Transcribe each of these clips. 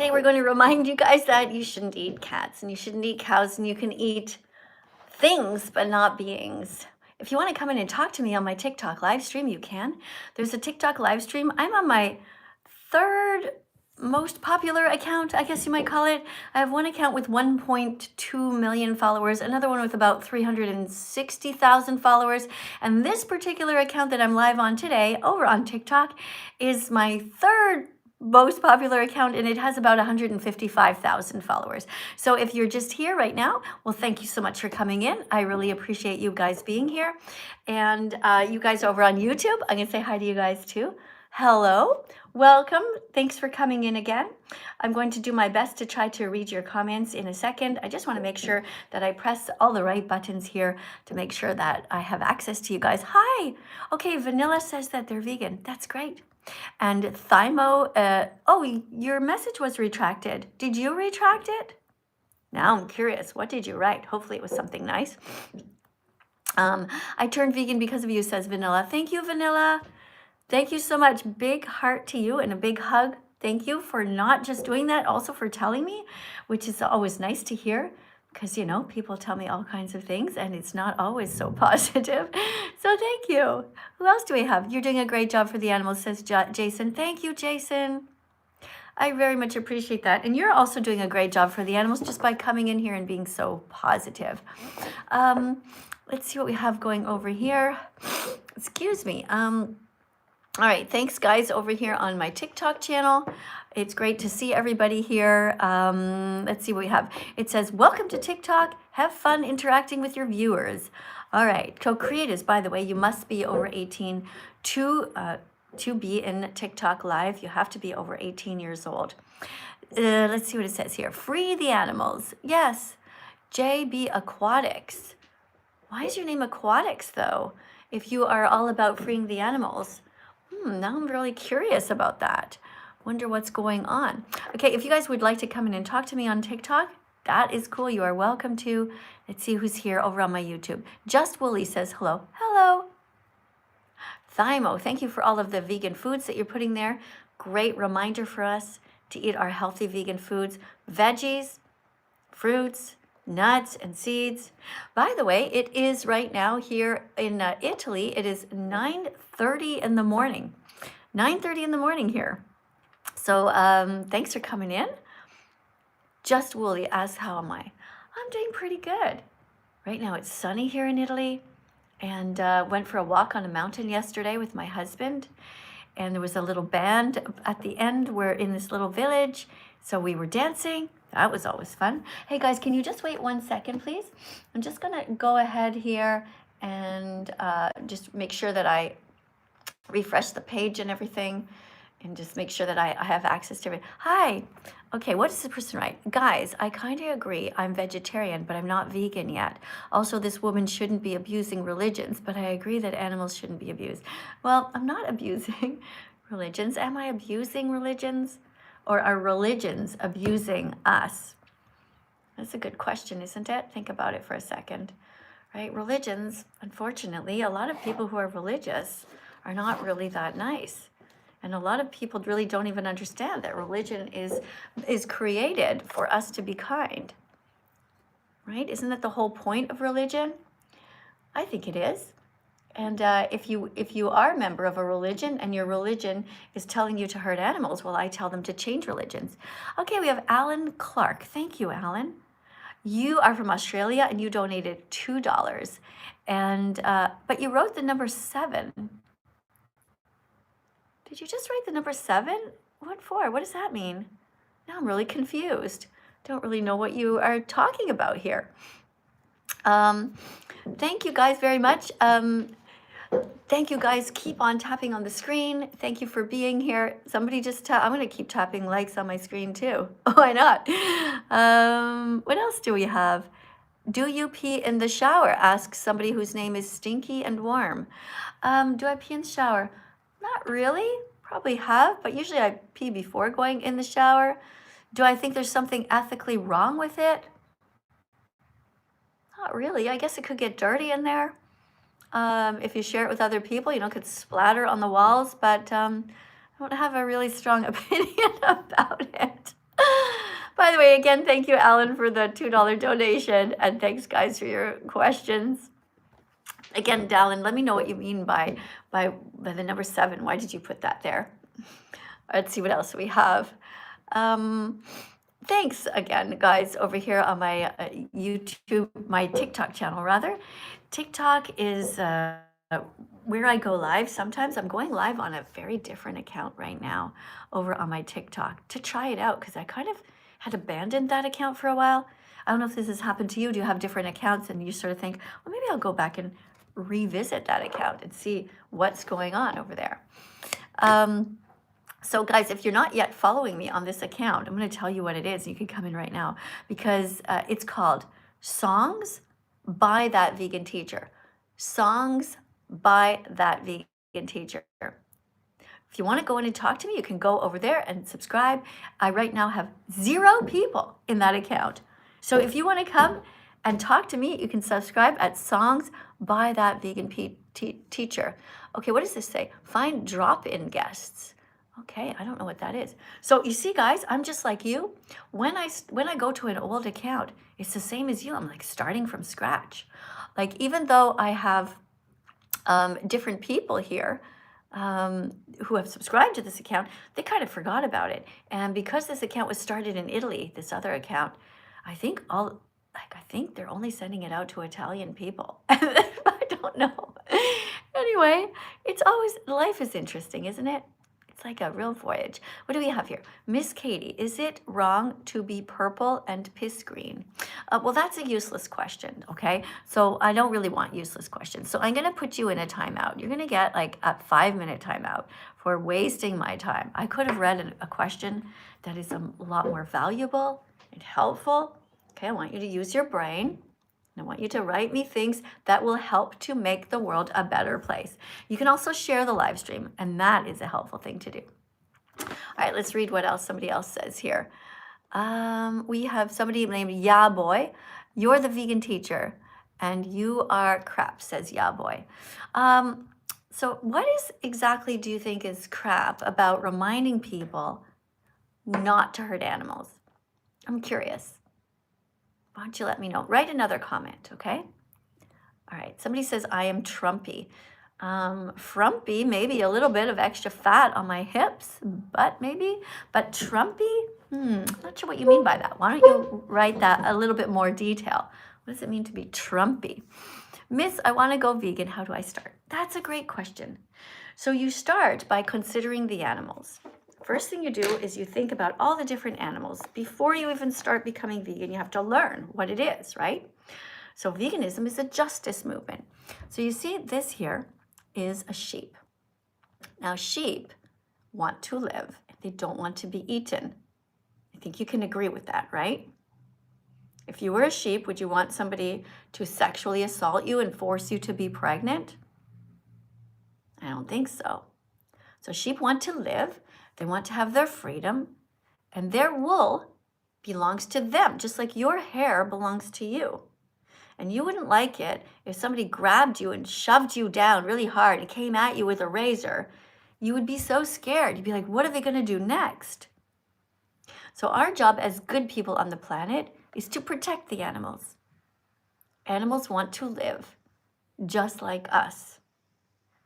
Today we're going to remind you guys that you shouldn't eat cats and you shouldn't eat cows and you can eat things but not beings. If you want to come in and talk to me on my TikTok live stream, you can. There's a TikTok live stream. I'm on my third most popular account, I guess you might call it. I have one account with 1.2 million followers, another one with about 360,000 followers, and this particular account that I'm live on today over on TikTok is my third most popular account, and it has about 155,000 followers. So if you're just here right now, well, thank you so much for coming in. I really appreciate you guys being here. And you guys over on YouTube, I'm gonna say hi to you guys too. Hello, welcome. Thanks for coming in again. I'm going to do my best to try to read your comments in a second. I just want to make sure that I press all the right buttons here to make sure that I have access to you guys. Hi. Okay, Vanilla says that they're vegan. That's great. And Thymo, oh, your message was retracted. Did you retract it? Now I'm curious. What did you write? Hopefully it was something nice. I turned vegan because of you, says Vanilla. Thank you, Vanilla. Thank you so much. Big heart to you and a big hug. Thank you for not just doing that, also for telling me, which is always nice to hear because, you know, people tell me all kinds of things and it's not always so positive. So thank you. Who else do we have? You're doing a great job for the animals, says Jason. Thank you, Jason. I very much appreciate that. And you're also doing a great job for the animals just by coming in here and being so positive. Let's see what we have going over here. Excuse me. All right, thanks guys over here on my TikTok channel. It's great to see everybody here. Let's see what we have. It says, welcome to TikTok. Have fun interacting with your viewers. All right, co-creators, by the way, you must be over 18 to be in TikTok live. You have to be over 18 years old. Let's see what it says here. Free the animals. Yes, JB Aquatics. Why is your name Aquatics though? If you are all about freeing the animals. Now I'm really curious about that. Wonder what's going on. Okay, if you guys would like to come in and talk to me on TikTok, that is cool. You are welcome to. Let's see who's here over on my YouTube. Just Wooly says hello. Hello. Thymo, thank you for all of the vegan foods that you're putting there. Great reminder for us to eat our healthy vegan foods. Veggies, fruits, nuts and seeds. By the way, it is right now here in Italy, it is 9:30 in the morning. 9:30 in the morning here. So thanks for coming in. Just Wooly asks, how am I? I'm doing pretty good. Right now it's sunny here in Italy, and went for a walk on a mountain yesterday with my husband, and there was a little band at the end. We're in this little village, so we were dancing. That was always fun. Hey guys, can you just wait 1 second, please? I'm just gonna go ahead here and just make sure that I refresh the page and everything, and just make sure that I have access to it. Hi. Okay, what does the person write? Guys, I kind of agree. I'm vegetarian, but I'm not vegan yet. Also, this woman shouldn't be abusing religions, but I agree that animals shouldn't be abused. Well, I'm not abusing religions. Am I abusing religions? Or are religions abusing us? That's a good question, isn't it? Think about it for a second, right? Religions, unfortunately, a lot of people who are religious are not really that nice. And a lot of people really don't even understand that religion is created for us to be kind, right? Isn't that the whole point of religion? I think it is. And if you are a member of a religion and your religion is telling you to hurt animals, well, I tell them to change religions. Okay, we have Alan Clark. Thank you, Alan. You are from Australia and you donated $2. And but you wrote the number 7. Did you just write the number 7? What for? What does that mean? Now I'm really confused. Don't really know what you are talking about here. Thank you guys very much. Thank you guys. Keep on tapping on the screen. Thank you for being here. Somebody just I'm going to keep tapping likes on my screen too. Why not? What else do we have? Do you pee in the shower? Asks somebody whose name is Stinky and Warm. Do I pee in the shower? Not really. Probably have, but usually I pee before going in the shower. Do I think there's something ethically wrong with it? Not really. I guess it could get dirty in there. If you share it with other people, you know, it could splatter on the walls, but I don't have a really strong opinion about it. By the way, again, thank you, Alan, for the $2 donation. And thanks, guys, for your questions. Again, Dallin, let me know what you mean by the number 7. Why did you put that there? Let's see what else we have. Thanks again, guys, over here on my YouTube, my TikTok channel, rather. TikTok is where I go live. Sometimes I'm going live on a very different account right now over on my TikTok to try it out, because I kind of had abandoned that account for a while. I don't know if this has happened to you. Do you have different accounts and you sort of think, well, maybe I'll go back and revisit that account and see what's going on over there. So guys, if you're not yet following me on this account, I'm going to tell you what it is. You can come in right now, because it's called Songs by That Vegan Teacher. Songs by That Vegan Teacher. If you want to go in and talk to me, you can go over there and subscribe. I right now have 0 people in that account. So if you want to come and talk to me, you can subscribe at Songs by That Vegan Teacher. Okay, what does this say? Find drop-in guests. Okay, I don't know what that is. So you see, guys, I'm just like you. When I go to an old account, it's the same as you. I'm like starting from scratch. Like, even though I have different people here who have subscribed to this account, they kind of forgot about it. And because this account was started in Italy, this other account, I think they're only sending it out to Italian people. I don't know. Anyway, it's always, life is interesting, isn't it? It's like a real voyage. What do we have here? Miss Katie, is it wrong to be purple and piss green? Well, that's a useless question, okay? So I don't really want useless questions. So I'm going to put you in a timeout. You're going to get like a 5-minute timeout for wasting my time. I could have read a question that is a lot more valuable and helpful. Okay, I want you to use your brain. I want you to write me things that will help to make the world a better place. You can also share the live stream, and that is a helpful thing to do. All right, let's read what else somebody else says here. We have somebody named Ya Boy. You're the vegan teacher, and you are crap, says Ya Boy. So what exactly do you think is crap about reminding people not to hurt animals? I'm curious. Why don't you let me know? Write another comment, okay? All right, somebody says, I am Trumpy. Frumpy, maybe a little bit of extra fat on my hips, but Trumpy? Not sure what you mean by that. Why don't you write that a little bit more detail? What does it mean to be Trumpy? Miss, I want to go vegan. How do I start? That's a great question. So you start by considering the animals. First thing you do is you think about all the different animals. Before you even start becoming vegan, you have to learn what it is, right? So veganism is a justice movement. So you see this here is a sheep. Now sheep want to live. They don't want to be eaten. I think you can agree with that, right? If you were a sheep, would you want somebody to sexually assault you and force you to be pregnant? I don't think so. So sheep want to live. They want to have their freedom, and their wool belongs to them, just like your hair belongs to you. And you wouldn't like it if somebody grabbed you and shoved you down really hard and came at you with a razor. You would be so scared. You'd be like, what are they going to do next? So our job as good people on the planet is to protect the animals. Animals want to live just like us.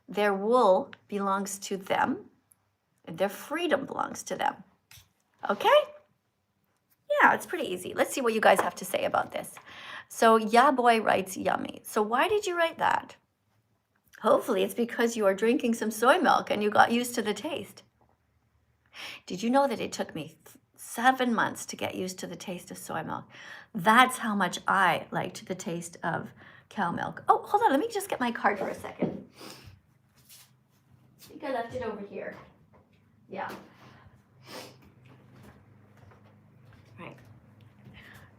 Their wool belongs to them. And their freedom belongs to them. Okay? Yeah, it's pretty easy. Let's see what you guys have to say about this. So Ya Boy writes yummy. So why did you write that? Hopefully it's because you are drinking some soy milk and you got used to the taste. Did you know that it took me 7 months to get used to the taste of soy milk? That's how much I liked the taste of cow milk. Oh, hold on. Let me just get my card for a second. I think I left it over here. Yeah. Right.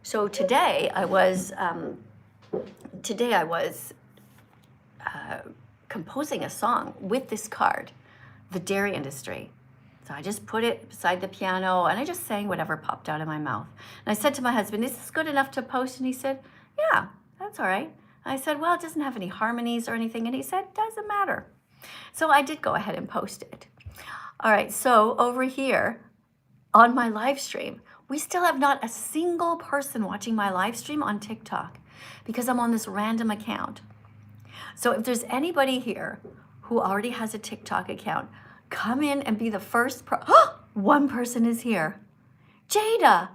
So today I was composing a song with this card, the dairy industry. So I just put it beside the piano and I just sang whatever popped out of my mouth. And I said to my husband, is this good enough to post? And he said, yeah, that's all right. And I said, well, it doesn't have any harmonies or anything. And he said, doesn't matter. So I did go ahead and post it. All right, so over here on my live stream, We still have not a single person watching my live stream on TikTok because I'm on this random account. So if there's anybody here who already has a TikTok account, come in and be the first one person is here. Jada.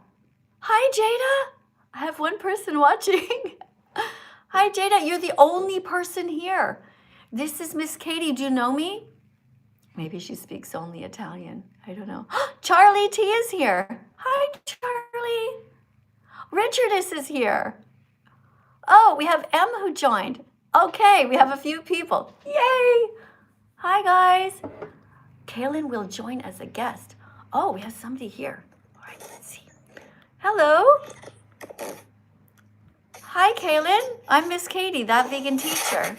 Hi, Jada. I have one person watching. Hi, Jada. You're the only person here. This is Miss Katie. Do you know me? Maybe she speaks only Italian. I don't know. Charlie T is here. Hi, Charlie. Richardus is here. Oh, we have M who joined. Okay, we have a few people. Yay! Hi, guys. Kaylin will join as a guest. Oh, we have somebody here. All right, let's see. Hello. Hi, Kaylin. I'm Miss Katie, that vegan teacher.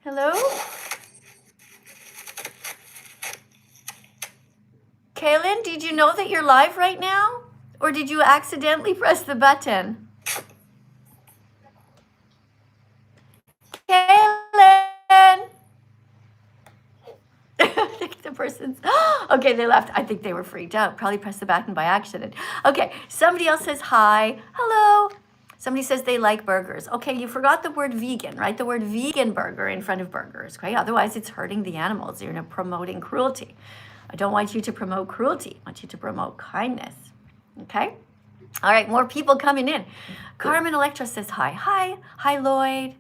Hello? Kaylin, did you know that you're live right now? Or did you accidentally press the button? Kaylin! The person's, okay, they left. I think they were freaked out. Probably pressed the button by accident. Okay, somebody else says hi. Hello. Somebody says they like burgers. Okay, you forgot the word vegan, right? The word vegan burger in front of burgers, okay? Otherwise, it's hurting the animals. You're promoting cruelty. I don't want you to promote cruelty. I want you to promote kindness, okay? All right, more people coming in. Carmen Electra says hi. Hi. Hi, Lloyd.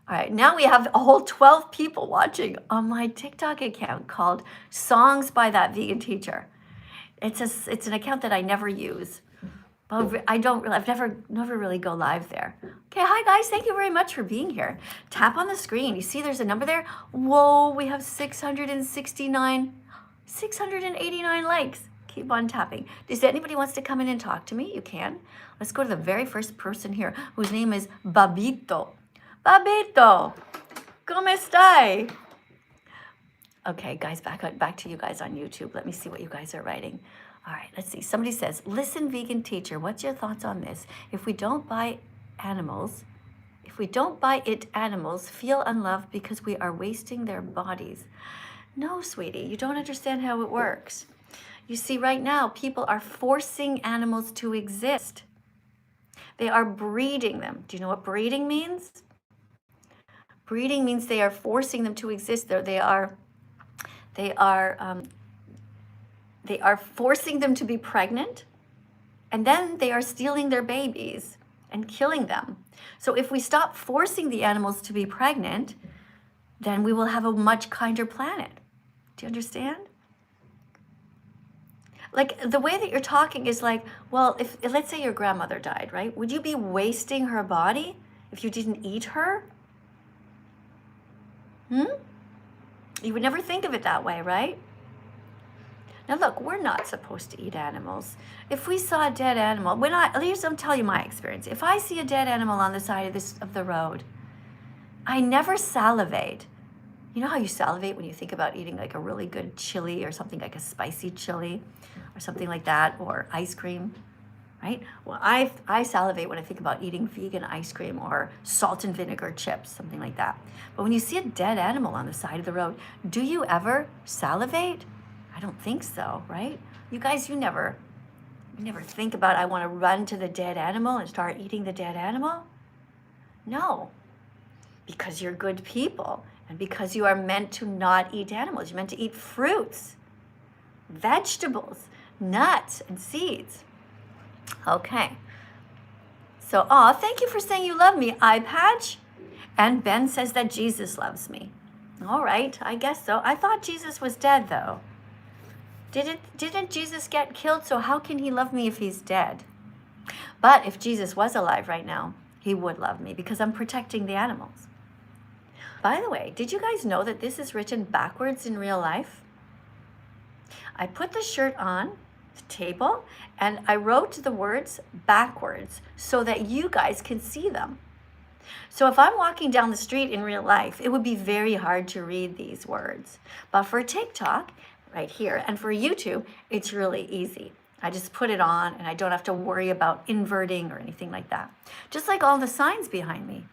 All right, now we have a whole 12 people watching on my TikTok account called Songs by That Vegan Teacher. It's an account that I never use. But I've never really go live there. Okay, hi guys, thank you very much for being here. Tap on the screen. You see there's a number there? Whoa, we have 689 likes. Keep on tapping. Does anybody wants to come in and talk to me? You can. Let's go to the very first person here whose name is Babito. Babito, ¿cómo estás? Okay, guys, back to you guys on YouTube. Let me see what you guys are writing. All right, let's see. Somebody says, listen, vegan teacher, what's your thoughts on this? If we don't buy animals, feel unloved because we are wasting their bodies. No, sweetie, you don't understand how it works. You see, right now, people are forcing animals to exist. They are breeding them. Do you know what breeding means? Breeding means they are forcing them to exist. They are forcing them to be pregnant, and then they are stealing their babies and killing them. So if we stop forcing the animals to be pregnant, then we will have a much kinder planet. Do you understand? Like the way that you're talking is like, well, if let's say your grandmother died, right? Would you be wasting her body if you didn't eat her? You would never think of it that way, right? Now look, we're not supposed to eat animals. If we saw a dead animal, I'll tell you my experience. If I see a dead animal on the side of the road, I never salivate. You know how you salivate when you think about eating like a really good chili or something like a spicy chili or something like that, or ice cream, right? Well, I salivate when I think about eating vegan ice cream or salt and vinegar chips, something like that. But when you see a dead animal on the side of the road, do you ever salivate? I don't think so, right? You guys, you never think about, I want to run to the dead animal and start eating the dead animal? No, because you're good people and because you are meant to not eat animals. You're meant to eat fruits, vegetables, nuts, and seeds. Okay. So, thank you for saying you love me, Eye Patch. And Ben says that Jesus loves me. All right, I guess so. I thought Jesus was dead, though. Didn't Jesus get killed? So how can he love me if he's dead? But if Jesus was alive right now, he would love me because I'm protecting the animals. By the way, did you guys know that this is written backwards in real life? I put the shirt on the table and I wrote the words backwards so that you guys can see them. So if I'm walking down the street in real life, it would be very hard to read these words. But for TikTok, right here, and for YouTube, it's really easy. I just put it on and I don't have to worry about inverting or anything like that. Just like all the signs behind me.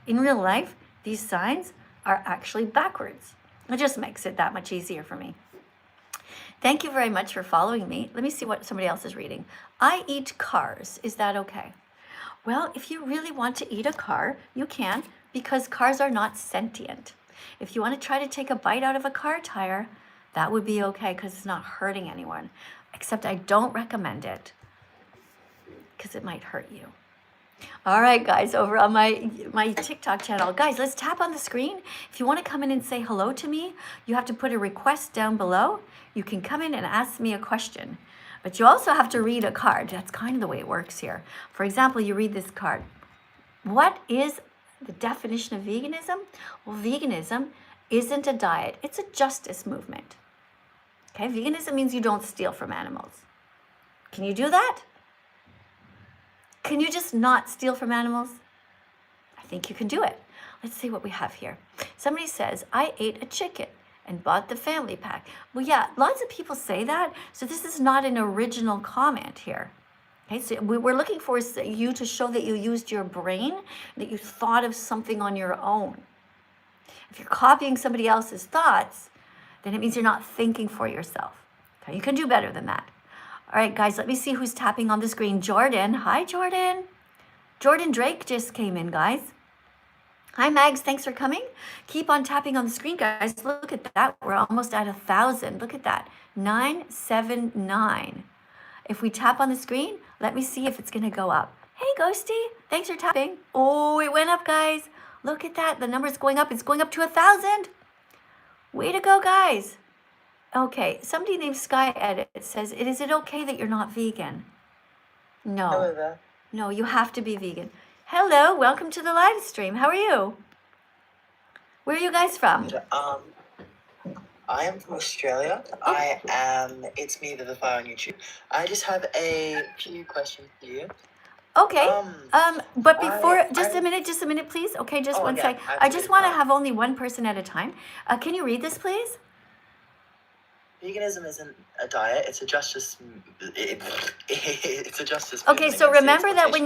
In real life, these signs are actually backwards. It just makes it that much easier for me. Thank you very much for following me. Let me see what somebody else is reading. I eat cars. Is that okay? Well, if you really want to eat a car, you can, because cars are not sentient. If you want to try to take a bite out of a car tire, that would be okay because it's not hurting anyone. Except I don't recommend it because it might hurt you. All right, guys, over on my TikTok channel. Guys, let's tap on the screen. If you want to come in and say hello to me, you have to put a request down below. You can come in and ask me a question. But you also have to read a card. That's kind of the way it works here. For example, you read this card. What is the definition of veganism? Well, veganism isn't a diet. It's a justice movement. Okay, veganism means you don't steal from animals. Can you do that? Can you just not steal from animals? I think you can do it. Let's see what we have here. Somebody says, I ate a chicken and bought the family pack. Well, yeah, lots of people say that. So this is not an original comment here. Okay, so we're looking for you to show that you used your brain, that you thought of something on your own. If you're copying somebody else's thoughts, then it means you're not thinking for yourself. Okay, you can do better than that. All right, guys, let me see who's tapping on the screen. Jordan. Hi, Jordan. Jordan Drake just came in, guys. Hi, Mags. Thanks for coming. Keep on tapping on the screen, guys. Look at that. We're almost at 1,000. Look at that. 979. If we tap on the screen, let me see if it's going to go up. Hey, Ghosty. Thanks for tapping. Oh, it went up, guys. Look at that. The number's going up. It's going up to 1,000. Way to go, guys. Okay, somebody named Sky Edit says, is it okay that you're not vegan? No. Hello there. No, you have to be vegan. Hello, welcome to the live stream. How are you? Where are you guys from? I am from Australia. It's me, the Vivify on YouTube. I just have a few questions for you. Okay, but before, just a minute, please. Okay, just one sec. I just want to have only one person at a time. Can you read this, please? Veganism isn't a diet, it's a justice, it's a justice Okay, movement so against the remember that when exploitation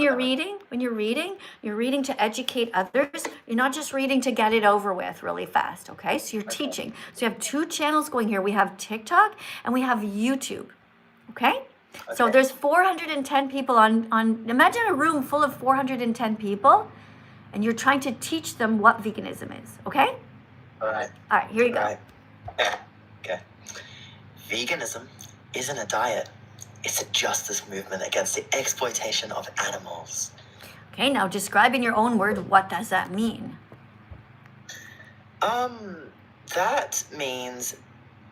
you're reading, you're reading to educate others. You're not just reading to get it over with really fast, okay? So you're teaching. So you have two channels going here. We have TikTok and we have YouTube, okay? So there's 410 people on, imagine a room full of 410 people and you're trying to teach them what veganism is, okay? All right. All right, here you go. All right. Okay. Veganism isn't a diet. It's a justice movement against the exploitation of animals. Okay, now describe in your own word, what does that mean? That means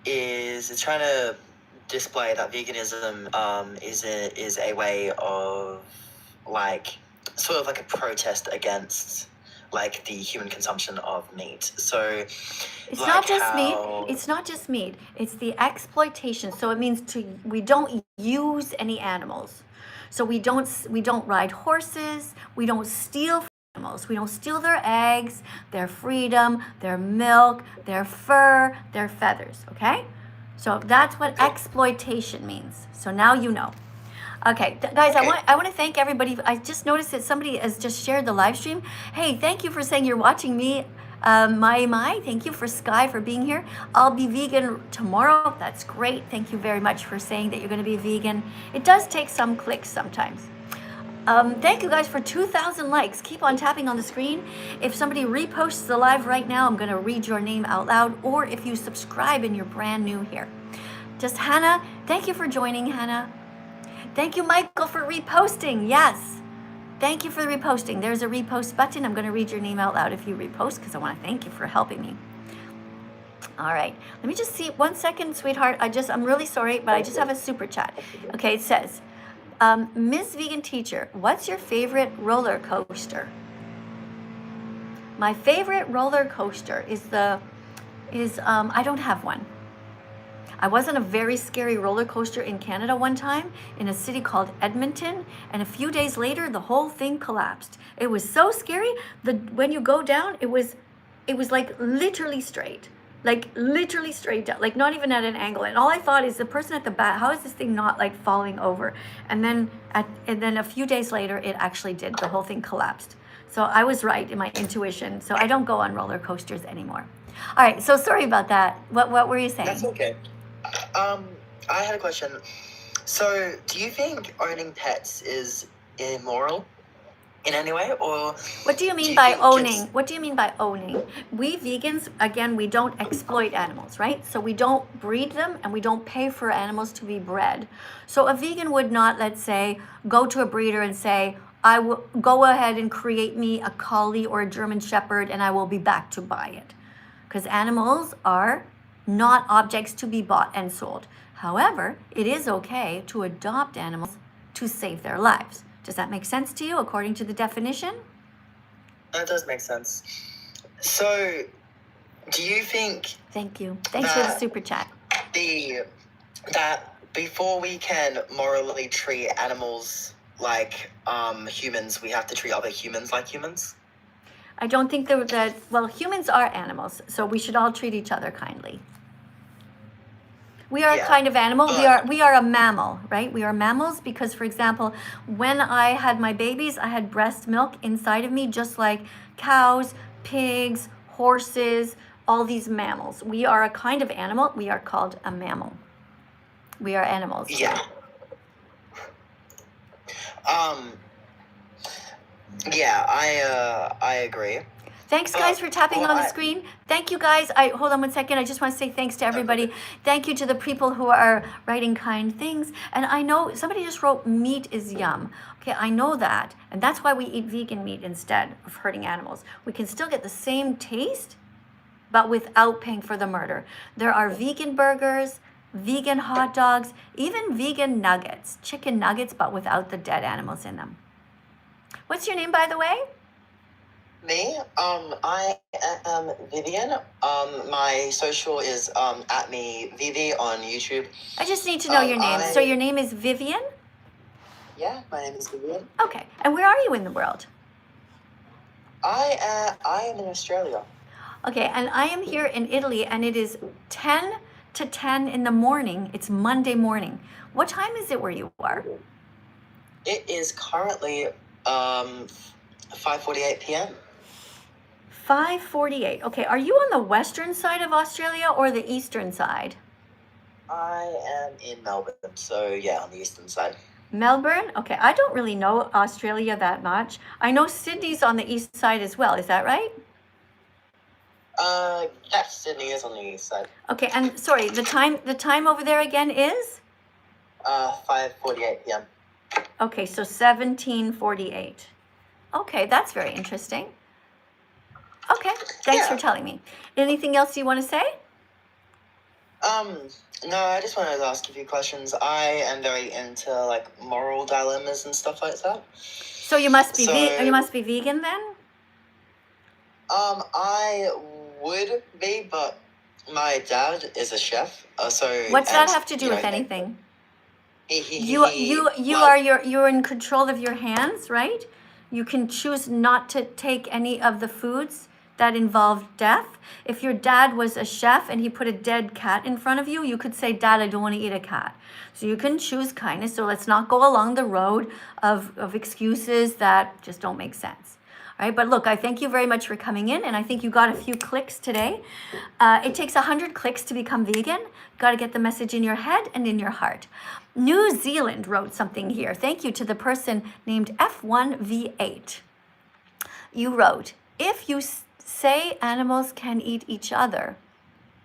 it's trying to display that veganism is a way of like sort of like a protest against like the human consumption of meat. So it's like not just meat. It's not just meat. It's the exploitation. So it means we don't use any animals. So we don't ride horses. We don't steal from animals. We don't steal their eggs, their freedom, their milk, their fur, their feathers. Okay? So that's what exploitation means. So now you know. Okay, guys, I want to thank everybody. I just noticed that somebody has just shared the live stream. Hey, thank you for saying you're watching me. Thank you for Sky for being here. I'll be vegan tomorrow. That's great. Thank you very much for saying that you're going to be vegan. It does take some clicks sometimes. Thank you guys for 2,000 likes. Keep on tapping on the screen. If somebody reposts the live right now, I'm going to read your name out loud. Or if you subscribe and you're brand new here. Just Hannah, thank you for joining, Hannah. Thank you, Michael, for reposting. Yes. Thank you for the reposting. There's a repost button. I'm going to read your name out loud if you repost because I want to thank you for helping me. All right. Let me just see 1 second, sweetheart. I'm really sorry, but I just have a super chat. Okay, it says, Ms. Vegan Teacher, what's your favorite roller coaster? My favorite roller coaster is I don't have one. I was on a very scary roller coaster in Canada one time in a city called Edmonton, and a few days later the whole thing collapsed. It was so scary that when you go down, it was like literally straight. Like literally straight down, like not even at an angle. And all I thought is the person at the back, how is this thing not like falling over? And then a few days later, it actually did. The whole thing collapsed. So I was right in my intuition. So I don't go on roller coasters anymore. All right. So sorry about that. What were you saying? That's okay. I had a question. So, do you think owning pets is immoral in any way, or What do you do mean you by think owning? it's What do you mean by owning? We vegans, again, we don't exploit animals, right? So we don't breed them and we don't pay for animals to be bred. So a vegan would not, let's say, go to a breeder and say, I will go ahead and create me a collie or a German shepherd and I will be back to buy it. Because animals are not objects to be bought and sold. However, it is okay to adopt animals to save their lives. Does that make sense to you according to the definition? that does make sense? So, do you think Thank you. Thanks for the that super chat. that before we can morally treat animals like humans, we have to treat other humans like humans? I don't think that, well, humans are animals, so we should all treat each other kindly. We are a Yeah, kind of animal. but We are a mammal, right? We are mammals because, for example, when I had my babies, I had breast milk inside of me, just like cows, pigs, horses, all these mammals. We are a kind of animal. We are called a mammal. We are animals. yeah, um, yeah, I agree. Thanks, guys, for tapping Well, on the screen. Thank you, guys. Hold on one second. I just want to say thanks to everybody. okay. Thank you to the people who are writing kind things. And I know somebody just wrote meat is yum. Okay, I know that. And that's why we eat vegan meat instead of hurting animals. We can still get the same taste, but without paying for the murder. There are vegan burgers, vegan hot dogs, even vegan nuggets, chicken nuggets, but without the dead animals in them. What's your name, by the way? Me? I am Vivian. My social is at me Vivi on YouTube. I just need to know your name. So I your name is Vivian? yeah, my name is Vivian. Okay. And where are you in the world? I am in Australia. Okay. And I am here in Italy and it is 10 to 10 in the morning. It's Monday morning. What time is it where you are? It is currently 5:48 p.m. 5:48. Okay. Are you on the western side of Australia or the eastern side? I am in Melbourne, so yeah, on the eastern side. Melbourne? Okay. I don't really know Australia that much. I know Sydney's on the east side as well. Is that right? Yes, Sydney is on the east side. Okay. And sorry, the time over there again is? 5:48 p.m. Okay. So 17:48. Okay. That's very interesting. Okay, thanks for Yeah. telling me. Anything else you want to say? No, I just wanted to ask you a few questions. I am very into like moral dilemmas and stuff like that. So you must be So, you must be vegan then? I would be, but my dad is a chef. What's that and have to do you know with anything? he You're in control of your hands, right? You can choose not to take any of the foods that involve death. If your dad was a chef and he put a dead cat in front of you, you could say, Dad, I don't want to eat a cat. So you can choose kindness. So let's not go along the road of excuses that just don't make sense. All right, but look, I thank you very much for coming in, and I think you got a few clicks today. It takes 100 clicks to become vegan. Got to get the message in your head and in your heart. New Zealand wrote something here. Thank you to the person named F1V8. You wrote, if you say animals can eat each other.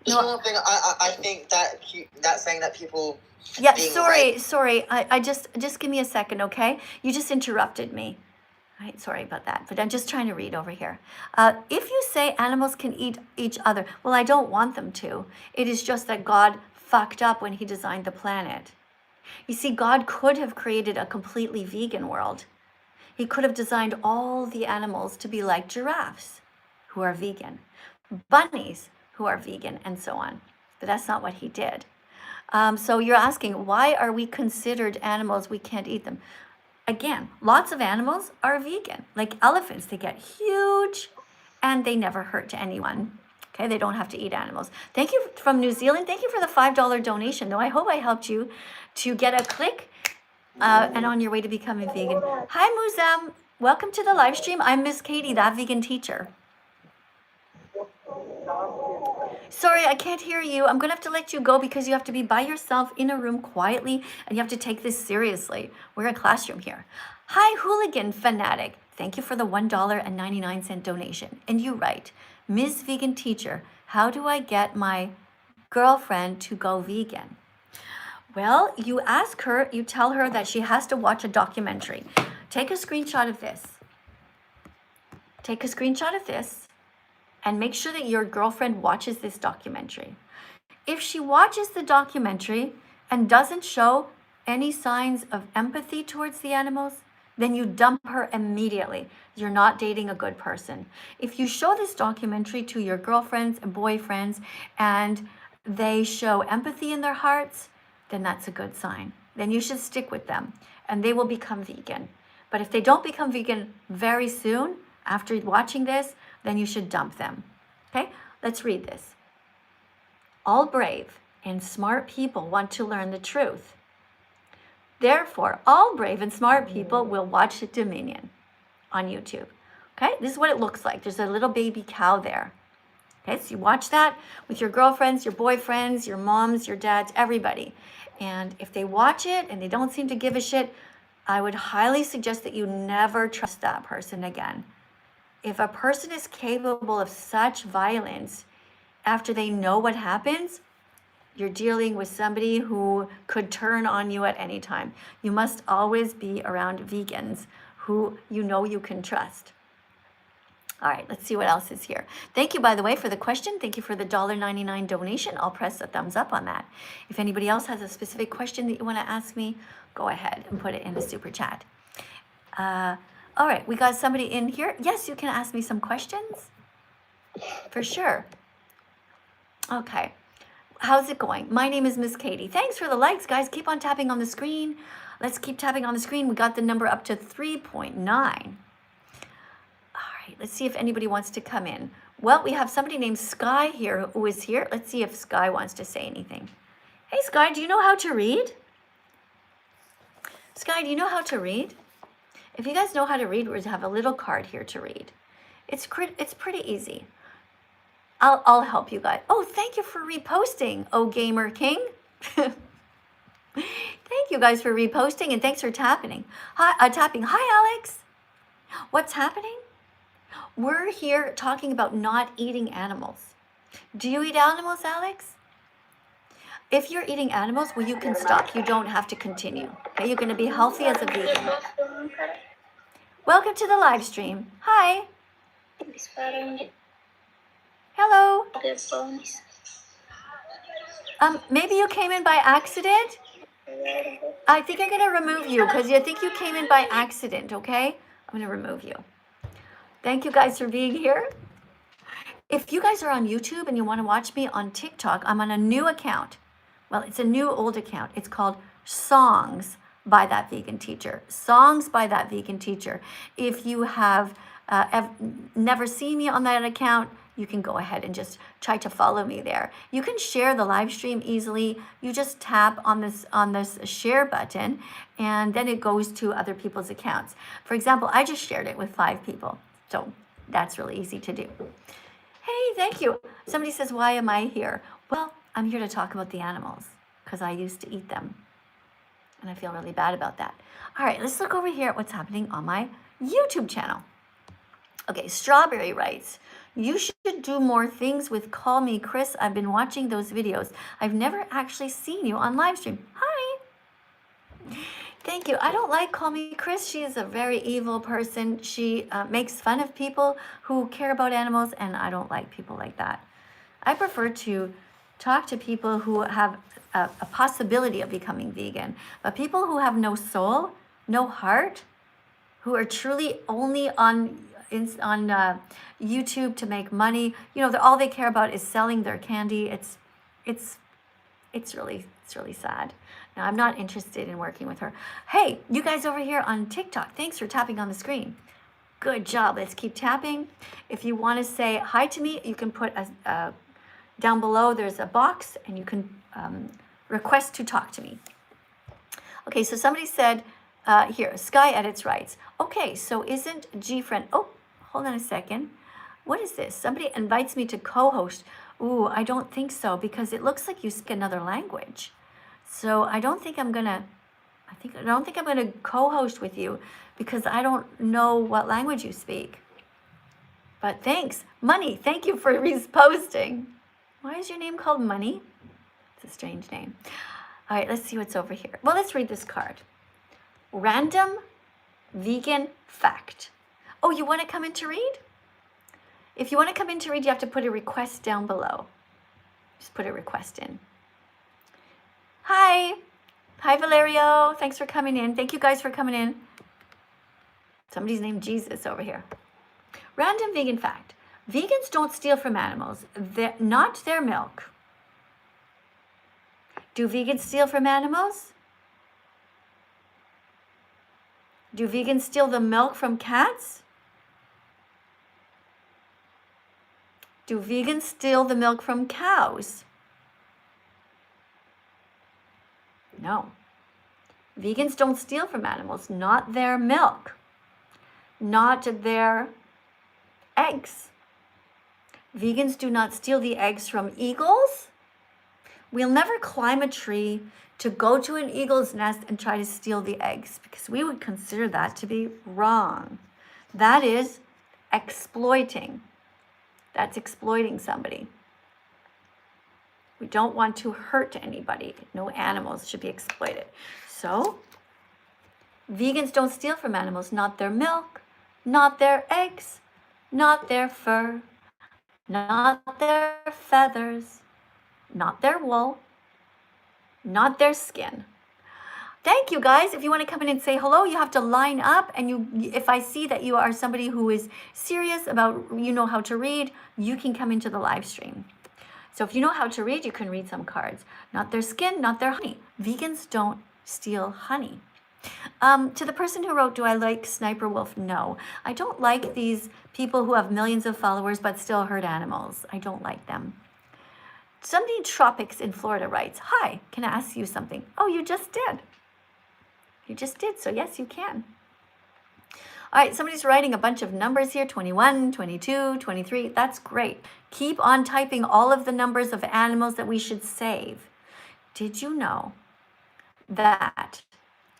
There's one thing I think that that saying that people. Yeah, being sorry. I just give me a second, okay? You just interrupted me. Right, sorry about that, but I'm just trying to read over here. If you say animals can eat each other, well, I don't want them to. It is just that God fucked up when he designed the planet. You see, God could have created a completely vegan world. He could have designed all the animals to be like giraffes, who are vegan, bunnies, who are vegan, and so on. But that's not what he did. So you're asking, why are we considered animals? We can't eat them. Again, lots of animals are vegan, like elephants. They get huge and they never hurt to anyone. Okay, they don't have to eat animals. Thank you from New Zealand. Thank you for the $5 donation. Though I hope I helped you to get a click and on your way to becoming vegan. Hi, Muzam. Welcome to the live stream. I'm Miss Katie, that vegan teacher. Sorry, I can't hear you. I'm going to have to let you go because you have to be by yourself in a room quietly and you have to take this seriously. We're in a classroom here. Hi, hooligan fanatic. Thank you for the $1.99 donation. And you write, Ms. Vegan Teacher, how do I get my girlfriend to go vegan? Well, you ask her, you tell her that she has to watch a documentary. Take a screenshot of this. Take a screenshot of this and make sure that your girlfriend watches this documentary. If she watches the documentary and doesn't show any signs of empathy towards the animals, then you dump her immediately. You're not dating a good person. If you show this documentary to your girlfriends and boyfriends and they show empathy in their hearts, then that's a good sign. Then you should stick with them and they will become vegan. But if they don't become vegan very soon after watching this, then you should dump them. Okay, let's read this. All brave and smart people want to learn the truth. Therefore, all brave and smart people will watch Dominion on YouTube. Okay, this is what it looks like. There's a little baby cow there. Okay, so you watch that with your girlfriends, your boyfriends, your moms, your dads, everybody. And if they watch it and they don't seem to give a shit, I would highly suggest that you never trust that person again. If a person is capable of such violence after they know what happens, you're dealing with somebody who could turn on you at any time. You must always be around vegans who you know you can trust. All right, let's see what else is here. Thank you, by the way, for the question. Thank you for the $1.99 donation. I'll press a thumbs up on that. If anybody else has a specific question that you want to ask me, go ahead and put it in the super chat. All right, we got somebody in here. Yes, you can ask me some questions. For sure. Okay. How's it going? My name is Miss Katie. Thanks for the likes, guys. Keep on tapping on the screen. Let's keep tapping on the screen. We got the number up to 3.9. All right, let's see if anybody wants to come in. Well, we have somebody named Sky here who is here. Let's see if Sky wants to say anything. Hey, Sky, do you know how to read? Sky, do you know how to read? If you guys know how to read, we have a little card here to read. It's pretty easy. I'll help you guys. Oh, thank you for reposting, Oh Gamer King. Thank you guys for reposting and thanks for tapping. Tapping. Hi, Alex. What's happening? We're here talking about not eating animals. Do you eat animals, Alex? If you're eating animals, well, you can stop. You don't have to continue. Okay, you're going to be healthy as a vegan. Welcome to the live stream. Hi. Hello. Maybe you came in by accident? I think I'm going to remove you because I think you came in by accident, okay? I'm going to remove you. Thank you guys for being here. If you guys are on YouTube and you want to watch me on TikTok, I'm on a new account. Well, it's a new old account. It's called Songs by That Vegan Teacher. Songs by That Vegan Teacher. If you have never seen me on that account, you can go ahead and just try to follow me there. You can share the live stream easily. You just tap on this share button and then it goes to other people's accounts. For example, I just shared it with 5 people. So that's really easy to do. Hey, thank you. Somebody says, why am I here? Well, I'm here to talk about the animals because I used to eat them. And I feel really bad about that. All right, let's look over here at what's happening on my YouTube channel. Okay, Strawberry writes, you should do more things with Call Me Chris. I've been watching those videos. I've never actually seen you on live stream. Hi. Thank you. I don't like Call Me Chris. She is a very evil person. She makes fun of people who care about animals, and I don't like people like that. I prefer to talk to people who have a possibility of becoming vegan, but people who have no soul, no heart, who are truly only on YouTube to make money. You know, all they care about is selling their candy. It's really sad. Now, I'm not interested in working with her. Hey, you guys over here on TikTok, thanks for tapping on the screen. Good job. Let's keep tapping. If you want to say hi to me, you can put down below. There's a box, and you can request to talk to me. Okay, so somebody said here, Sky Edits writes, okay, so isn't G-Friend, oh, hold on a second. What is this? Somebody invites me to co-host. Ooh, I don't think so, because it looks like you speak another language. So I don't think I'm gonna co-host with you, because I don't know what language you speak. But thanks. Money, thank you for reposting. Why is your name called Money? It's a strange name. All right, let's see what's over here. Well, let's read this card. Random vegan fact. Oh, you want to come in to read? If you want to come in to read, you have to put a request down below. Just put a request in. Hi. Hi, Valerio. Thanks for coming in. Thank you guys for coming in. Somebody's named Jesus over here. Random vegan fact. Vegans don't steal from animals, not their milk. Do vegans steal from animals? Do vegans steal the milk from cats? Do vegans steal the milk from cows? No. Vegans don't steal from animals, not their milk, not their eggs. Vegans do not steal the eggs from eagles. We'll never climb a tree to go to an eagle's nest and try to steal the eggs, because we would consider that to be wrong. That is exploiting. That's exploiting somebody. We don't want to hurt anybody. No animals should be exploited. So, vegans don't steal from animals, not their milk, not their eggs, not their fur, not their feathers, not their wool, not their skin. Thank you, guys. If you want to come in and say hello, you have to line up. And if I see that you are somebody who is serious about, you know how to read, you can come into the live stream. So if you know how to read, you can read some cards. Not their skin, not their honey. Vegans don't steal honey. To the person who wrote, do I like Sniper Wolf? No. I don't like these people who have millions of followers but still hurt animals. I don't like them. Somebody in Tropics in Florida writes, hi, can I ask you something? Oh, you just did. You just did, so yes, you can. All right, somebody's writing a bunch of numbers here, 21, 22, 23. That's great. Keep on typing all of the numbers of animals that we should save. Did you know that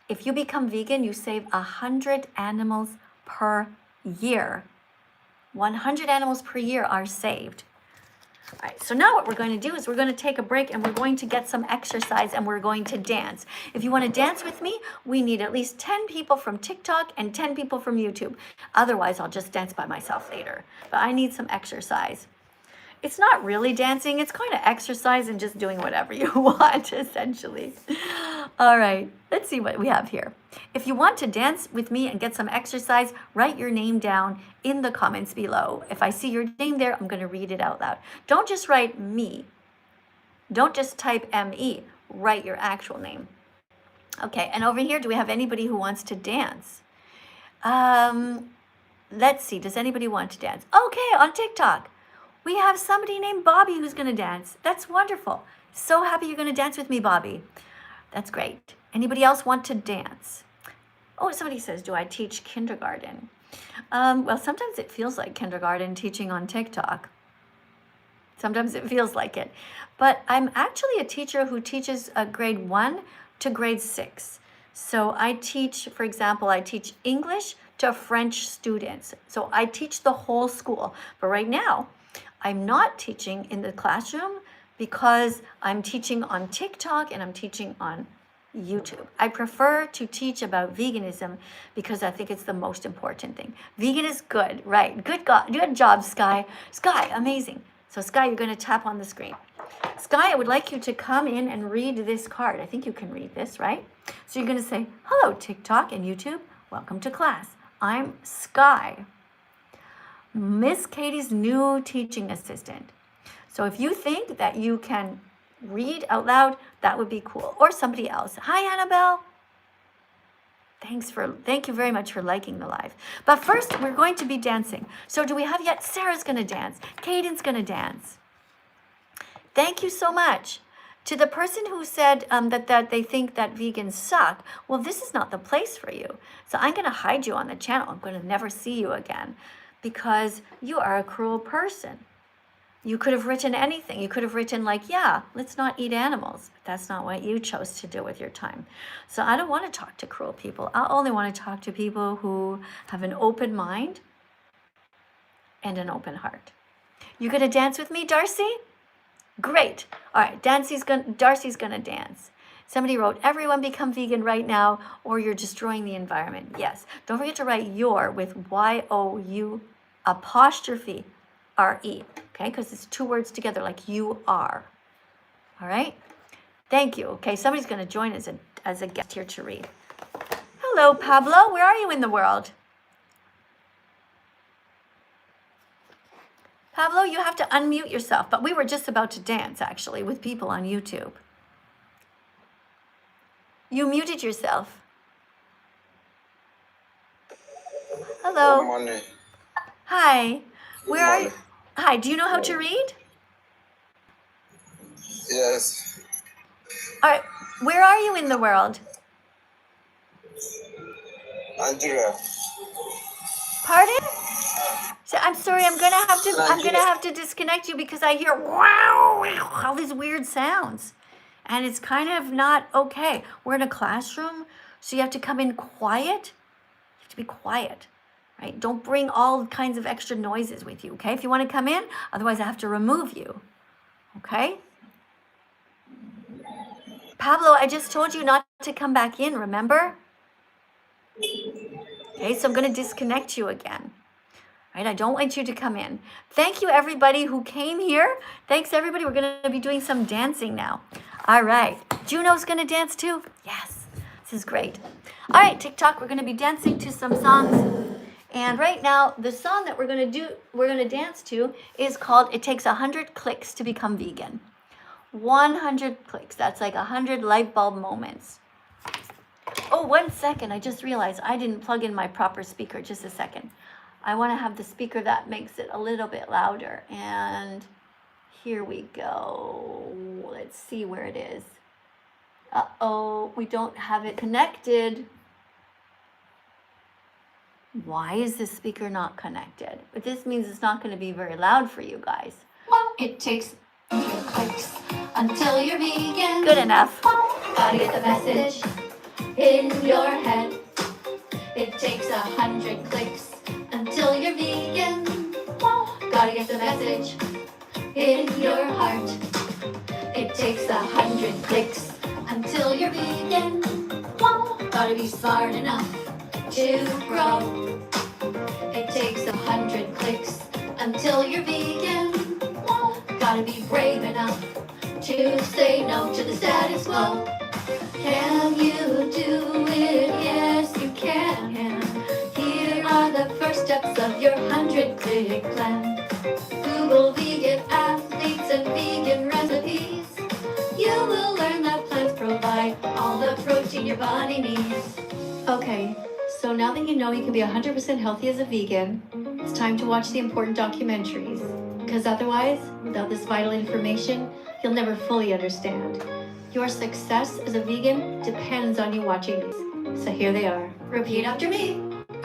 if you become vegan, you save 100 animals per year? 100 animals per year are saved. All right, so now what we're going to do is we're going to take a break and we're going to get some exercise and we're going to dance. If you want to dance with me, we need at least 10 people from TikTok and 10 people from YouTube. Otherwise, I'll just dance by myself later. But I need some exercise. It's not really dancing. It's kind of exercise and just doing whatever you want, essentially. All right, let's see what we have here. If you want to dance with me and get some exercise, write your name down in the comments below. If I see your name there, I'm going to read it out loud. Don't just write me. Don't just type M-E. Write your actual name. Okay, and over here, do we have anybody who wants to dance? Let's see. Does anybody want to dance? Okay, on TikTok. We have somebody named Bobby who's going to dance. That's wonderful. So happy you're going to dance with me, Bobby. That's great. Anybody else want to dance? Oh, somebody says, do I teach kindergarten? Well, sometimes it feels like kindergarten teaching on TikTok. Sometimes it feels like it. But I'm actually a teacher who teaches grade 1 to grade 6. So I teach, for example, I teach English to French students. So I teach the whole school. But right now, I'm not teaching in the classroom because I'm teaching on TikTok and I'm teaching on YouTube. I prefer to teach about veganism because I think it's the most important thing. Vegan is good, right? Good job, Sky. Sky, amazing. So Sky, you're going to tap on the screen. Sky, I would like you to come in and read this card. I think you can read this, right? So you're going to say, hello, TikTok and YouTube. Welcome to class. I'm Sky, Miss Katie's new teaching assistant. So if you think that you can read out loud, that would be cool. Or somebody else. Hi, Annabelle. Thank you very much for liking the live. But first, we're going to be dancing. So do we have yet? Sarah's going to dance. Caden's going to dance. Thank you so much. To the person who said that they think that vegans suck, well, this is not the place for you. So I'm going to hide you on the channel. I'm going to never see you again. because you are a cruel person. You could have written anything. You could have written like, yeah, let's not eat animals. But that's not what you chose to do with your time. So I don't want to talk to cruel people. I only want to talk to people who have an open mind and an open heart. You gonna dance with me, Darcy? Great. All right, Darcy's gonna dance. Somebody wrote, everyone become vegan right now or you're destroying the environment. Yes. Don't forget to write your with Y-O-U apostrophe R-E. Okay, because it's two words together like you are. All right? Thank you. Okay, somebody's going to join as a guest here to read. Hello, Pablo. Where are you in the world? Pablo, you have to unmute yourself. But we were just about to dance, actually, with people on YouTube. You muted yourself. Hello. Good morning. Hi. Where are you? Morning. Hi, do you know how to read? Yes, All right. Where are you in the world? Nigeria. Pardon? So I'm sorry, I'm gonna have to disconnect you because I hear wow, all these weird sounds. And it's kind of not okay. We're in a classroom, so you have to come in quiet. You have to be quiet, right? Don't bring all kinds of extra noises with you, okay? If you want to come in, otherwise I have to remove you, okay? Pablo, I just told you not to come back in, remember? Okay, so I'm going to disconnect you again. Right, I don't want you to come in. Thank you, everybody who came here. Thanks, everybody. We're going to be doing some dancing now. All right. Juno's going to dance too? Yes. This is great. All right, TikTok, we're going to be dancing to some songs. And right now, the song that we're going to dance to is called It Takes 100 Clicks to Become Vegan. 100 clicks. That's like 100 light bulb moments. Oh, 1 second. I just realized I didn't plug in my proper speaker. Just a second. I want to have the speaker that makes it a little bit louder. And here we go. Let's see where it is. Uh-oh, we don't have it connected. Why is this speaker not connected? But this means it's not going to be very loud for you guys. Well, it takes 100 clicks until you're vegan. Good enough. Gotta get the message in your head. It takes 100 clicks until you're vegan. Gotta get the message in your heart. It takes 100 clicks until you're vegan. Gotta be smart enough to grow. It takes 100 clicks until you're vegan. Gotta be brave enough to say no to the status quo. Can you do it? Yes, you can. Here are the first steps of your 100-click plan. Google vegan athletes and vegan recipes. You will learn that plants provide all the protein your body needs. Okay, so now that you know you can be 100% healthy as a vegan, it's time to watch the important documentaries. Because otherwise, without this vital information, you'll never fully understand. Your success as a vegan depends on you watching these. So here they are. Repeat after me.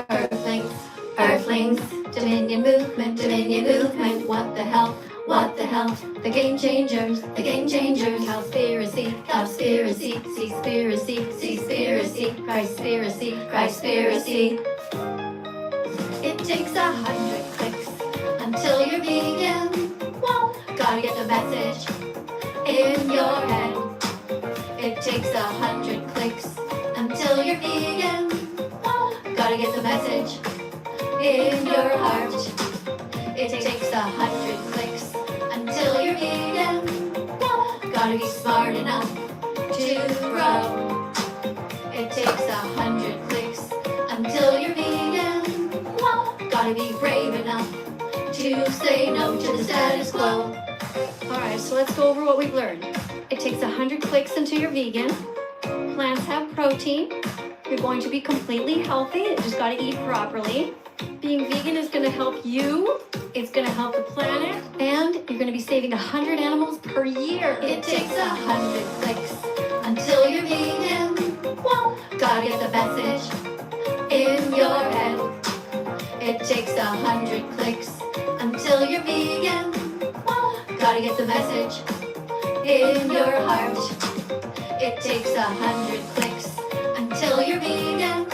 Earthlings, Earthlings, Dominion movement, what the hell, what the hell, the game changers, Cowspiracy, Christspiracy. It takes 100 clicks until you're vegan. Gotta get the message in your head. It takes 100 clicks until you're vegan. Gotta get the message in your heart. It takes 100 clicks until you're vegan. Gotta be smart enough to grow. It takes 100 clicks until you're vegan. Gotta be brave enough to say no to the status quo. All right, so let's go over what we've learned. It takes 100 clicks until you're vegan. Plants have protein. You're going to be completely healthy. You just got to eat properly. Being vegan is going to help you. It's going to help the planet. And you're going to be saving 100 animals per year. It takes 100 clicks until you're vegan. Gotta get the message in your head. It takes 100 Gotta get the message in your heart. It takes 100 clicks until you're vegan.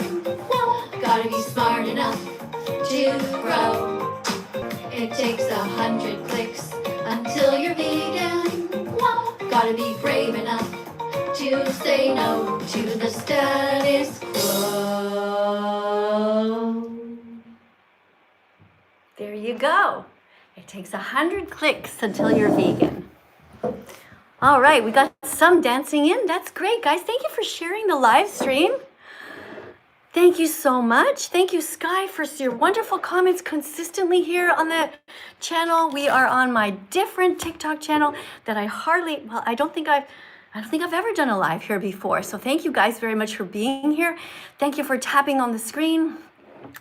Whoa. Gotta be smart enough to grow. It takes 100 clicks until you're vegan. Whoa. Gotta be brave enough to say no to the status quo. There you go. It takes 100 clicks until you're vegan. All right, we got some dancing in. That's great, guys. Thank you for sharing the live stream. Thank you so much. Thank you, Sky, for your wonderful comments consistently here on the channel. We are on my different TikTok channel that I don't think I've ever done a live here before. So thank you guys very much for being here. Thank you for tapping on the screen.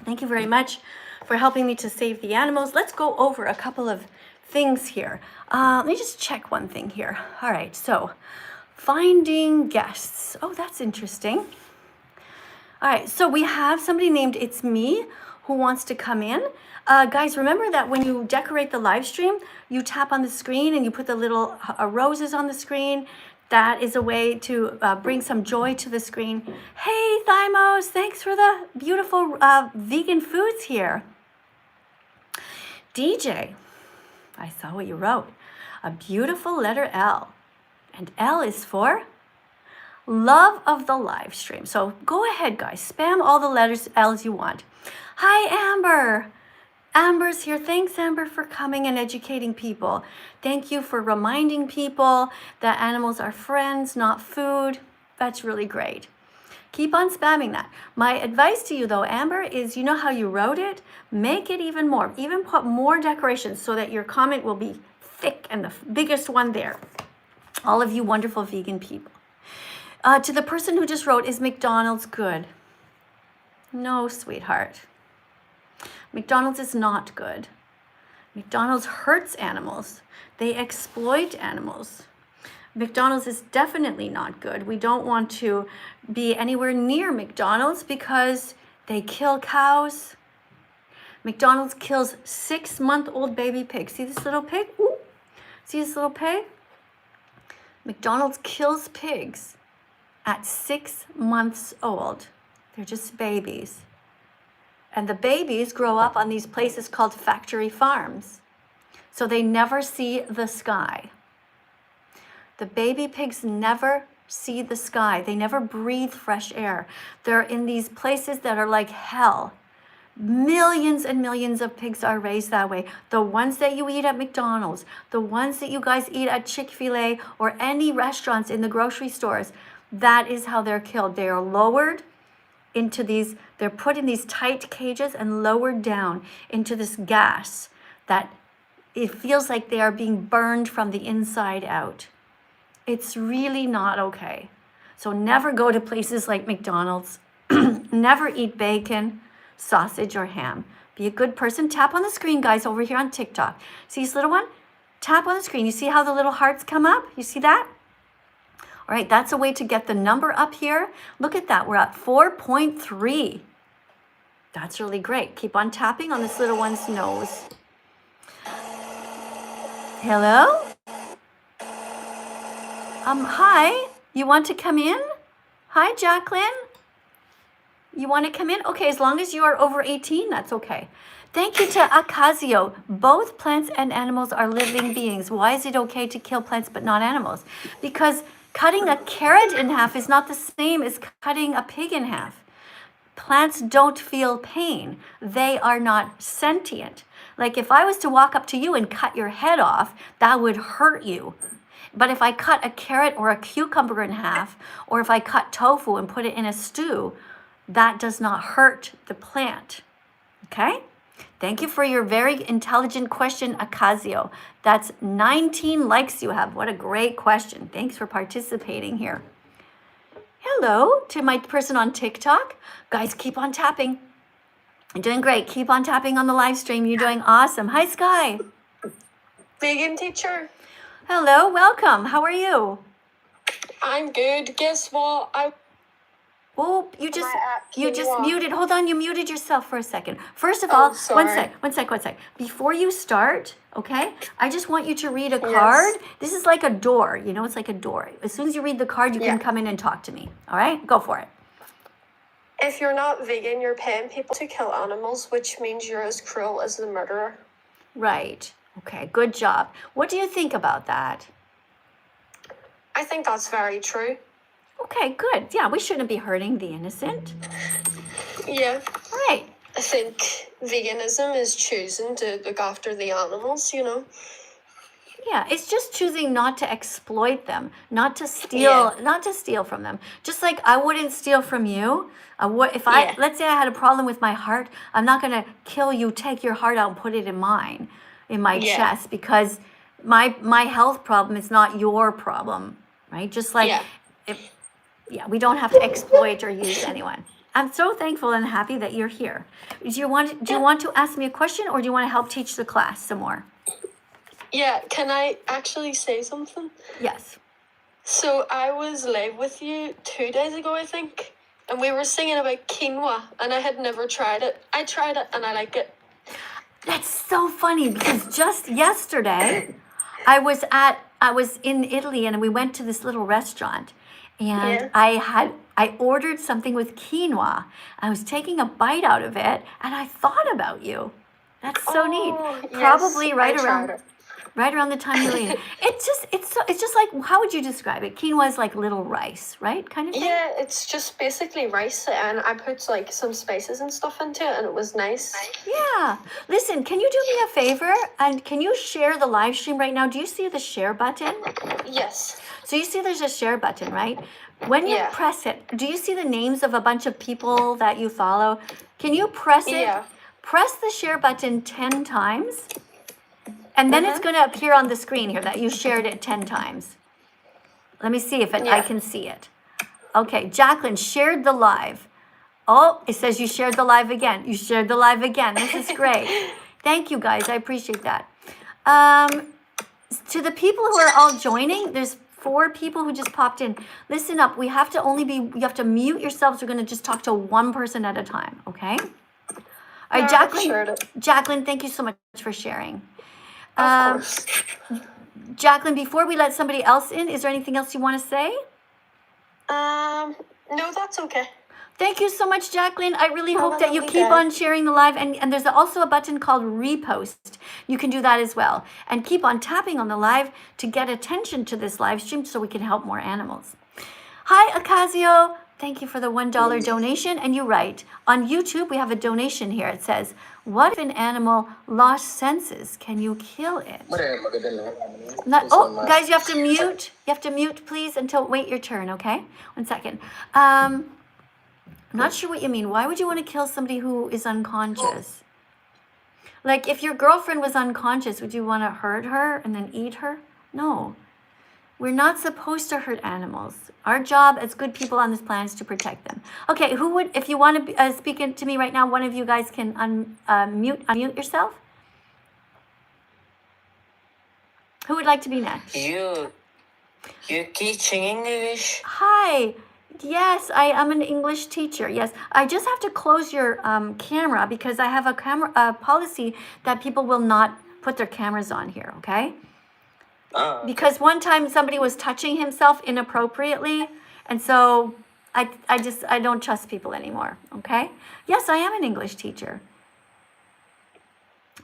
Thank you very much for helping me to save the animals. Let's go over a couple of things here. Let me just check one thing here. All right, so finding guests. Oh, that's interesting. All right, so we have somebody named It's Me who wants to come in. Guys, remember that when you decorate the live stream, you tap on the screen and you put the little roses on the screen. That is a way to bring some joy to the screen. Hey, Thymos, thanks for the beautiful vegan foods here. DJ, I saw what you wrote. A beautiful letter L. And L is for love of the live stream. So go ahead, guys. Spam all the letters L's you want. Hi, Amber. Amber's here. Thanks, Amber, for coming and educating people. Thank you for reminding people that animals are friends, not food. That's really great. Keep on spamming that. My advice to you, though, Amber, is you know how you wrote it? Make it even more. Even put more decorations so that your comment will be thick and the biggest one there. All of you wonderful vegan people. To the person who just wrote, is McDonald's good? No, sweetheart. McDonald's is not good. McDonald's hurts animals. They exploit animals. McDonald's is definitely not good. We don't want to be anywhere near McDonald's because they kill cows. McDonald's kills 6-month-old baby pigs. See this little pig? Ooh. See this little pig? McDonald's kills pigs at 6 months old. They're just babies. And the babies grow up on these places called factory farms. So they never see the sky. The baby pigs never see the sky. They never breathe fresh air. They're in these places that are like hell. Millions and millions of pigs are raised that way. The ones that you eat at McDonald's, the ones that you guys eat at Chick-fil-A or any restaurants in the grocery stores, that is how they're killed. They are lowered into these, they're put in these tight cages and lowered down into this gas that it feels like they are being burned from the inside out. It's really not okay. So never go to places like McDonald's. Never eat bacon, sausage, or ham. Be a good person. Tap on the screen, guys, over here on TikTok. See this little one? Tap on the screen. You see how the little hearts come up? You see that? All right, that's a way to get the number up here. Look at that. We're at 4.3. That's really great. Keep on tapping on this little one's nose. Hello? Hi. You want to come in? Hi, Jacqueline. You want to come in? Okay, as long as you are over 18, that's okay. Thank you to Acasio. Both plants and animals are living beings. Why is it okay to kill plants but not animals? Because cutting a carrot in half is not the same as cutting a pig in half. Plants don't feel pain. They are not sentient. Like if I was to walk up to you and cut your head off, that would hurt you. But if I cut a carrot or a cucumber in half, or if I cut tofu and put it in a stew, that does not hurt the plant. Okay? Thank you for your very intelligent question, Acasio. That's 19 likes you have. What a great question. Thanks for participating here. Hello to my person on TikTok. Guys, keep on tapping. You're doing great. Keep on tapping on the live stream. You're doing awesome. Hi, Sky. Vegan teacher. Hello, welcome. How are you? I'm good. Guess what? Oh, you Am I at just quinoa? muted. Hold on, you muted yourself for a second. First of Oh, all, sorry. one sec. Before you start, okay, I just want you to read a Yes. card. This is like a door, you know, it's like a door. As soon as you read the card, you Yeah. can come in and talk to me. All right, go for it. If you're not vegan, you're paying people to kill animals, which means you're as cruel as the murderer. Right. Okay, good job. What do you think about that? I think that's very true. Okay, good. Yeah, we shouldn't be hurting the innocent. Yeah. Right. I think veganism is choosing to look after the animals, you know? Yeah, it's just choosing not to exploit them, not to steal, not to steal from them. Just like I wouldn't steal from you. If Yeah. let's say I had a problem with my heart, I'm not gonna kill you, take your heart out, and put it in mine, in my Yeah. chest, because my health problem is not your problem, right? Just like Yeah. we don't have to exploit or use anyone. I'm so thankful and happy that you're here. Do you want to ask me a question, or do you want to help teach the class some more? Yeah, can I actually say something? Yes. So I was live with you 2 days ago, I think, and we were singing about quinoa, and I had never tried it. I tried it, and I like it. That's so funny, because just yesterday I was in Italy, and we went to this little restaurant, and Yeah. I ordered something with quinoa. I was taking a bite out of it, and I thought about you. That's so neat. Probably yes, right I around tried it. right around the time you were eating. It's just like, how would you describe it? Quinoa is like little rice, right? Kind of thing. Yeah, it's just basically rice, and I put like some spices and stuff into it, and it was nice. Yeah. Listen, can you do me a favor? And can you share the live stream right now? Do you see the share button? Yes. So you see there's a share button, right? When you Yeah. press it, do you see the names of a bunch of people that you follow? Can you press it? Yeah. Press the share button 10 times. And then it's going to appear on the screen here that you shared it 10 times. Let me see if I can see it. Okay, Jacqueline shared the live. Oh, it says you shared the live again. You shared the live again. This is great. Thank you, guys. I appreciate that. To the people who are all joining, there's 4 people who just popped in. Listen up. You have to mute yourselves. We're going to just talk to one person at a time, okay? All right, Jacqueline, thank you so much for sharing. Of course. Jacqueline, before we let somebody else in, is there anything else you want to say? No, that's okay. Thank you so much, Jacqueline. I really Have hope a that you lovely keep day. on sharing the live. And there's also a button called repost. You can do that as well. And keep on tapping on the live to get attention to this live stream so we can help more animals. Hi, Ocasio. Thank you for the $1 donation. And you're right. On YouTube, we have a donation here. It says, what if an animal lost senses? Can you kill it? Guys, you have to mute. You have to mute, please, wait your turn, okay? 1 second. I'm not sure what you mean. Why would you want to kill somebody who is unconscious? Like, if your girlfriend was unconscious, would you want to hurt her and then eat her? No. We're not supposed to hurt animals. Our job as good people on this planet is to protect them. Okay, if you want to speak to me right now, one of you guys can unmute yourself. Who would like to be next? You teaching English? Hi. Yes, I am an English teacher. Yes, I just have to close your camera because I have a policy that people will not put their cameras on here, okay? Because one time somebody was touching himself inappropriately, and so I don't trust people anymore, okay? Yes, I am an English teacher.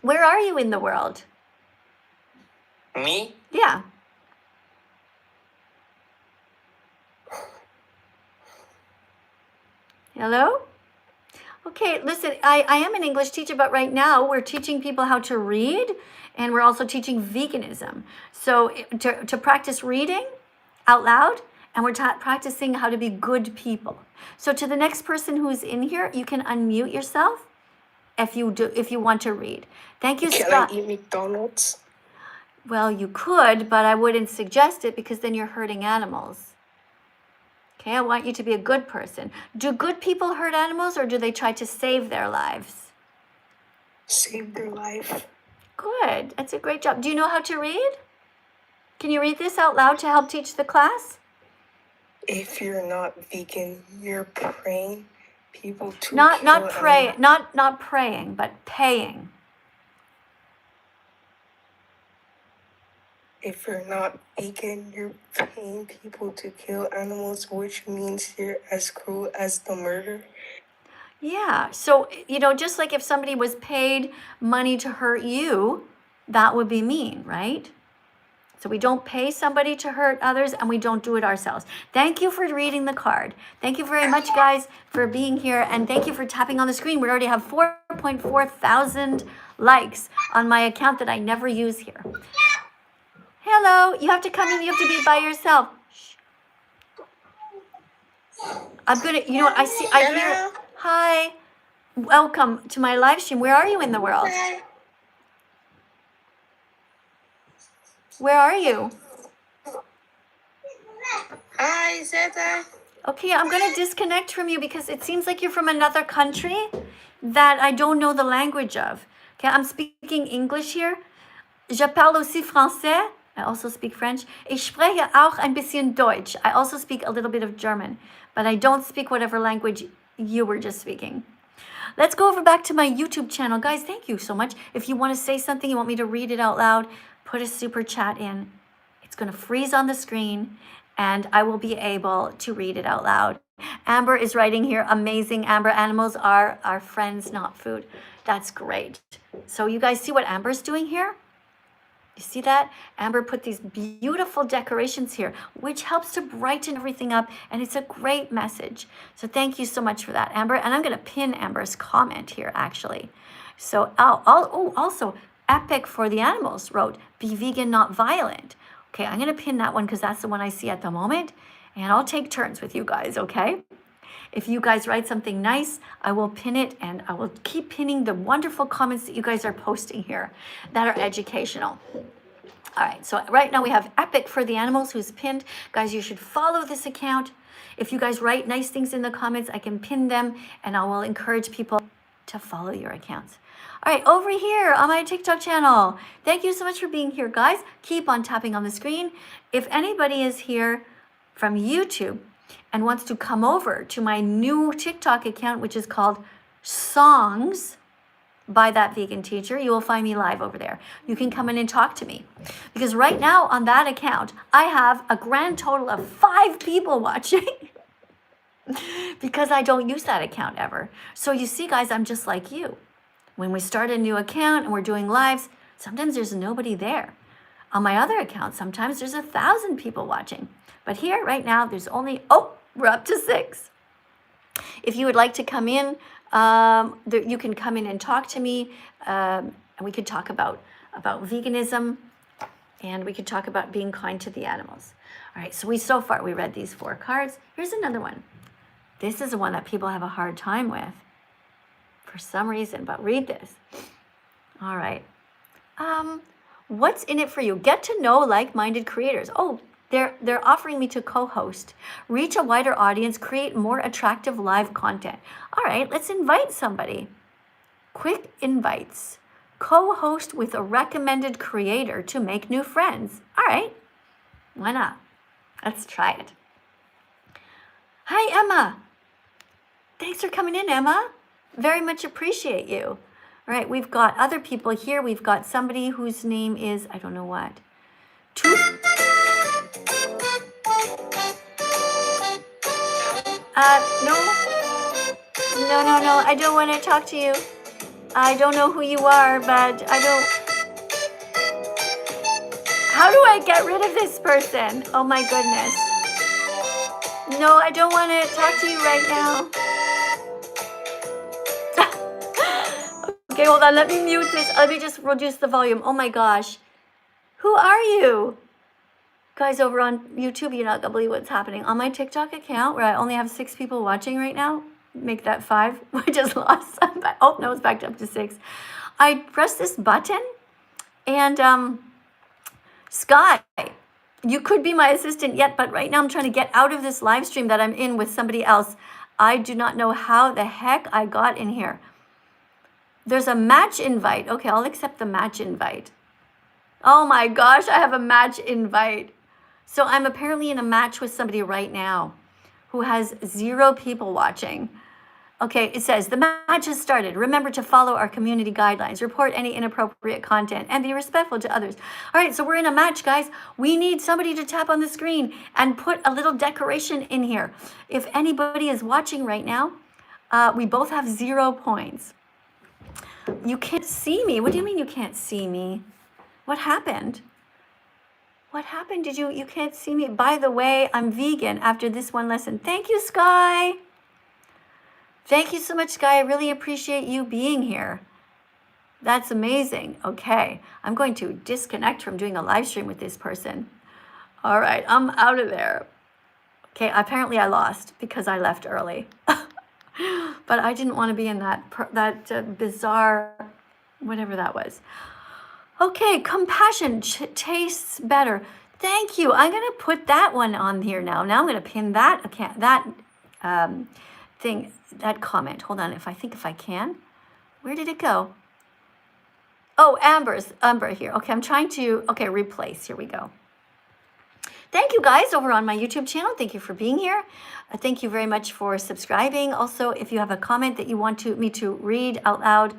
Where are you in the world? Me? Yeah. Hello? Okay, listen, I am an English teacher, but right now we're teaching people how to read, and we're also teaching veganism. So to practice reading out loud, and we're practicing how to be good people. So to the next person who's in here, you can unmute yourself if you want to read. Thank you, Scott. Can I eat McDonald's? Well, you could, but I wouldn't suggest it because then you're hurting animals. Okay, I want you to be a good person. Do good people hurt animals, or do they try to save their lives? Save their life. Good. That's a great job. Do you know how to read? Can you read this out loud to help teach the class? If you're not vegan, you're praying people to Not kill pray, animals. not praying, but paying. If you're not vegan, you're paying people to kill animals, which means you're as cruel as the murder. Yeah. So, just like if somebody was paid money to hurt you, that would be mean, right? So we don't pay somebody to hurt others, and we don't do it ourselves. Thank you for reading the card. Thank you very much, guys, for being here. And thank you for tapping on the screen. We already have 4.4 thousand likes on my account that I never use here. Hello. You have to come in. You have to be by yourself. Shh. I'm going to, I hear. Hi. Welcome to my live stream. Where are you in the world? Where are you? Hi, Zeta. Okay, I'm going to disconnect from you because it seems like you're from another country that I don't know the language of. Okay, I'm speaking English here. Je parle aussi français. I also speak French. Ich spreche auch ein bisschen Deutsch. I also speak a little bit of German, but I don't speak whatever language you were just speaking. Let's go over back to my YouTube channel. Guys, thank you so much. If you want to say something, you want me to read it out loud, put a super chat in. It's going to freeze on the screen, and I will be able to read it out loud. Amber is writing here, amazing. Amber, animals are our friends, not food. That's great. So you guys see what Amber's doing here? You see that? Amber put these beautiful decorations here, which helps to brighten everything up, and it's a great message. So thank you so much for that, Amber. And I'm going to pin Amber's comment here, actually. So, also, Epic for the Animals wrote, be vegan, not violent. Okay, I'm going to pin that one because that's the one I see at the moment. And I'll take turns with you guys, okay? If you guys write something nice, I will pin it, and I will keep pinning the wonderful comments that you guys are posting here that are educational. All right, so right now we have Epic for the Animals who's pinned. Guys, you should follow this account. If you guys write nice things in the comments, I can pin them, and I will encourage people to follow your accounts. All right, over here on my TikTok channel. Thank you so much for being here, guys. Keep on tapping on the screen. If anybody is here from YouTube and wants to come over to my new TikTok account, which is called Songs by That Vegan Teacher, you will find me live over there. You can come in and talk to me. Because right now on that account, I have a grand total of 5 people watching because I don't use that account ever. So you see, guys, I'm just like you. When we start a new account and we're doing lives, sometimes there's nobody there. On my other account, sometimes there's 1,000 people watching. But here, right now, there's only, we're up to 6. If you would like to come in, you can come in and talk to me, and we could talk about veganism, and we could talk about being kind to the animals. All right, so so far we read these 4 cards. Here's another one. This is the one that people have a hard time with for some reason, but read this. All right. What's in it for you? Get to know like-minded creators. Oh, they're offering me to co-host, reach a wider audience, create more attractive live content. All right, let's invite somebody. Quick invites. Co-host with a recommended creator to make new friends. All right, why not? Let's try it. Hi, Emma. Thanks for coming in, Emma. Very much appreciate you. All right, we've got other people here. We've got somebody whose name is, I don't know what. No, I don't want to talk to you. I don't know who you are, but I don't. How do I get rid of this person? Oh my goodness. No, I don't want to talk to you right now. Okay, hold on. Let me mute this. Let me just reduce the volume. Oh my gosh. Who are you? Guys, over on YouTube, you're not going to believe what's happening. On my TikTok account, where I only have 6 people watching right now, make that 5. I just lost some. Oh, no, it's back up to 6. I pressed this button, and Sky, you could be my assistant yet, but right now I'm trying to get out of this live stream that I'm in with somebody else. I do not know how the heck I got in here. There's a match invite. Okay, I'll accept the match invite. Oh my gosh, I have a match invite. So I'm apparently in a match with somebody right now who has 0 people watching. Okay, it says, the match has started. Remember to follow our community guidelines, report any inappropriate content, and be respectful to others. All right, so we're in a match, guys. We need somebody to tap on the screen and put a little decoration in here. If anybody is watching right now, we both have 0 points. You can't see me. What do you mean you can't see me? What happened? What happened? You can't see me? By the way, I'm vegan after this one lesson. Thank you, Sky. Thank you so much, Sky. I really appreciate you being here. That's amazing. Okay, I'm going to disconnect from doing a live stream with this person. All right, I'm out of there. Okay, apparently I lost because I left early. But I didn't want to be in that bizarre, whatever that was. Okay, compassion tastes better. Thank you. I'm going to put that one on here now. Now I'm going to pin that thing, that comment. Hold on, if I can. Where did it go? Oh, Amber here. Okay, I'm trying to, replace. Here we go. Thank you guys over on my YouTube channel. Thank you for being here. Thank you very much for subscribing. Also, if you have a comment that you want me to read out loud,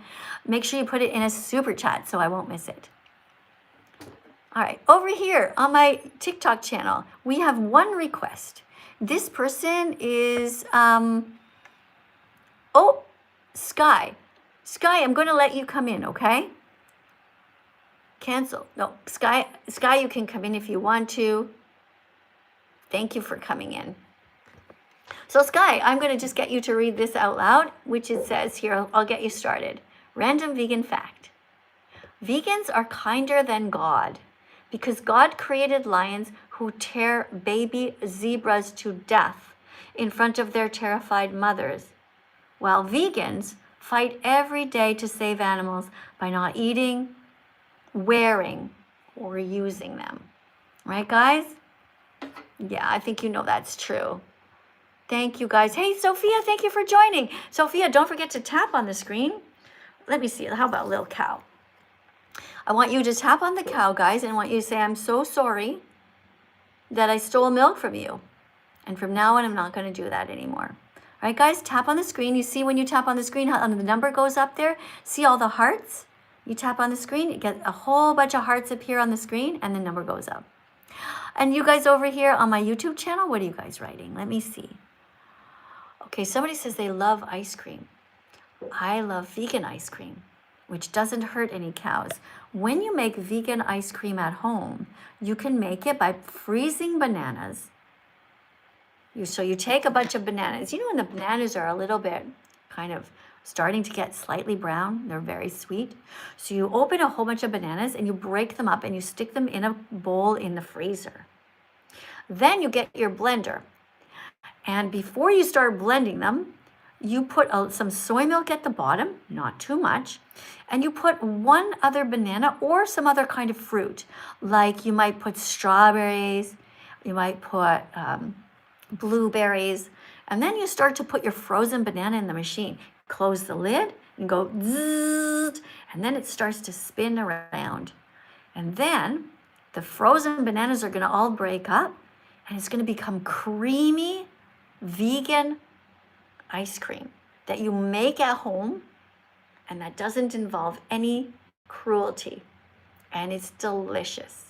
make sure you put it in a super chat so I won't miss it. All right, over here on my TikTok channel, we have one request. This person is, Sky. Sky, I'm going to let you come in, okay? Cancel. No, Sky, you can come in if you want to. Thank you for coming in. So Sky, I'm going to just get you to read this out loud, which it says here, I'll get you started. Random vegan fact. Vegans are kinder than God because God created lions who tear baby zebras to death in front of their terrified mothers, while vegans fight every day to save animals by not eating, wearing, or using them. Right, guys? Yeah, I think you know that's true. Thank you, guys. Hey, Sophia, thank you for joining. Sophia, don't forget to tap on the screen. Let me see. How about little cow? I want you to tap on the cow, guys, and I want you to say, I'm so sorry that I stole milk from you. And from now on, I'm not going to do that anymore. All right, guys, tap on the screen. You see when you tap on the screen, how the number goes up there? See all the hearts? You tap on the screen, you get a whole bunch of hearts appear on the screen, and the number goes up. And you guys over here on my YouTube channel, what are you guys writing? Let me see. Okay, somebody says they love ice cream. I love vegan ice cream, which doesn't hurt any cows. When you make vegan ice cream at home, you can make it by freezing bananas. So you take a bunch of bananas. You know when the bananas are a little bit kind of starting to get slightly brown, they're very sweet. So you open a whole bunch of bananas and you break them up and you stick them in a bowl in the freezer. Then you get your blender. And before you start blending them, you put some soy milk at the bottom, not too much, and you put one other banana or some other kind of fruit. Like you might put strawberries, you might put blueberries, and then you start to put your frozen banana in the machine. Close the lid and go zzz, and then it starts to spin around. And then the frozen bananas are gonna all break up and it's gonna become creamy vegan ice cream that you make at home and that doesn't involve any cruelty. And it's delicious.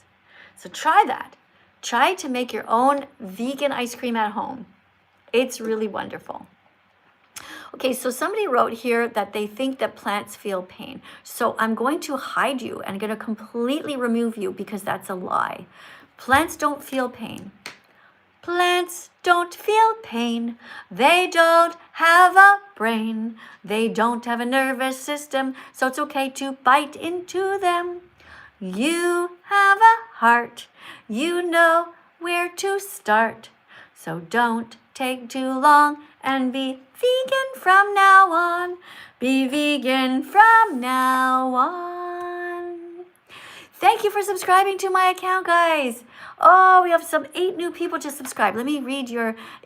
So try that. Try to make your own vegan ice cream at home. It's really wonderful. Okay, so somebody wrote here that they think that plants feel pain. So I'm going to hide you and I'm going to completely remove you because that's a lie. Plants don't feel pain. Plants don't feel pain. They don't have a brain. They don't have a nervous system, so it's okay to bite into them. You have a heart. You know where to start. So don't take too long and be vegan from now on. Be vegan from now on. Thank you for subscribing to my account, guys. Oh, we have 8 new people to subscribe. Let me read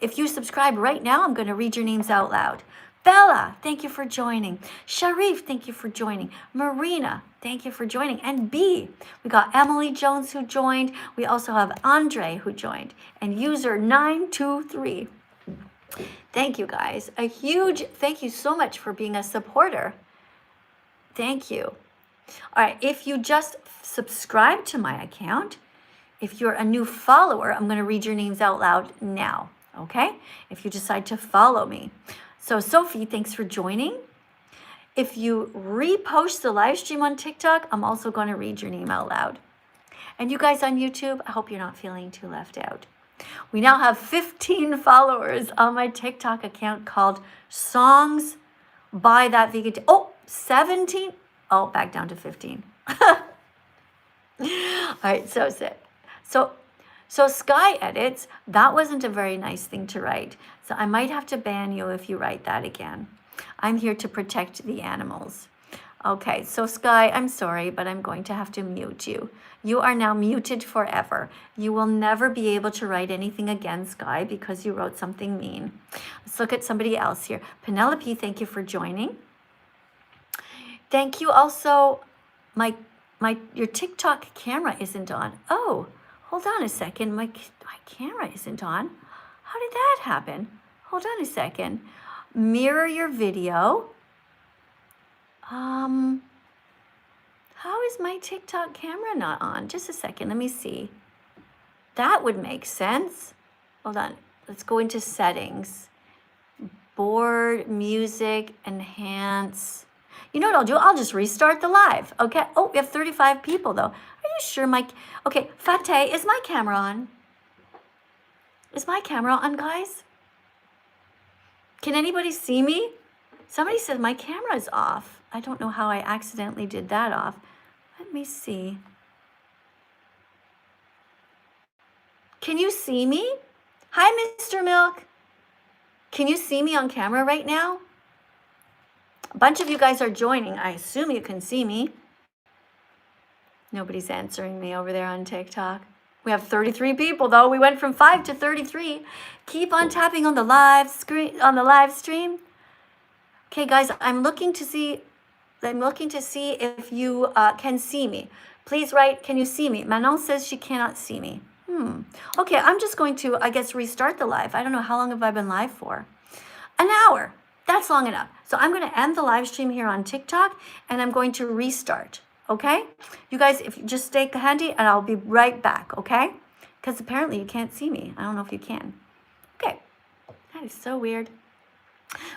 if you subscribe right now, I'm going to read your names out loud. Bella, thank you for joining. Sharif, thank you for joining. Marina, Thank you for joining. And B, we got Emily Jones who joined. We also have Andre who joined. And user 923. Thank you guys. A huge thank you so much for being a supporter. Thank you. All right, if you just subscribe to my account, if you're a new follower, I'm going to read your names out loud now, okay? If you decide to follow me. So Sophie, thanks for joining. If you repost the live stream on TikTok, I'm also going to read your name out loud. And you guys on YouTube, I hope you're not feeling too left out. We now have 15 followers on my TikTok account called Songs by That Vegan. Oh, 17? Oh, back down to 15. All right, so sick. So Sky edits, that wasn't a very nice thing to write. So I might have to ban you if you write that again. I'm here to protect the animals. Okay, so Sky, I'm sorry, but I'm going to have to mute you. You are now muted forever. You will never be able to write anything again, Sky, because you wrote something mean. Let's look at somebody else here. Penelope, thank you for joining. Thank you also. Your TikTok camera isn't on. Oh, hold on a second. My camera isn't on. How did that happen? Hold on a second. Mirror your video. How is my TikTok camera not on? Just a second, let me see. That would make sense. Hold on, let's go into settings. Board, music, enhance. You know what I'll do? I'll just restart the live, okay? Oh, we have 35 people though. Are you sure okay, Fateh, is my camera on? Is my camera on, guys? Can anybody see me? Somebody said my camera is off. I don't know how I accidentally did that off. Let me see. Can you see me? Hi, Mr. Milk. Can you see me on camera right now? A bunch of you guys are joining. I assume you can see me. Nobody's answering me over there on TikTok. We have 33 people though. We went from 5 to 33. Keep on tapping on the live stream. Okay, guys, I'm looking to see if you can see me. Please write, can you see me? Manon says she cannot see me. Okay, I'm just going to, I guess, restart the live. I don't know how long have I been live for. An hour. That's long enough. So I'm going to end the live stream here on TikTok and I'm going to restart. Okay? You guys, if you just stay handy and I'll be right back. Okay? Because apparently you can't see me. I don't know if you can. Okay. That is so weird.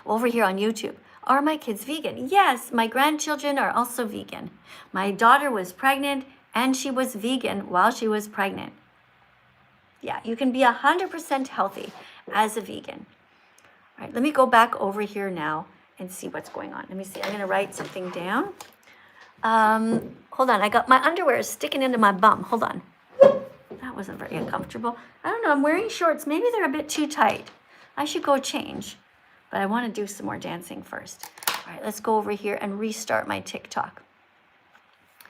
Over here on YouTube. Are my kids vegan? Yes, my grandchildren are also vegan. My daughter was pregnant and she was vegan while she was pregnant. Yeah, you can be 100% healthy as a vegan. All right, let me go back over here now and see what's going on. Let me see, I'm gonna write something down. Hold on, I got my underwear sticking into my bum. Hold on. That wasn't very uncomfortable. I don't know, I'm wearing shorts. Maybe they're a bit too tight. I should go change. But I want to do some more dancing first. All right, let's go over here and restart my TikTok.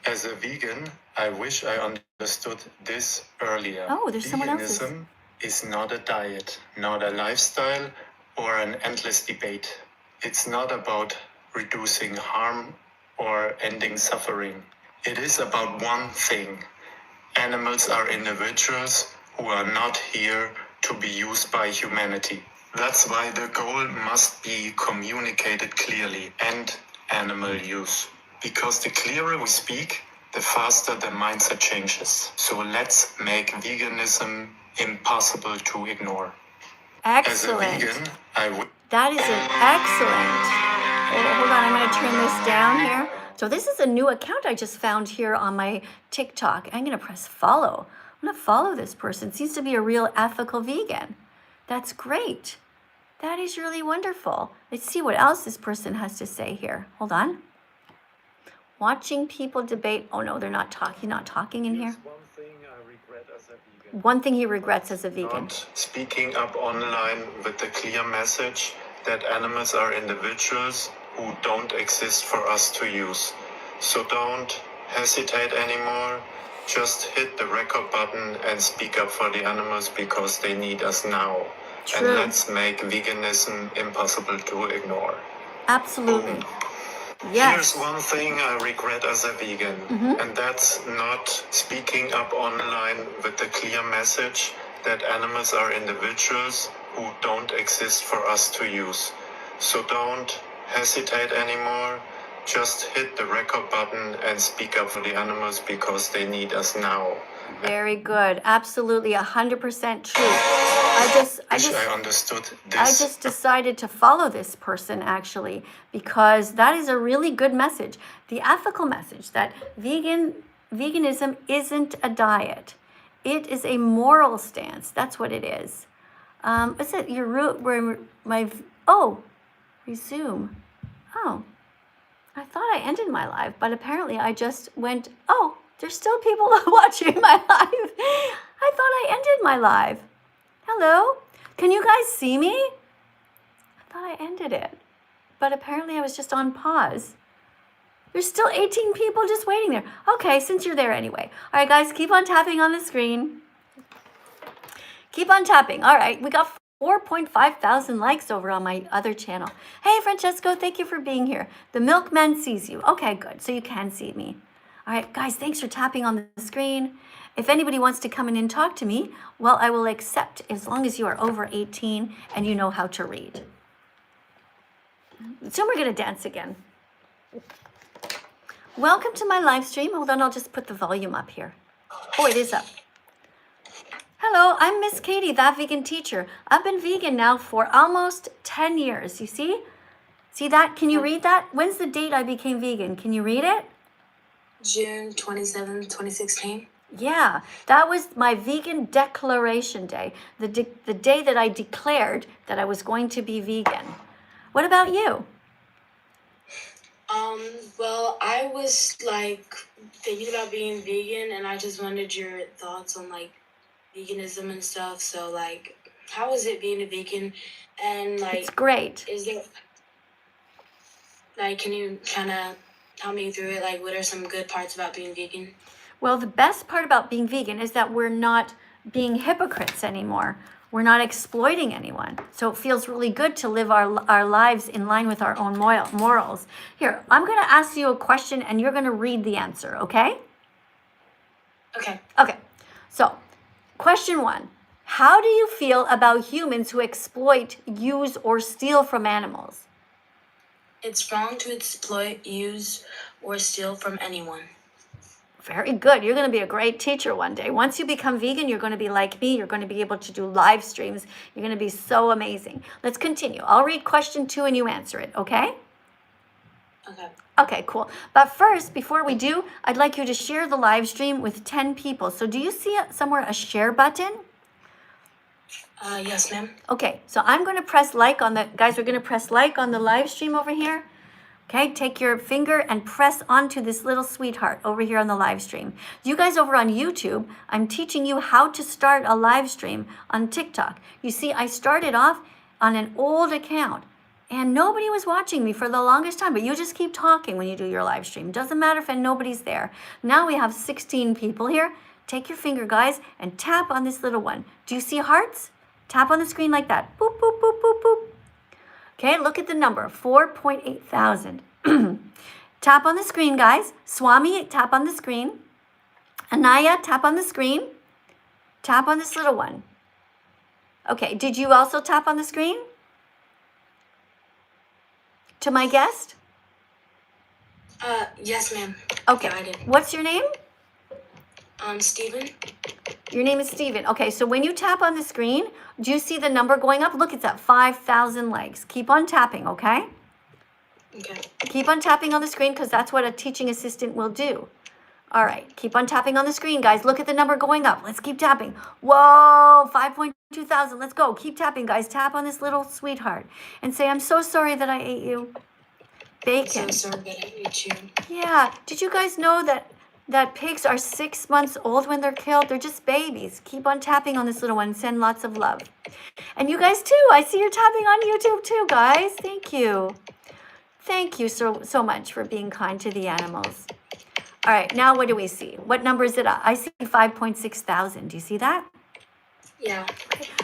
As a vegan, I wish I understood this earlier. Oh, there's someone else's. Veganism is not a diet, not a lifestyle, or an endless debate. It's not about reducing harm or ending suffering. It is about one thing. Animals are individuals who are not here to be used by humanity. That's why the goal must be communicated clearly, and animal use. Because the clearer we speak, the faster the mindset changes. So let's make veganism impossible to ignore. Excellent. As a vegan, That is an excellent. Hold on, I'm going to turn this down here. So this is a new account I just found here on my TikTok. I'm going to press follow. I'm going to follow this person. Seems to be a real ethical vegan. That's great. That is really wonderful. Let's see what else this person has to say here. Hold on. Watching people debate. Oh no, they're not talking. Not talking in here. One thing he regrets as a vegan. Not speaking up online with the clear message that animals are individuals who don't exist for us to use. So don't hesitate anymore. Just hit the record button and speak up for the animals because they need us now. True. And let's make veganism impossible to ignore. Absolutely. Boom. Here's Yes. one thing I regret as a vegan, and that's not speaking up online with the clear message that animals are individuals who don't exist for us to use. So don't hesitate anymore. Just hit the record button and speak up for the animals because they need us now. Very good. Absolutely 100% true. I understood this. I just decided to follow this person actually because that is a really good message. The ethical message that veganism isn't a diet. It is a moral stance. That's what it is. What's it? Your root where resume. Oh, I thought I ended my live, but apparently I just went, oh, there's still people watching my live. I thought I ended my live. Hello? Can you guys see me? I thought I ended it, but apparently I was just on pause. There's still 18 people just waiting there. Okay, since you're there anyway. All right, guys, keep on tapping on the screen. Keep on tapping. All right, we got 4.5 thousand likes over on my other channel. Hey, Francesco, thank you for being here. The milkman sees you. Okay, good. So you can see me. All right, guys, thanks for tapping on the screen. If anybody wants to come in and talk to me, well, I will accept as long as you are over 18 and you know how to read. Soon we're going to dance again. Welcome to my live stream. Hold on, I'll just put the volume up here. Oh, it is up. Hello, I'm Miss Katie, That Vegan Teacher. I've been vegan now for almost 10 years. You see? See that? Can you read that? When's the date I became vegan? Can you read it? June 27, 2016. Yeah, that was my vegan declaration day, the day that I declared that I was going to be vegan. What about you? Well, I was like thinking about being vegan, and I just wanted your thoughts on like veganism and stuff. So like, how is it being a vegan? And like, It's great. is there like, can you kind of help me through it? Like, what are some good parts about being vegan? Well, the best part about being vegan is that we're not being hypocrites anymore. We're not exploiting anyone. So it feels really good to live our lives in line with our own morals. Here, I'm going to ask you a question and you're going to read the answer, okay? Okay. Okay. So, question 1. How do you feel about humans who exploit, use, or steal from animals? It's wrong to exploit, use, or steal from anyone. Very good. You're going to be a great teacher one day. Once you become vegan, you're going to be like me. You're going to be able to do live streams. You're going to be so amazing. Let's continue. I'll read question 2 and you answer it, okay? Okay. Okay, cool. But first, before we do, I'd like you to share the live stream with 10 people. So do you see somewhere a share button? Yes, ma'am. Okay, so I'm going to press like on the, guys, we're going to press like on the live stream over here. Okay, take your finger and press onto this little sweetheart over here on the live stream. You guys over on YouTube, I'm teaching you how to start a live stream on TikTok. You see, I started off on an old account and nobody was watching me for the longest time, but you just keep talking when you do your live stream. Doesn't matter if nobody's there. Now we have 16 people here. Take your finger, guys, and tap on this little one. Do you see hearts? Tap on the screen like that. Boop, boop, boop, boop, boop. Okay, look at the number, 4.8 thousand. Tap on the screen, guys. Swami, tap on the screen. Anaya, tap on the screen. Tap on this little one. Okay, did you also tap on the screen? To my guest? Yes, ma'am. Okay, Yeah, I did. what's your name? Steven. Your name is Steven. Okay, so when you tap on the screen, do you see the number going up? Look, it's at 5,000 likes. Keep on tapping, okay? Okay. Keep on tapping on the screen because that's what a teaching assistant will do. All right, keep on tapping on the screen, guys. Look at the number going up. Let's keep tapping. Whoa, 5.2 thousand. Let's go. Keep tapping, guys. Tap on this little sweetheart and say, I'm so sorry that I ate you. Bacon. I'm so sorry that I ate you. Yeah, did you guys know that pigs are 6 months old when they're killed? They're just babies. Keep on tapping on this little one. Send lots of love. And you guys too. I see you're tapping on YouTube too, guys. Thank you. Thank you so much for being kind to the animals. All right, now what do we see? What number is it at? I see 5.6 thousand. Do you see that? Yeah.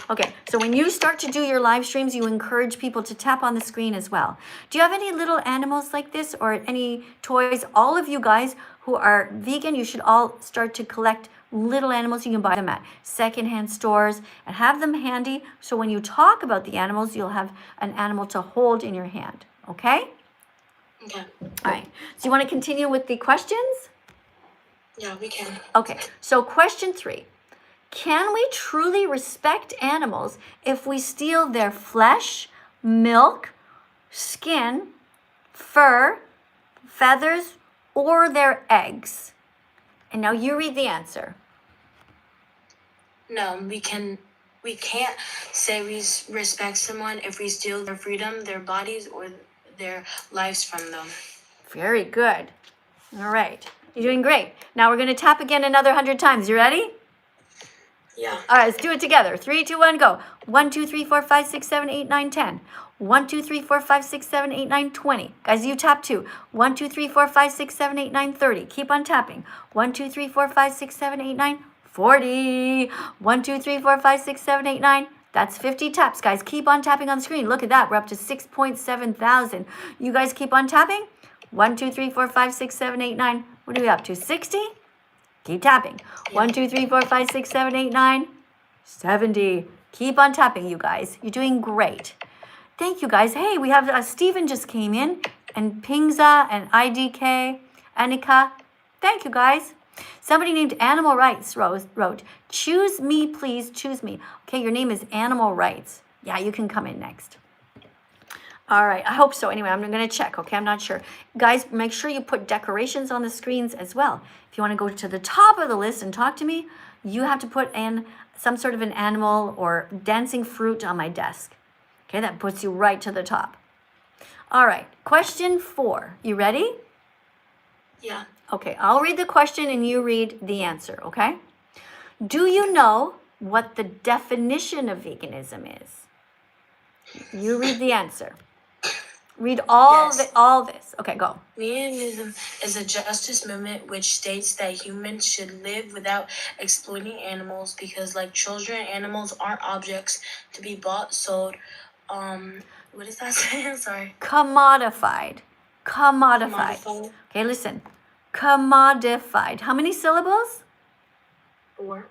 Okay, so when you start to do your live streams, you encourage people to tap on the screen as well. Do you have any little animals like this or any toys? All of you guys who are vegan, you should all start to collect little animals. You can buy them at secondhand stores and have them handy. So when you talk about the animals, you'll have an animal to hold in your hand. Okay? Okay. All right. So you want to continue with the questions? Yeah, we can. Okay, so question 3. Can we truly respect animals if we steal their flesh, milk, skin, fur, feathers, or their eggs? And now you read the answer. No, we can't say we respect someone if we steal their freedom, their bodies, or their lives from them. Very good. All right, you're doing great. Now we're going to tap again another 100 times. You ready? Yeah. All right, let's do it together. 3, 2, 1, go. 1, 2, 3, 4, 5, 6, 7, 8, 9, 10. 1, 2, 3, 4, 5, 6, 7, 8, 9, 20. Guys, you tap too. 1, 2, 3, 4, 5, 6, 7, 8, 9, 30. Keep on tapping. 1, 2, 3, 4, 5, 6, 7, 8, 9, 40. 1, 2, 3, 4, 5, 6, 7, 8, 9. That's 50 taps, guys. Keep on tapping on the screen. Look at that. We're up to 6.7 thousand. You guys keep on tapping. 1, 2, 3, 4, 5, 6, 7, 8, 9. What are we up to? 60? Keep tapping. 1, 2, 3, 4, 5, 6, 7, 8, 9. 70. Keep on tapping, you guys. You're doing great. Thank you, guys. Hey, we have Stephen just came in, and Pingza and IDK, Annika. Thank you, guys. Somebody named Animal Rights wrote, choose me, please, choose me. Okay, your name is Animal Rights. Yeah, you can come in next. All right, I hope so. Anyway, I'm going to check, okay? I'm not sure. Guys, make sure you put decorations on the screens as well. If you want to go to the top of the list and talk to me, you have to put in some sort of an animal or dancing fruit on my desk. Okay, that puts you right to the top. All right, question 4. You ready? Yeah. Okay, I'll read the question and you read the answer, okay? Do you know what the definition of veganism is? You read the answer. Read all this. Okay, go. Veganism is a justice movement which states that humans should live without exploiting animals because, like children, animals aren't objects to be bought, sold. What does that say? I'm sorry. Commodified. Okay, listen. Commodified. How many syllables? 4.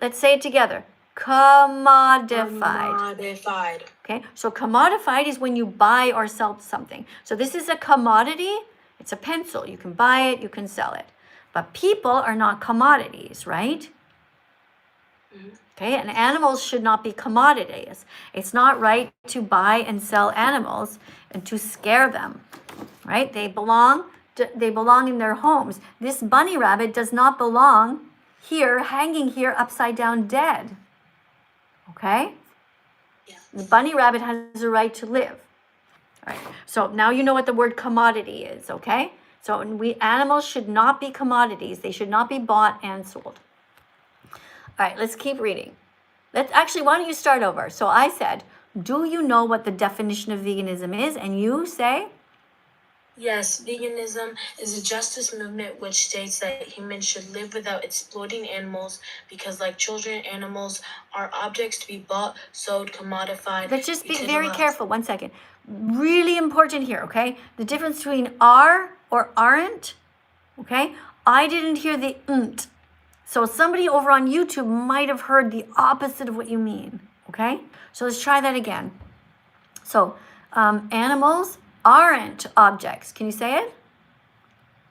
Let's say it together. Commodified. Commodified. Okay, so commodified is when you buy or sell something. So this is a commodity. It's a pencil. You can buy it, you can sell it. But people are not commodities, right? Okay, and animals should not be commodities. It's not right to buy and sell animals and to scare them, right? They belong in their homes. This bunny rabbit does not belong here, hanging here upside down dead. Okay? Yeah. The bunny rabbit has a right to live. All right. So now you know what the word commodity is, okay? So animals should not be commodities. They should not be bought and sold. All right, let's keep reading. Why don't you start over? So I said, do you know what the definition of veganism is? And you say? Yes, veganism is a justice movement which states that humans should live without exploiting animals because, like children, animals are objects to be bought, sold, commodified. Let's just be very careful. 1 second. Really important here, okay? The difference between are or aren't, okay? I didn't hear the nt. So somebody over on YouTube might have heard the opposite of what you mean, okay? So let's try that again. So animals aren't objects. Can you say it?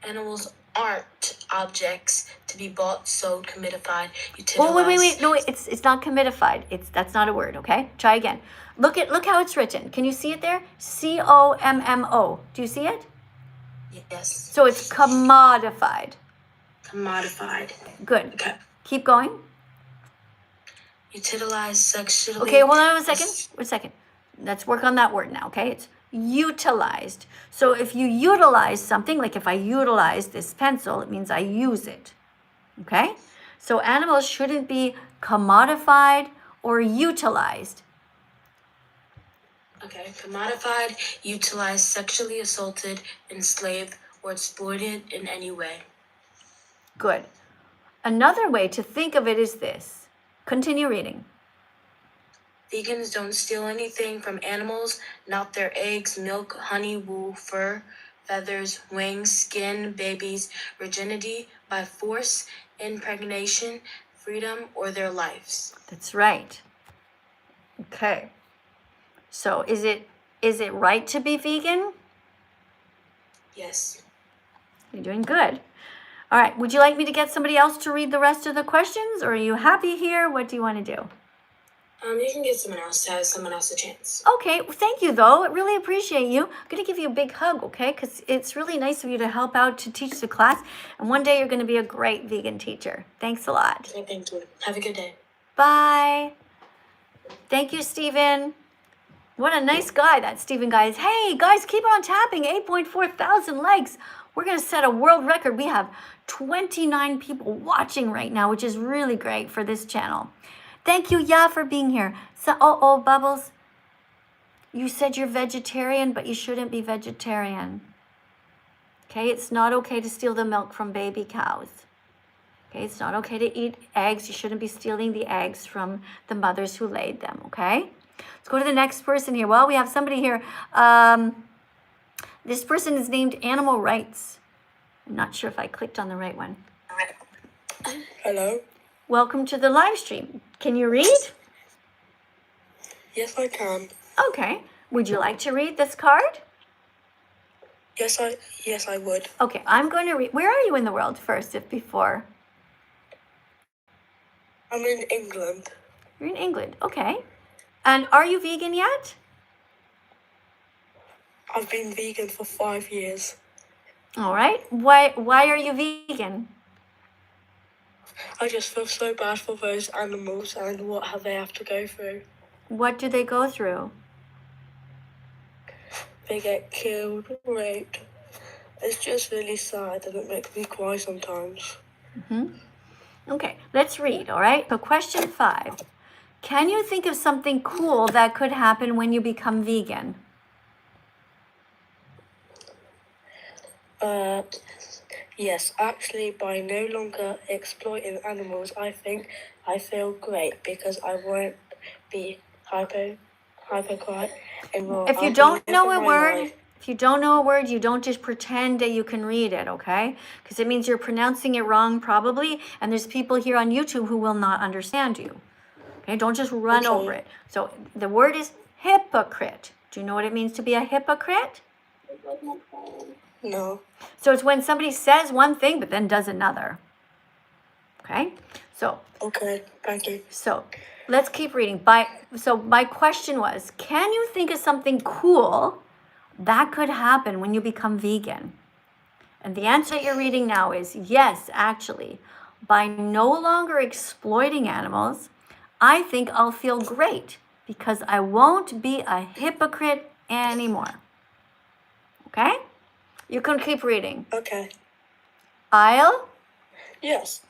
Animals aren't objects to be bought, sold, commodified, utilized. Oh, wait. No, it's not commodified. That's not a word, okay? Try again. Look how it's written. Can you see it there? COMMO. Do you see it? Yes. So it's commodified. Commodified. Good. Okay. Keep going. Utilized sexually. Okay, hold on a second. Let's work on that word now, okay? It's utilized. So if you utilize something, like if I utilize this pencil, it means I use it, okay? So animals shouldn't be commodified or utilized. Okay, commodified, utilized, sexually assaulted, enslaved, or exploited in any way. Good. Another way to think of it is this. Continue reading. Vegans don't steal anything from animals, not their eggs, milk, honey, wool, fur, feathers, wings, skin, babies, virginity, by force, impregnation, freedom, or their lives. That's right. Okay. So is it right to be vegan? Yes. You're doing good. All right. Would you like me to get somebody else to read the rest of the questions, or are you happy here? What do you want to do? You can get someone else to have someone else a chance. Okay. Well, thank you, though. I really appreciate you. I'm going to give you a big hug, okay? Because it's really nice of you to help out to teach the class. And one day you're going to be a great vegan teacher. Thanks a lot. Okay, thank you. Have a good day. Bye. Thank you, Stephen. What a nice guy that Stephen guy is. Hey, guys, keep on tapping. 8.4 thousand likes. We're going to set a world record. We have 29 people watching right now, which is really great for this channel. Thank you, Ya, for being here. So, Bubbles, you said you're vegetarian, but you shouldn't be vegetarian. Okay, it's not okay to steal the milk from baby cows. Okay, it's not okay to eat eggs. You shouldn't be stealing the eggs from the mothers who laid them, okay? Let's go to the next person here. Well, we have somebody here. This person is named Animal Rights. I'm not sure if I clicked on the right one. Hello. Welcome to the live stream. Can you read? Yes, I can. Okay. Would you like to read this card? Yes, I would. Okay, I'm going to read. Where are you in the world first, if before? I'm in England. You're in England. Okay. And are you vegan yet? I've been vegan for 5 years. All right. Why are you vegan? I just feel so bad for those animals and what have they have to go through. What do they go through? They get killed, raped. It's just really sad and it makes me cry sometimes. Okay, let's read, all right? So question 5. Can you think of something cool that could happen when you become vegan? Yes, actually, by no longer exploiting animals, I think I feel great because I won't be hypocrite anymore. If you don't know a word, you don't just pretend that you can read it, okay? Because it means you're pronouncing it wrong probably, and there's people here on YouTube who will not understand you. Okay, don't just run over it. So the word is hypocrite. Do you know what it means to be a hypocrite? No. So it's when somebody says one thing but then does another. Okay? So Okay, thank you. So let's keep reading. So my question was, can you think of something cool that could happen when you become vegan? And the answer that you're reading now is yes, actually. By no longer exploiting animals, I think I'll feel great because I won't be a hypocrite anymore. Okay? You can keep reading. Okay. Yes.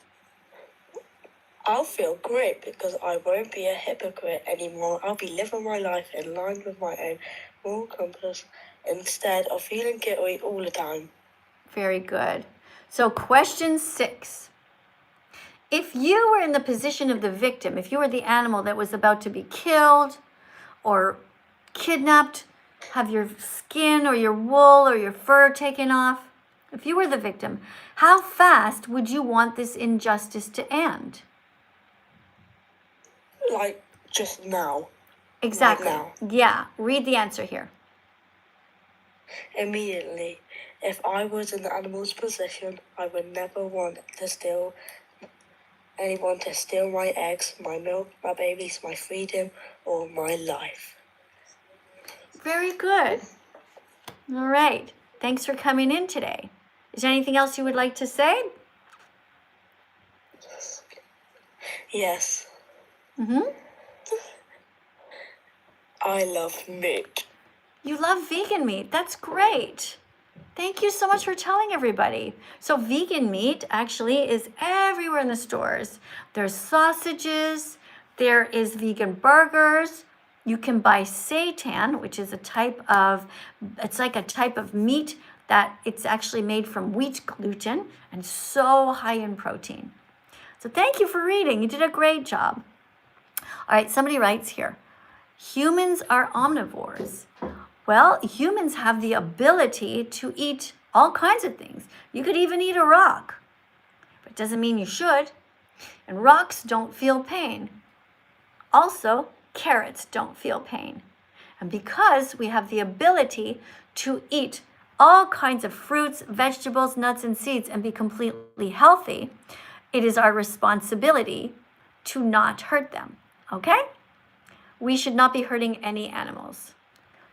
I'll feel great because I won't be a hypocrite anymore. I'll be living my life in line with my own moral compass instead of feeling guilty all the time. Very good. So question 6. If you were in the position of the victim, if you were the animal that was about to be killed or kidnapped, have your skin or your wool or your fur taken off, if you were the victim, how fast would you want this injustice to end? Like, just now. Exactly. Right now. Yeah. Read the answer here. Immediately. If I was in the animal's position, I would never want anyone to steal my eggs, my milk, my babies, my freedom, or my life. Very good. All right. Thanks for coming in today. Is there anything else you would like to say? Yes. Mm-hmm. I love meat. You love vegan meat. That's great. Thank you so much for telling everybody. So vegan meat actually is everywhere in the stores. There's sausages. There is vegan burgers. You can buy seitan, which is it's like a type of meat that it's actually made from wheat gluten and so high in protein. So thank you for reading. You did a great job. All right, somebody writes here. Humans are omnivores. Well, humans have the ability to eat all kinds of things. You could even eat a rock, but it doesn't mean you should. And rocks don't feel pain. Also, carrots don't feel pain. And because we have the ability to eat all kinds of fruits, vegetables, nuts, and seeds and be completely healthy, it is our responsibility to not hurt them, okay? We should not be hurting any animals.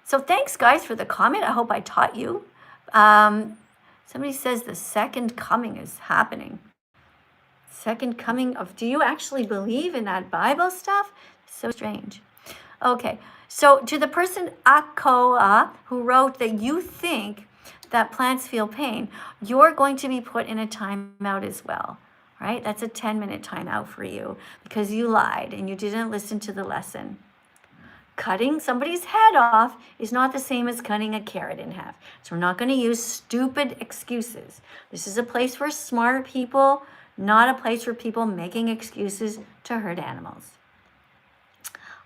So thanks, guys, for the comment. I hope I taught you. Somebody says the second coming is happening. Second coming of, do you actually believe in that Bible stuff? So strange. Okay, so to the person Akoa who wrote that you think that plants feel pain, you're going to be put in a timeout as well, right? That's a 10-minute timeout for you because you lied and you didn't listen to the lesson. Cutting somebody's head off is not the same as cutting a carrot in half. So we're not going to use stupid excuses. This is a place for smart people, not a place for people making excuses to hurt animals.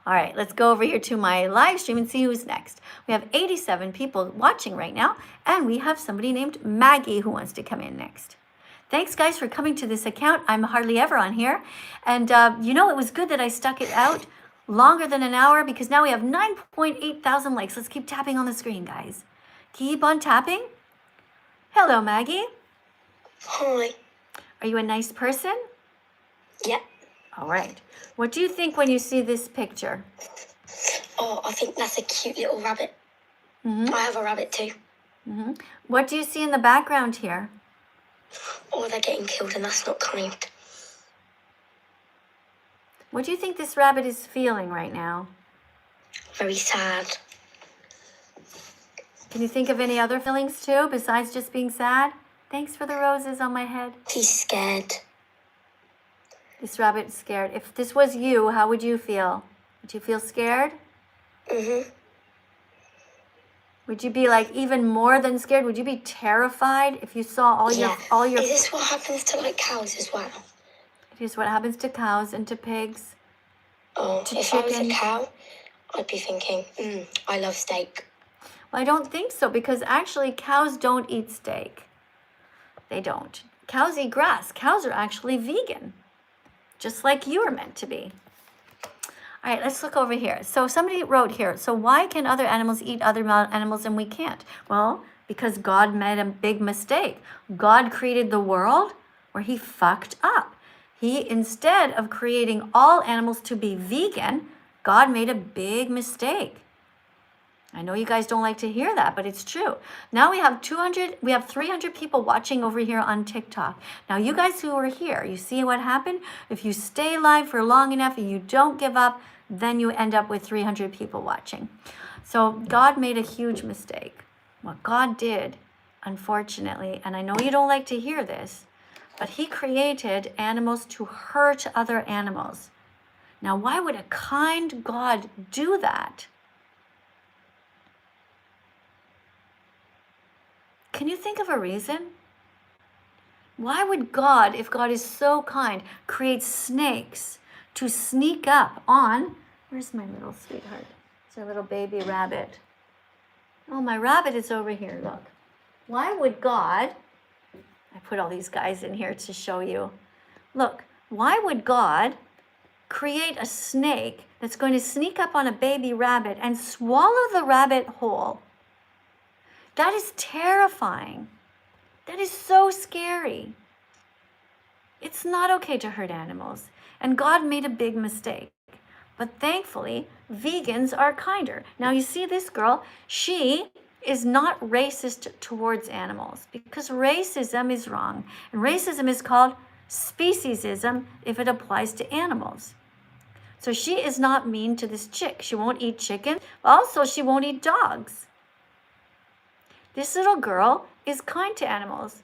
All right, let's go over here to my live stream and see who's next. We have 87 people watching right now, and we have somebody named Maggie who wants to come in next. Thanks, guys, for coming to this account. I'm hardly ever on here. And, it was good that I stuck it out longer than an hour because now we have 9.8 thousand likes. Let's keep tapping on the screen, guys. Keep on tapping. Hello, Maggie. Hi. Are you a nice person? Yeah. All right. What do you think when you see this picture? Oh, I think that's a cute little rabbit. Mm-hmm. I have a rabbit too. Mm-hmm. What do you see in the background here? Oh, they're getting killed and that's not kind. What do you think this rabbit is feeling right now? Very sad. Can you think of any other feelings too, besides just being sad? Thanks for the roses on my head. He's scared. This rabbit is scared. If this was you, how would you feel? Would you feel scared? Mm-hmm. Would you be like even more than scared? Would you be terrified if you saw all your Is this what happens to like cows as well? It is what happens to cows and to pigs. Oh, to if I was a chickens. cow, I'd be thinking, I love steak. Well, I don't think so because actually cows don't eat steak. They don't. Cows eat grass. Cows are actually vegan, just like you are meant to be. All right, let's look over here. So somebody wrote here, so why can other animals eat other animals and we can't? Well, because God made a big mistake. God created the world where he fucked up. Instead of creating all animals to be vegan, God made a big mistake. I know you guys don't like to hear that, but it's true. Now we have 300 people watching over here on TikTok. Now you guys who are here, you see what happened? If you stay live for long enough and you don't give up, then you end up with 300 people watching. So God made a huge mistake. What God did, unfortunately, and I know you don't like to hear this, but he created animals to hurt other animals. Now, why would a kind God do that? Can you think of a reason? Why would God, if God is so kind, create snakes to sneak up on, where's my little sweetheart? It's our little baby rabbit. Oh, my rabbit is over here, look. Why would God, I put all these guys in here to show you. Look, why would God create a snake that's going to sneak up on a baby rabbit and swallow the rabbit whole? That is terrifying. That is so scary. It's not okay to hurt animals. And God made a big mistake. But thankfully, vegans are kinder. Now you see this girl, she is not racist towards animals because racism is wrong. And racism is called speciesism if it applies to animals. So she is not mean to this chick. She won't eat chicken. Also, she won't eat dogs. This little girl is kind to animals.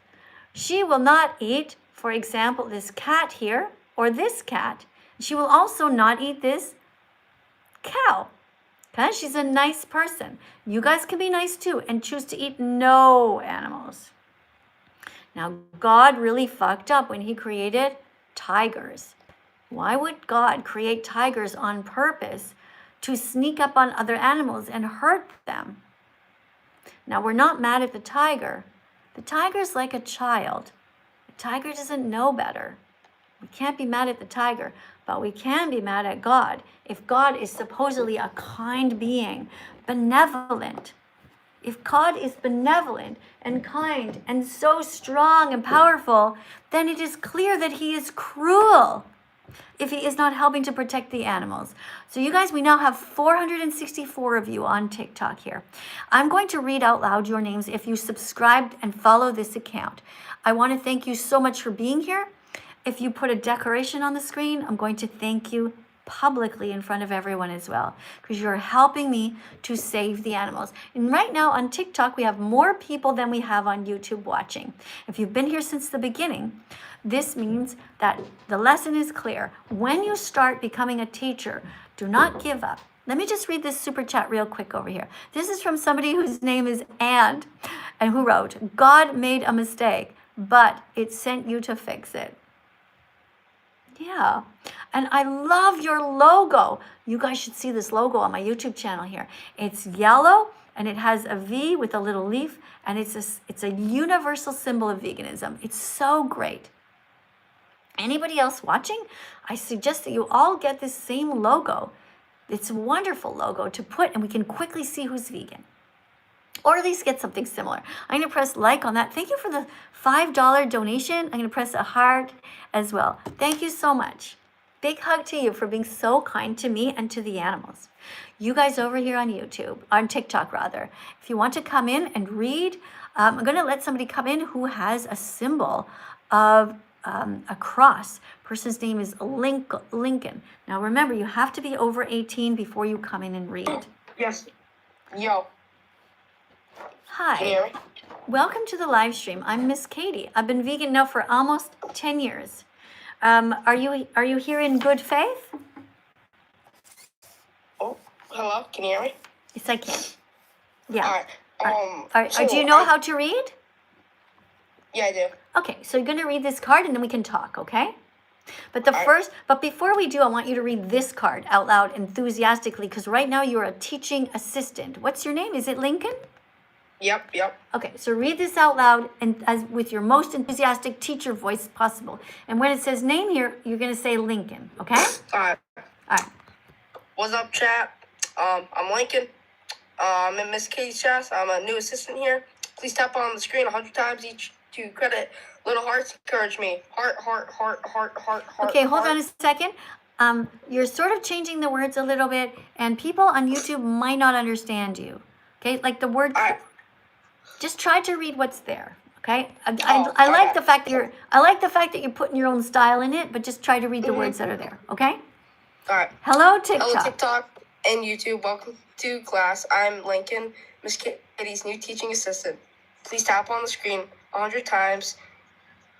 She will not eat, for example, this cat here or this cat. She will also not eat this cow. Okay? She's a nice person. You guys can be nice too and choose to eat no animals. Now, God really fucked up when he created tigers. Why would God create tigers on purpose to sneak up on other animals and hurt them. Now, we're not mad at the tiger. The tiger's like a child. The tiger doesn't know better. We can't be mad at the tiger, but we can be mad at God. If God is supposedly a kind being, benevolent, if God is benevolent and kind and so strong and powerful, then it is clear that he is cruel if he is not helping to protect the animals. So you guys, we now have 464 of you on TikTok here. I'm going to read out loud your names if you subscribed and follow this account. I want to thank you so much for being here. If you put a decoration on the screen, I'm going to thank you publicly in front of everyone as well, because you're helping me to save the animals. And right now on TikTok, we have more people than we have on YouTube watching. If you've been here since the beginning, this means that the lesson is clear. When you start becoming a teacher, do not give up. Let me just read this super chat real quick over here. This is from somebody whose name is and who wrote, God made a mistake, but it sent you to fix it. Yeah, and I love your logo. You guys should see this logo on my YouTube channel here. It's yellow and it has a V with a little leaf, and it's a universal symbol of veganism. It's so great. Anybody else watching? I suggest that you all get this same logo. It's a wonderful logo to put, and we can quickly see who's vegan. Or at least get something similar. I'm going to press like on that. Thank you for the $5 donation. I'm going to press a heart as well. Thank you so much. Big hug to you for being so kind to me and to the animals. You guys over here on YouTube, on TikTok rather, if you want to come in and read, I'm going to let somebody come in who has a symbol of a cross. Person's name is Lincoln. Now remember, you have to be over 18 before you come in and read. Yes. Yo. Hi. Can you hear me? Welcome to the live stream. I'm Miss Katie. I've been vegan now for almost 10 years. Are you here in good faith? Oh, hello. Can you hear me? Yes, I can. Yeah. All right. Do you know how to read? Yeah, I do. Okay, so you're going to read this card and then we can talk, okay? But before we do, I want you to read this card out loud enthusiastically, because right now you're a teaching assistant. What's your name? Is it Lincoln? Yep. Okay, so read this out loud and as with your most enthusiastic teacher voice possible. And when it says name here, you're going to say Lincoln, okay? All right. All right. What's up, chat? I'm Lincoln. I'm in Miss Katie's class. I'm a new assistant here. Please tap on the screen 100 times each to credit little hearts. Encourage me. Heart. Okay, hold on a second. You're sort of changing the words a little bit, and people on YouTube might not understand you. Okay, like the word. Right. Just try to read what's there. Okay, I like the fact that you're putting your own style in it, but just try to read the words that are there. Okay. All right. Hello, TikTok. Hello, TikTok and YouTube. Welcome to class. I'm Lincoln, Miss Katie's new teaching assistant. Please tap on the screen 100 times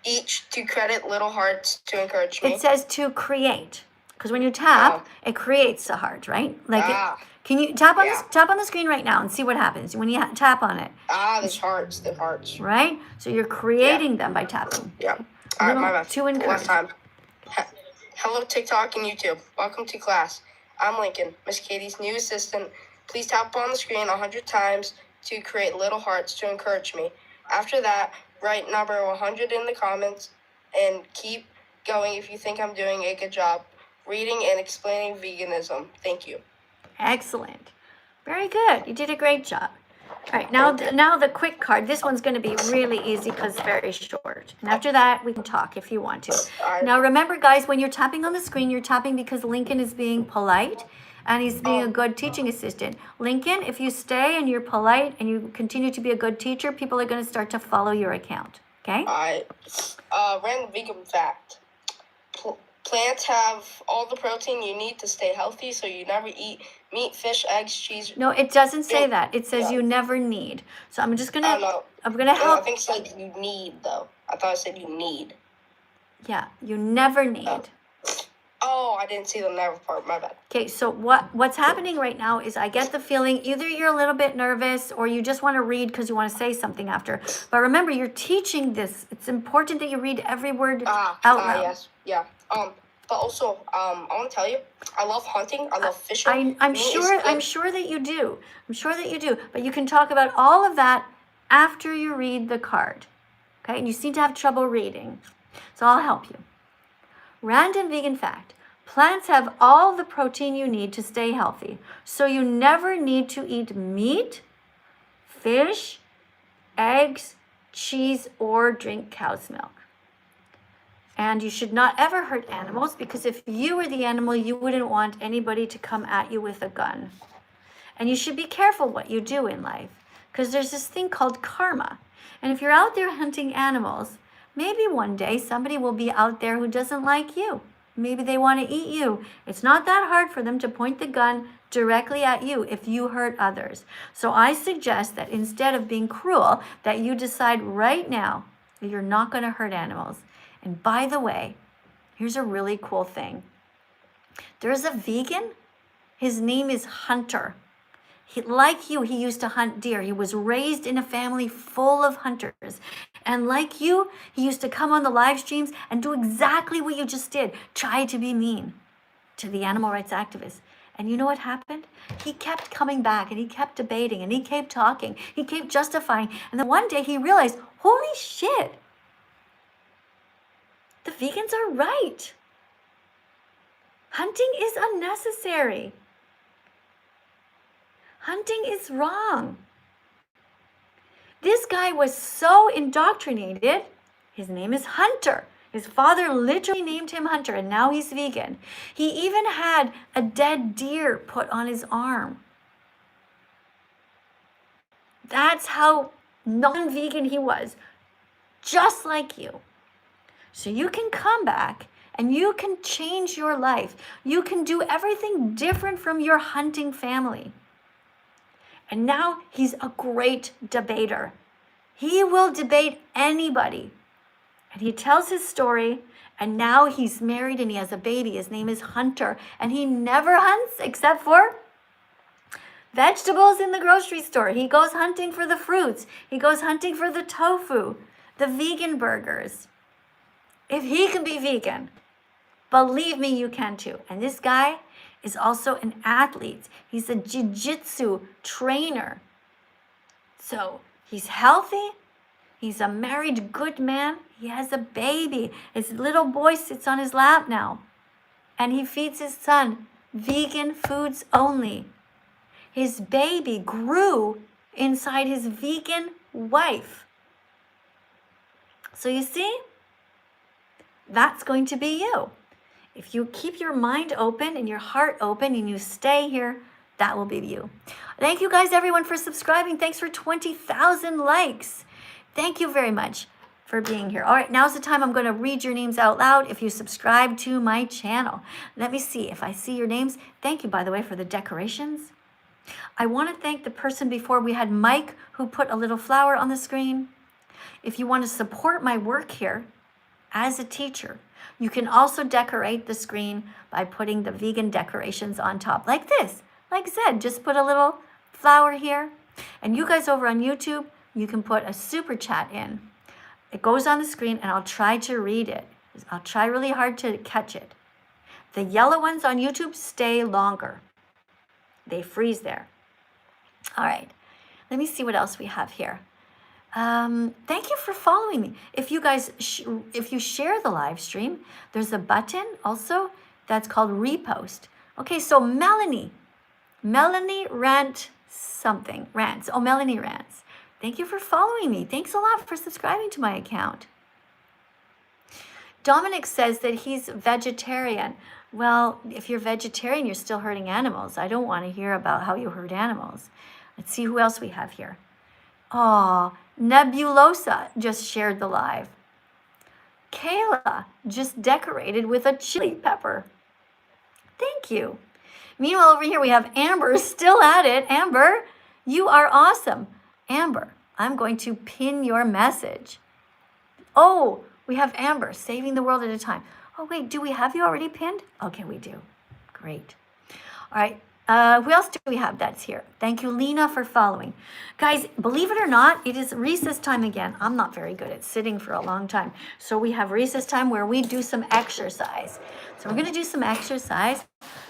each to credit little hearts to encourage me. It says to create, because when you tap, it creates a heart, right? Like, can you tap on the screen right now and see what happens when you tap on it? There's hearts. The hearts. Right. So you're creating them by tapping. Yeah. All right, my bad. To encourage. Last time. Hello, TikTok and YouTube. Welcome to class. I'm Lincoln, Miss Katie's new assistant. Please tap on the screen 100 times to create little hearts to encourage me. After that, write number 100 in the comments and keep going if you think I'm doing a good job reading and explaining veganism. Thank you. Excellent. Very good. You did a great job. All right, now the quick card. This one's going to be really easy because it's very short. And after that, we can talk if you want to. Now, remember, guys, when you're tapping on the screen, you're tapping because Lincoln is being polite and he's being a good teaching assistant. Lincoln, if you stay and you're polite and you continue to be a good teacher, people are going to start to follow your account. Okay? Random vegan fact. Plants have all the protein you need to stay healthy, so you never eat meat, fish, eggs, cheese. No, it doesn't say that. It says you never need. So I'm just gonna. I'm gonna help. I think it's like you need though. I thought it said you need. Yeah, you never need. Oh, I didn't see the never part. My bad. Okay, so what's happening right now is I get the feeling either you're a little bit nervous or you just want to read because you want to say something after. But remember, you're teaching this. It's important that you read every word out loud. Yes. Yeah. But also, I want to tell you, I love hunting. I love fishing. I'm Me is sure good. that you do. I'm sure that you do. But you can talk about all of that after you read the card. Okay? And you seem to have trouble reading. So I'll help you. Random vegan fact. Plants have all the protein you need to stay healthy. So you never need to eat meat, fish, eggs, cheese, or drink cow's milk. And you should not ever hurt animals, because if you were the animal, you wouldn't want anybody to come at you with a gun. And you should be careful what you do in life, because there's this thing called karma. And if you're out there hunting animals, maybe one day somebody will be out there who doesn't like you. Maybe they want to eat you. It's not that hard for them to point the gun directly at you if you hurt others. So I suggest that instead of being cruel, that you decide right now that you're not going to hurt animals. And by the way, here's a really cool thing. There's a vegan. His name is Hunter. Like you, he used to hunt deer. He was raised in a family full of hunters. And like you, he used to come on the live streams and do exactly what you just did. Try to be mean to the animal rights activists. And you know what happened? He kept coming back and he kept debating and he kept talking. He kept justifying. And then one day he realized, holy shit, the vegans are right. Hunting is unnecessary. Hunting is wrong. This guy was so indoctrinated. His name is Hunter. His father literally named him Hunter, and now he's vegan. He even had a dead deer put on his arm. That's how non-vegan he was, just like you. So you can come back and you can change your life. You can do everything different from your hunting family. And now he's a great debater. He will debate anybody. And he tells his story, and now he's married and he has a baby. His name is Hunter, and he never hunts except for vegetables in the grocery store. He goes hunting for the fruits. He goes hunting for the tofu, the vegan burgers. If he can be vegan, believe me, you can too. And this guy is also an athlete. He's a jiu-jitsu trainer. So he's healthy. He's a married good man. He has a baby. His little boy sits on his lap now. And he feeds his son vegan foods only. His baby grew inside his vegan wife. So you see, that's going to be you. If you keep your mind open and your heart open and you stay here, that will be you. Thank you guys, everyone, for subscribing. Thanks for 20,000 likes. Thank you very much for being here. All right, now's the time I'm going to read your names out loud if you subscribe to my channel. Let me see if I see your names. Thank you, by the way, for the decorations. I want to thank the person before. We had Mike, who put a little flower on the screen. If you want to support my work here as a teacher, you can also decorate the screen by putting the vegan decorations on top, like this. Like Zed, just put a little flower here. And you guys over on YouTube, you can put a super chat in. It goes on the screen and I'll try to read it. I'll try really hard to catch it. The yellow ones on YouTube stay longer. They freeze there. All right, let me see what else we have here. Thank you for following me. If you guys, if you share the live stream, there's a button also that's called repost. Okay, so Melanie rants. Oh, Melanie rants. Thank you for following me. Thanks a lot for subscribing to my account. Dominic says that he's vegetarian. Well, if you're vegetarian, you're still hurting animals. I don't want to hear about how you hurt animals. Let's see who else we have here. Oh, Nebulosa just shared the live. Kayla just decorated with a chili pepper. Thank you. Meanwhile, over here we have Amber still at it. Amber, you are awesome. Amber, I'm going to pin your message. Oh, we have Amber, saving the world at a time. Oh, wait, do we have you already pinned? Okay, we do. Great. All right, Who else do we have that's here? Thank you, Lena, for following. Guys, believe it or not, it is recess time again. I'm not very good at sitting for a long time. So we have recess time where we do some exercise. So we're going to do some exercise.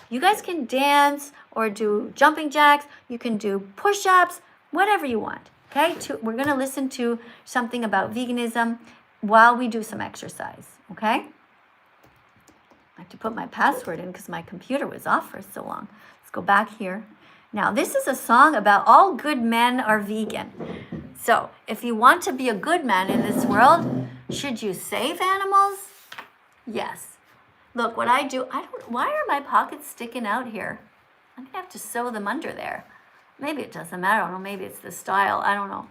You guys can dance or do jumping jacks. You can do push-ups, whatever you want. Okay? We're going to listen to something about veganism while we do some exercise. Okay? I have to put my password in because my computer was off for so long. Let's go back here. Now, this is a song about all good men are vegan. So, if you want to be a good man in this world, should you save animals? Yes. Look, what I do, why are my pockets sticking out here? I'm going to have to sew them under there. Maybe it doesn't matter. I don't know. Maybe it's the style. I don't know.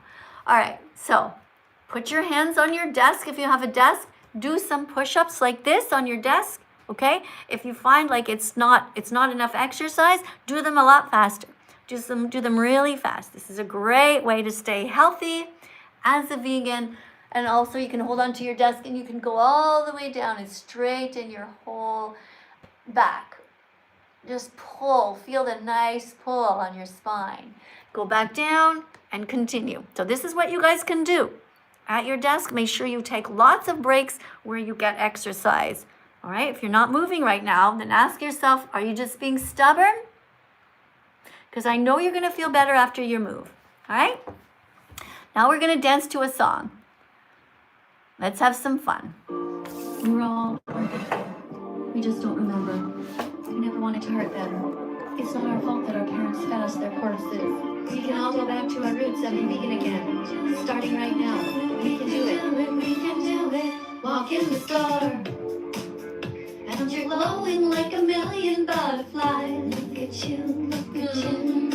All right. So, put your hands on your desk. If you have a desk, do some push-ups like this on your desk. Okay, if you find like it's not enough exercise, do them a lot faster. Do them really fast. This is a great way to stay healthy as a vegan. And also you can hold onto your desk and you can go all the way down and straighten your whole back. Just pull, feel the nice pull on your spine. Go back down and continue. So this is what you guys can do. At your desk, make sure you take lots of breaks where you get exercise. All right, if you're not moving right now, then ask yourself, are you just being stubborn? Because I know you're going to feel better after you move. All right? Now we're going to dance to a song. Let's have some fun. We're all we just don't remember. We never wanted to hurt them. It's not our fault that our parents fed us their courses. We can all go back to our roots and be vegan again. Starting right now. We can do it. We can do it. Walk in the store. And you're glowing like a million butterflies. Look at you, look at you.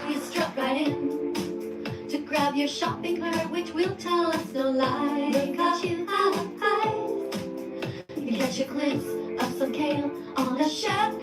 You struck right in to grab your shopping cart, which will tell us no lie. Look at you, you catch a glimpse of some kale on the shelf.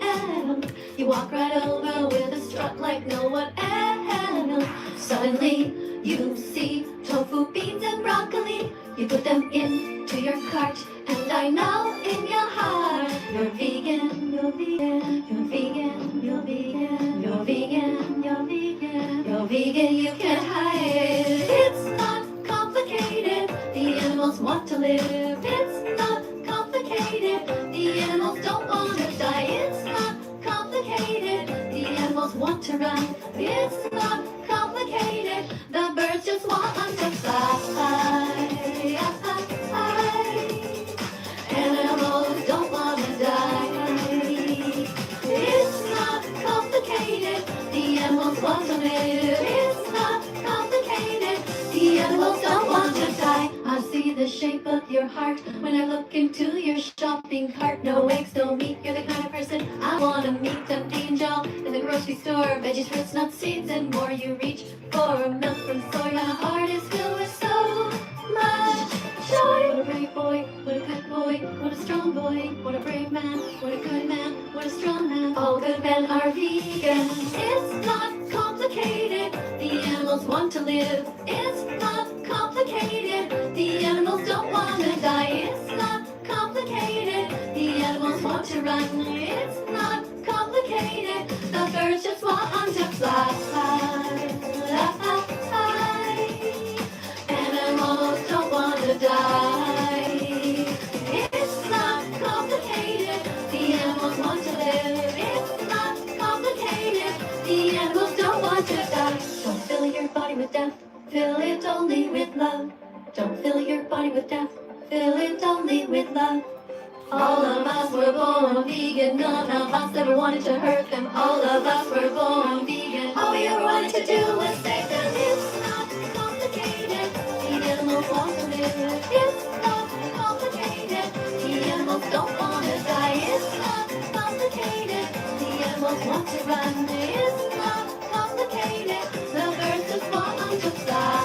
You walk right over with a strut like no one else. Suddenly you see tofu, beans, and broccoli. You put them into your cart. And I know in your heart, you're vegan, you're vegan, you're vegan, you're vegan, you're vegan, you're vegan, you're vegan, you can't hide. It's not complicated, the animals want to live. It's not complicated, the animals don't want to die. It's not complicated, the animals want to run. It's not complicated, the birds just want to fly. Animals don't want to die. It's not complicated. The animals want to live. It's not complicated. The animals don't want to die. I see the shape of your heart when I look into your shopping cart. No eggs, no meat. You're the kind of person I want to meet. An angel in the grocery store. Veggies, fruits, nuts, seeds, and more. You reach for milk from soy. My heart is filled with so much joy. What a brave boy, what a good boy, what a strong boy, what a brave man, what a good man, what a strong man. All good men are vegan. It's not complicated, the animals want to live. It's not complicated, the animals don't want to die. It's not complicated, the animals want to run. It's not complicated, the birds just want to fly. Animals don't want to die. It's not complicated, the animals want to live. It's not complicated, the animals don't want to die. Don't fill your body with death, fill it only with love. Don't fill your body with death, fill it only with love. All of us were born vegan, none of us ever wanted to hurt them. All of us were born vegan, all we ever wanted to do was save them. It's not complicated, the animals want to live. It's not complicated, the animals don't want to die. It's not complicated, the animals want to run. It's not complicated, the birds just want to fly.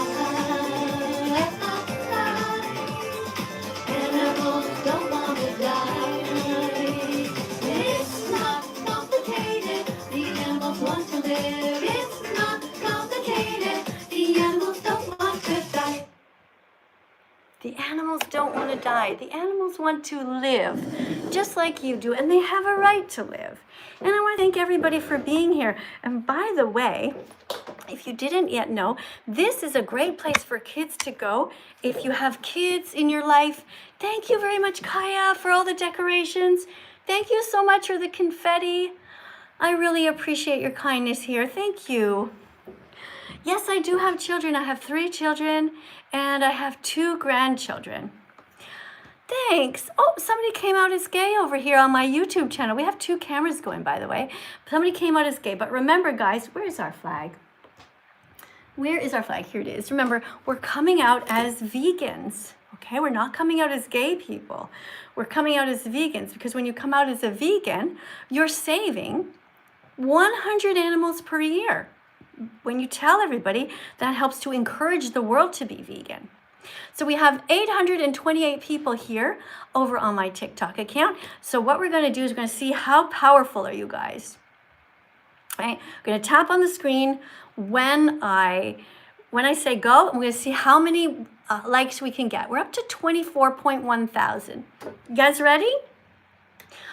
Animals don't want to die. It's not complicated, the animals want to live. It's not complicated, the animals don't want to die. The animals don't want to die. The animals want to live. just like you do, and they have a right to live. And I want to thank everybody for being here. And by the way, if you didn't yet know, this is a great place for kids to go. If you have kids in your life, thank you very much, Kaya, for all the decorations. Thank you so much for the confetti. I really appreciate your kindness here. Thank you. Yes, I do have children. I have 3 children, and I have 2 grandchildren. Thanks. Oh, somebody came out as gay over here on my YouTube channel. We have 2 cameras going, by the way. Somebody came out as gay. But remember, guys, where's our flag? Where is our flag? Here it is. Remember, we're coming out as vegans. Okay, we're not coming out as gay people. We're coming out as vegans, because when you come out as a vegan, you're saving 100 animals per year. When you tell everybody, that helps to encourage the world to be vegan. So we have 828 people here over on my TikTok account. So what we're going to do is we're going to see how powerful are you guys. Right? I'm going to tap on the screen when I say go. I'm going to see how many likes we can get. We're up to 24.1 thousand. You guys ready?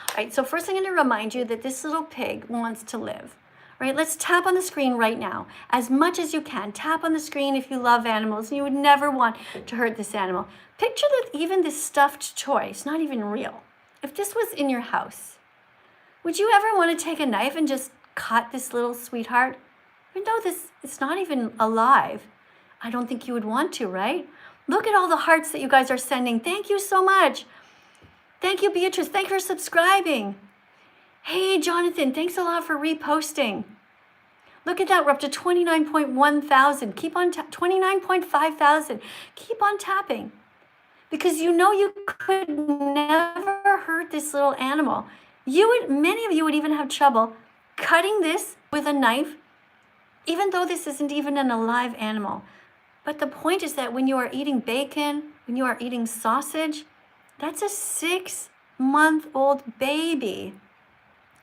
All right, so first I'm going to remind you that this little pig wants to live. Right, let's tap on the screen right now. As much as you can, tap on the screen if you love animals and you would never want to hurt this animal. Picture that even this stuffed toy, it's not even real. If this was in your house, would you ever want to take a knife and just cut this little sweetheart? Even though it's not even alive, I don't think you would want to, right? Look at all the hearts that you guys are sending. Thank you so much. Thank you, Beatrice. Thank you for subscribing. Hey, Jonathan, thanks a lot for reposting. Look at that, we're up to 29.1 thousand. Keep on 29.5 thousand. Keep on tapping, because you know you could never hurt this little animal. Many of you would even have trouble cutting this with a knife, even though this isn't even an alive animal. But the point is that when you are eating bacon, when you are eating sausage, that's a 6-month-old baby.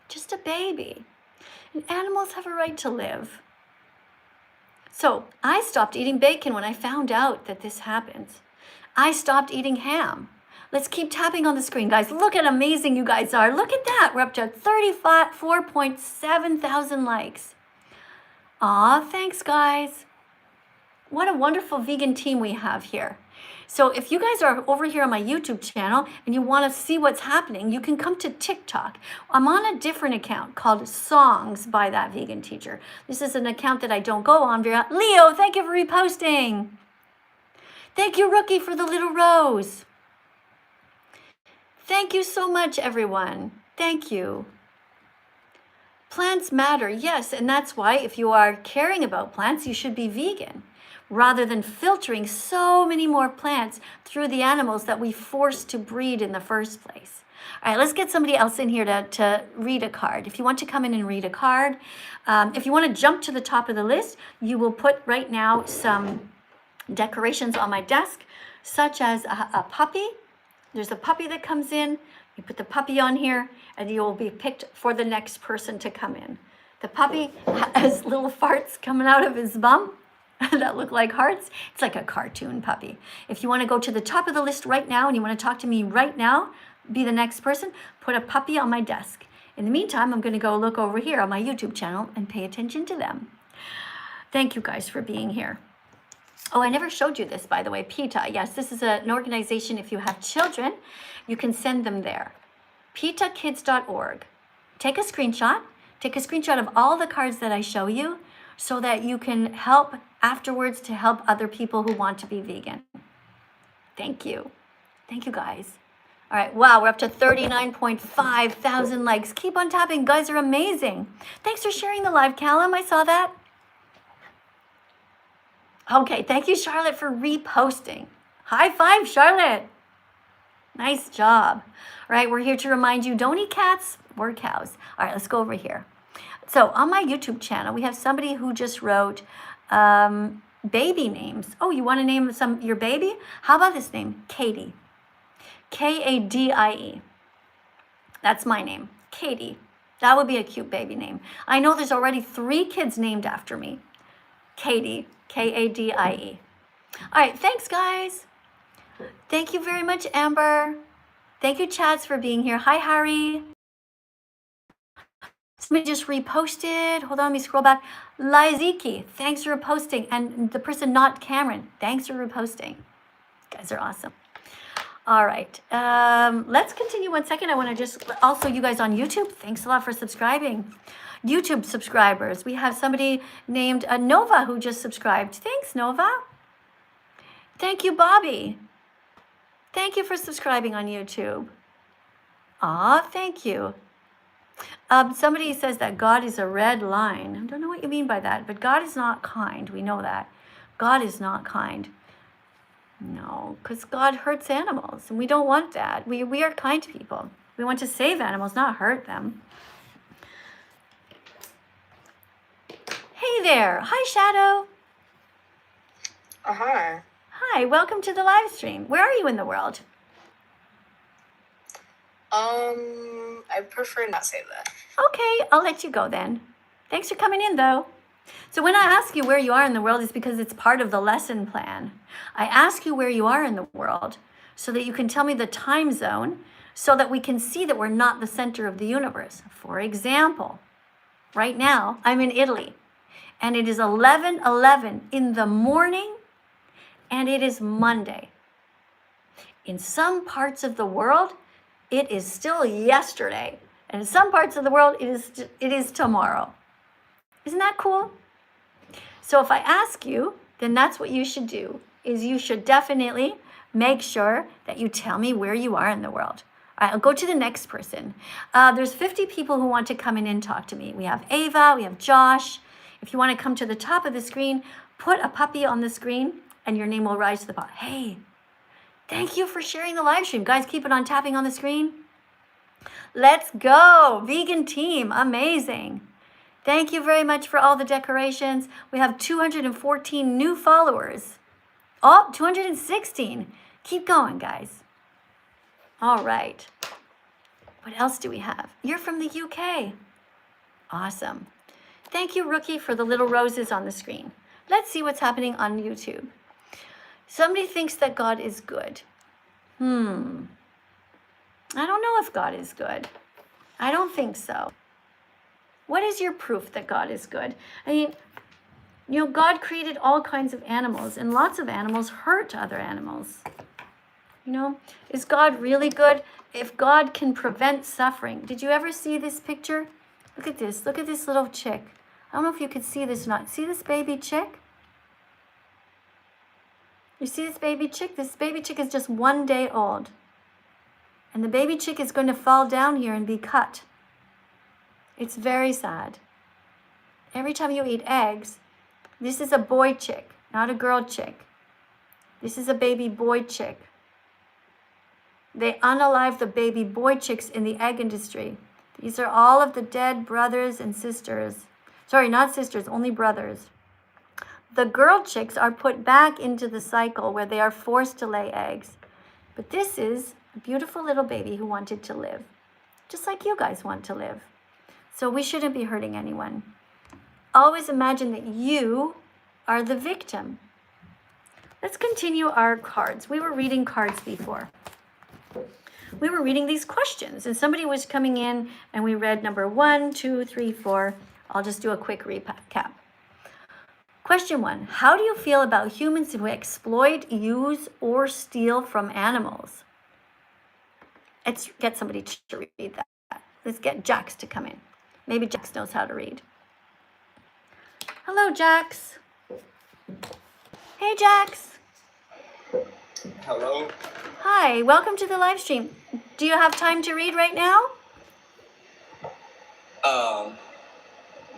Just a baby. And animals have a right to live. So I stopped eating bacon when I found out that this happens. I stopped eating ham. Let's keep tapping on the screen, guys. Look at how amazing you guys are. Look at that. We're up to 34.7 thousand likes. Aw, thanks, guys. What a wonderful vegan team we have here. So if you guys are over here on my YouTube channel and you want to see what's happening, you can come to TikTok. I'm on a different account called Songs by That Vegan Teacher. This is an account that I don't go on very often. Leo, thank you for reposting. Thank you, Rookie, for the little rose. Thank you so much, everyone. Thank you. Plants matter, yes, and that's why if you are caring about plants, you should be vegan, rather than filtering so many more plants through the animals that we forced to breed in the first place. All right, let's get somebody else in here to read a card. If you want to come in and read a card, if you want to jump to the top of the list, you will put right now some decorations on my desk, such as a puppy. There's a puppy that comes in. You put the puppy on here, and you will be picked for the next person to come in. The puppy has little farts coming out of his bum that look like hearts. It's like a cartoon puppy. If you want to go to the top of the list right now and you want to talk to me right now, be the next person, put a puppy on my desk. In the meantime, I'm going to go look over here on my YouTube channel and pay attention to them. Thank you guys for being here. Oh, I never showed you this, by the way. PETA. Yes, this is an organization. If you have children, you can send them there. PETAkids.org. Take a screenshot. Take a screenshot of all the cards that I show you so that you can help afterwards to help other people who want to be vegan. Thank you. Thank you, guys. All right, wow, we're up to 39.5 thousand likes. Keep on tapping. Guys are amazing. Thanks for sharing the live, Callum. I saw that. Okay, thank you, Charlotte, for reposting. High five, Charlotte. Nice job. All right, we're here to remind you, don't eat cats or cows. All right, let's go over here. So on my YouTube channel, we have somebody who just wrote baby names. Oh, you want to name your baby? How about this name? Katie. Kadie. That's my name, Katie. That would be a cute baby name. I know there's already 3 kids named after me. Katie, Kadie. All right, thanks, guys. Thank you very much, Amber. Thank you, Chats, for being here. Hi, Harry. Somebody just reposted. Hold on, let me scroll back. Liziki, thanks for reposting. And the person not Cameron, thanks for reposting. You guys are awesome. All right, let's continue 1 second. I want to just, also you guys on YouTube, thanks a lot for subscribing. YouTube subscribers, we have somebody named Nova who just subscribed. Thanks, Nova. Thank you, Bobby. Thank you for subscribing on YouTube. Aw, thank you. Somebody says that God is a red line. I don't know what you mean by that, but God is not kind. We know that. God is not kind. No, because God hurts animals, and we don't want that. We are kind people. We want to save animals, not hurt them. Hey there. Hi, Shadow. Hi. Hi, welcome to the live stream. Where are you in the world? I prefer not say that. Okay, I'll let you go then. Thanks for coming in, though. So when I ask you where you are in the world, it's because it's part of the lesson plan. I ask you where you are in the world so that you can tell me the time zone so that we can see that we're not the center of the universe. For example, right now, I'm in Italy, and it is 11:11 in the morning, and it is Monday. In some parts of the world, it is still yesterday. And in some parts of the world, it is tomorrow. Isn't that cool? So if I ask you, then that's what you should do, is you should definitely make sure that you tell me where you are in the world. All right, I'll go to the next person. There's 50 people who want to come in and talk to me. We have Ava, we have Josh. If you want to come to the top of the screen, put a puppy on the screen and your name will rise to the bottom. Hey, thank you for sharing the live stream. Guys, keep it on tapping on the screen. Let's go. Vegan team. Amazing. Thank you very much for all the decorations. We have 214 new followers. Oh, 216. Keep going, guys. All right. What else do we have? You're from the UK. Awesome. Thank you, Rookie, for the little roses on the screen. Let's see what's happening on YouTube. Somebody thinks that God is good. I don't know if God is good. I don't think so. What is your proof that God is good? I mean, you know, God created all kinds of animals, and lots of animals hurt other animals. You know, is God really good? If God can prevent suffering. Did you ever see this picture? Look at this. Look at this little chick. I don't know if you could see this or not. See this baby chick? You see this baby chick? This baby chick is just 1 day old. And the baby chick is going to fall down here and be cut. It's very sad. Every time you eat eggs, this is a boy chick, not a girl chick. This is a baby boy chick. They unalive the baby boy chicks in the egg industry. These are all of the dead brothers and sisters. Sorry, not sisters, only brothers. The girl chicks are put back into the cycle where they are forced to lay eggs. But this is a beautiful little baby who wanted to live, just like you guys want to live. So we shouldn't be hurting anyone. Always imagine that you are the victim. Let's continue our cards. We were reading cards before. We were reading these questions, and somebody was coming in, and we read number 1, 2, 3, 4. I'll just do a quick recap. Question 1, how do you feel about humans who exploit, use, or steal from animals? Let's get somebody to read that. Let's get Jax to come in. Maybe Jax knows how to read. Hello, Jax. Hey, Jax. Hello? Hi, welcome to the live stream. Do you have time to read right now?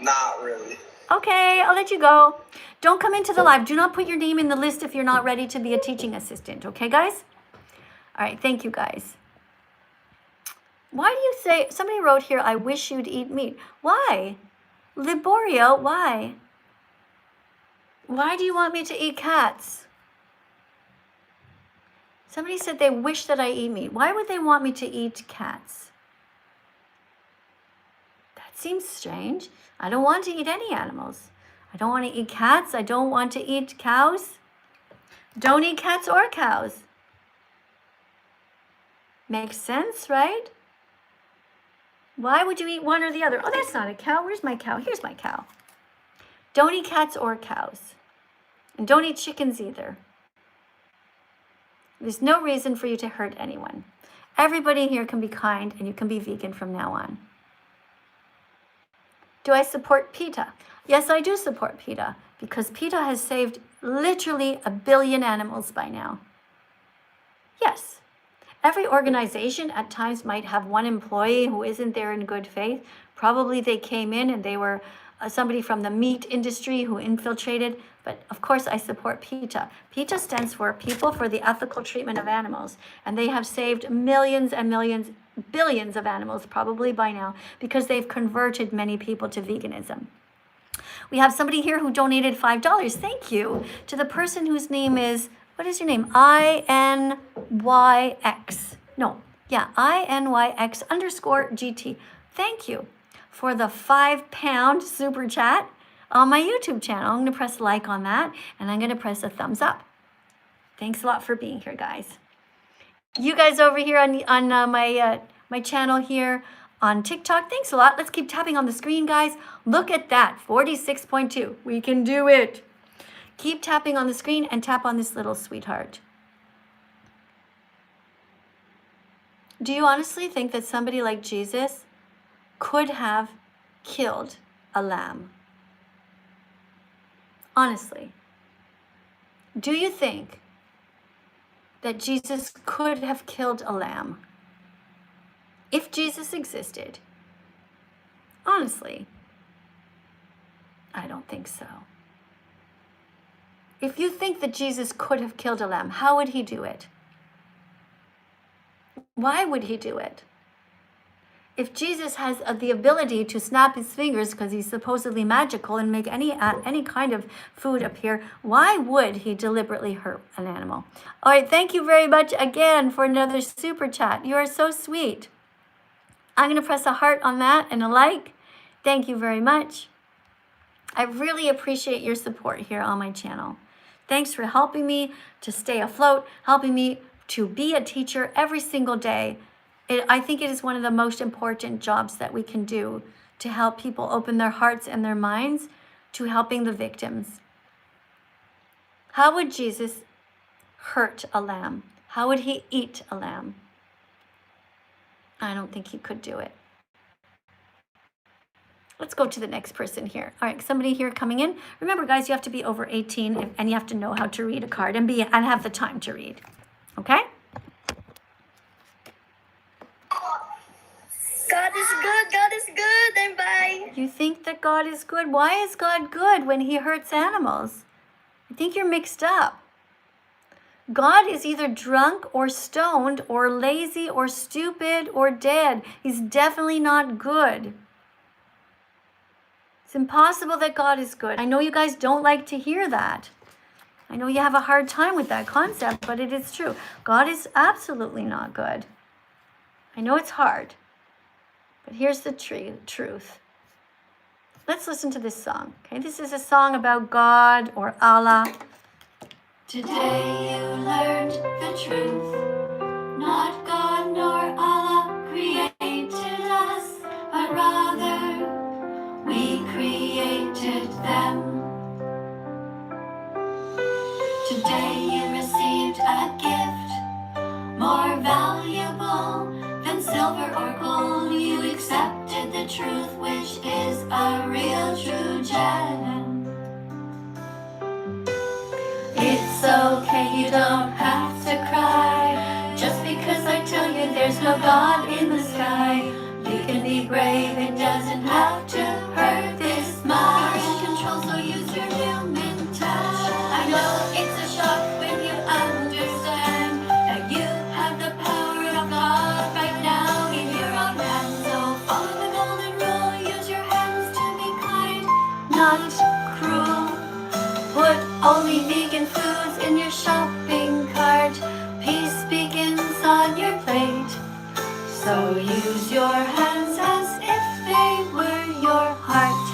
Not really. Okay, I'll let you go. Don't come into the live. Do not put your name in the list if you're not ready to be a teaching assistant. Okay, guys? All right, thank you, guys. Why do you say, somebody wrote here, I wish you'd eat meat. Why? Liborio, why? Why do you want me to eat cats? Somebody said they wish that I eat meat. Why would they want me to eat cats? That seems strange. I don't want to eat any animals. I don't want to eat cats. I don't want to eat cows. Don't eat cats or cows. Makes sense, right? Why would you eat one or the other? Oh, that's not a cow. Where's my cow? Here's my cow. Don't eat cats or cows. And don't eat chickens either. There's no reason for you to hurt anyone. Everybody here can be kind and you can be vegan from now on. Do I support PETA? Yes, I do support PETA because PETA has saved literally 1 billion animals by now. Yes. Every organization at times might have one employee who isn't there in good faith. Probably they came in and they were somebody from the meat industry who infiltrated. But of course, I support PETA. PETA stands for People for the Ethical Treatment of Animals. And they have saved millions and millions, billions of animals probably by now because they've converted many people to veganism. We have somebody here who donated $5. Thank you to the person whose name is, what is your name? INYX. No, yeah, INYX_GT. Thank you for the £5 super chat on my YouTube channel. I'm going to press like on that and I'm going to press a thumbs up. Thanks a lot for being here, guys. You guys over here on my channel here on TikTok, thanks a lot. Let's keep tapping on the screen, guys. Look at that, 46.2. We can do it. Keep tapping on the screen and tap on this little sweetheart. Do you honestly think that somebody like Jesus could have killed a lamb? Honestly, do you think that Jesus could have killed a lamb? If Jesus existed, honestly, I don't think so. If you think that Jesus could have killed a lamb, how would he do it? Why would he do it? If Jesus has the ability to snap his fingers because he's supposedly magical and make any kind of food appear, why would he deliberately hurt an animal? All right, thank you very much again for another super chat. You are so sweet. I'm going to press a heart on that and a like. Thank you very much. I really appreciate your support here on my channel. Thanks for helping me to stay afloat, helping me to be a teacher every single day. I think it is one of the most important jobs that we can do to help people open their hearts and their minds to helping the victims. How would Jesus hurt a lamb? How would he eat a lamb? I don't think he could do it. Let's go to the next person here. All right, somebody here coming in. Remember, guys, you have to be over 18 and you have to know how to read a card and have the time to read. Okay? God is good. God is good. And bye. You think that God is good? Why is God good when he hurts animals? I think you're mixed up. God is either drunk or stoned or lazy or stupid or dead. He's definitely not good. It's impossible that God is good. I know you guys don't like to hear that. I know you have a hard time with that concept, but it is true. God is absolutely not good. I know it's hard, but here's the truth. Let's listen to this song. Okay, this is a song about God or Allah. Today you learned the truth. Not God nor Allah created us, but rather we created them. Today you received a gift more valuable than silver or gold. You accepted the truth, which is a real true gem. It's okay, you don't have to cry just because I tell you there's no God in the sky. You can be brave, it doesn't have to hurt this much. You're in control, so use your human touch. I know it's a shock when you understand that you have the power of God right now in your own hands. So follow the golden rule, use your hands to be kind, not cruel. Put only vegan foods in your shopping cart. Peace begins on your plate. So use your hands as if they were your heart.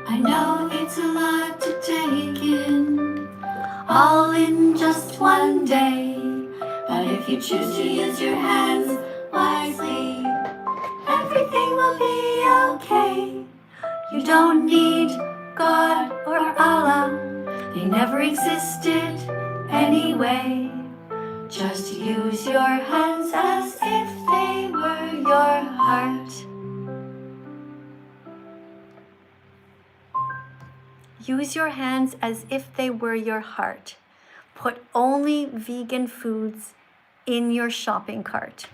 I know it's a lot to take in, all in just one day. But if you choose to use your hands wisely, everything will be okay. You don't need God or Allah, they never existed anyway. Just use your hands as if they were your heart. Use your hands as if they were your heart. Put only vegan foods in your shopping cart.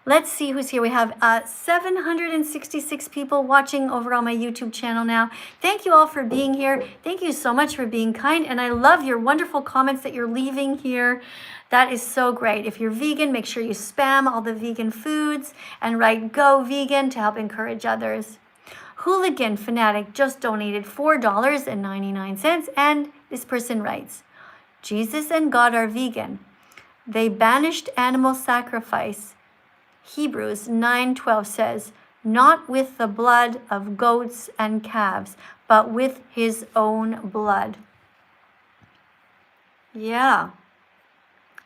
Let's see who's here. We have 766 people watching over on my YouTube channel now. Thank you all for being here. Thank you so much for being kind. And I love your wonderful comments that you're leaving here. That is so great. If you're vegan, make sure you spam all the vegan foods and write "Go Vegan" to help encourage others. Hooligan Fanatic just donated $4.99. And this person writes, Jesus and God are vegan. They banished animal sacrifice. Hebrews 9:12 says, not with the blood of goats and calves, but with his own blood. Yeah.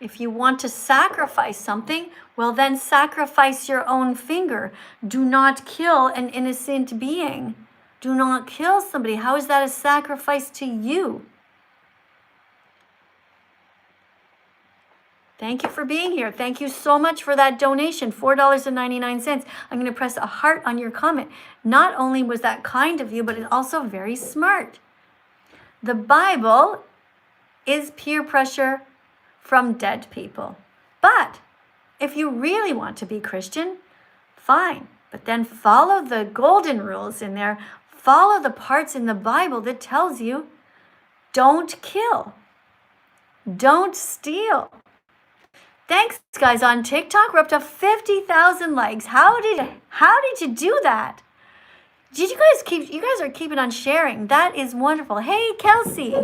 If you want to sacrifice something, well then sacrifice your own finger. Do not kill an innocent being. Do not kill somebody. How is that a sacrifice to you? Thank you for being here. Thank you so much for that donation, $4.99. I'm going to press a heart on your comment. Not only was that kind of you, but it's also very smart. The Bible is peer pressure from dead people. But if you really want to be Christian, fine. But then follow the golden rules in there. Follow the parts in the Bible that tells you don't kill. Don't steal. Thanks, guys, on TikTok. We're up to 50,000 likes. How did you do that? You guys are keeping on sharing. That is wonderful. Hey, Kelsey.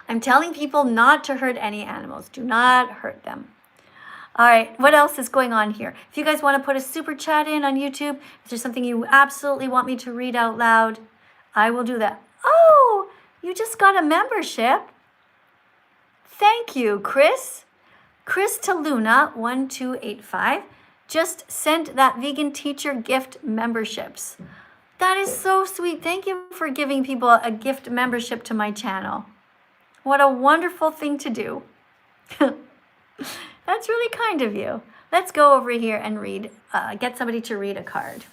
I'm telling people not to hurt any animals. Do not hurt them. All right, what else is going on here? If you guys want to put a super chat in on YouTube, if there's something you absolutely want me to read out loud, I will do that. Oh, you just got a membership. Thank you, Chris. Chris to Luna 1285 just sent that vegan teacher gift memberships. That is so sweet. Thank you for giving people a gift membership to my channel. What a wonderful thing to do. That's really kind of you. Let's go over here and read, get somebody to read a card.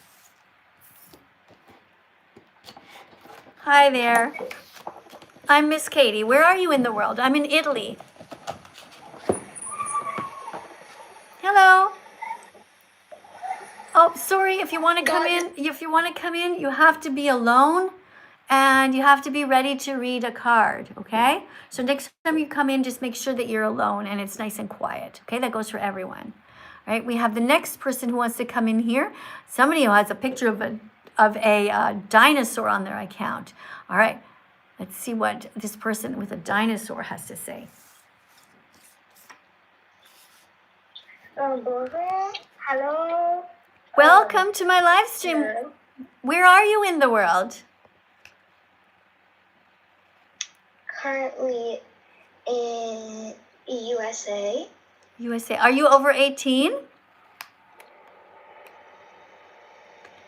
Hi there. I'm Miss Katie. Where are you in the world? I'm in Italy. Hello. Oh, sorry. If you want to come in, you have to be alone and you have to be ready to read a card, okay? So next time you come in, just make sure that you're alone and it's nice and quiet, okay? That goes for everyone. All right, we have the next person who wants to come in here. Somebody who has a picture of a dinosaur on their account. All right. Let's see what this person with a dinosaur has to say. Bonjour. Hello. Welcome to my live stream. Where are you in the world? Currently in USA. USA. Are you over 18?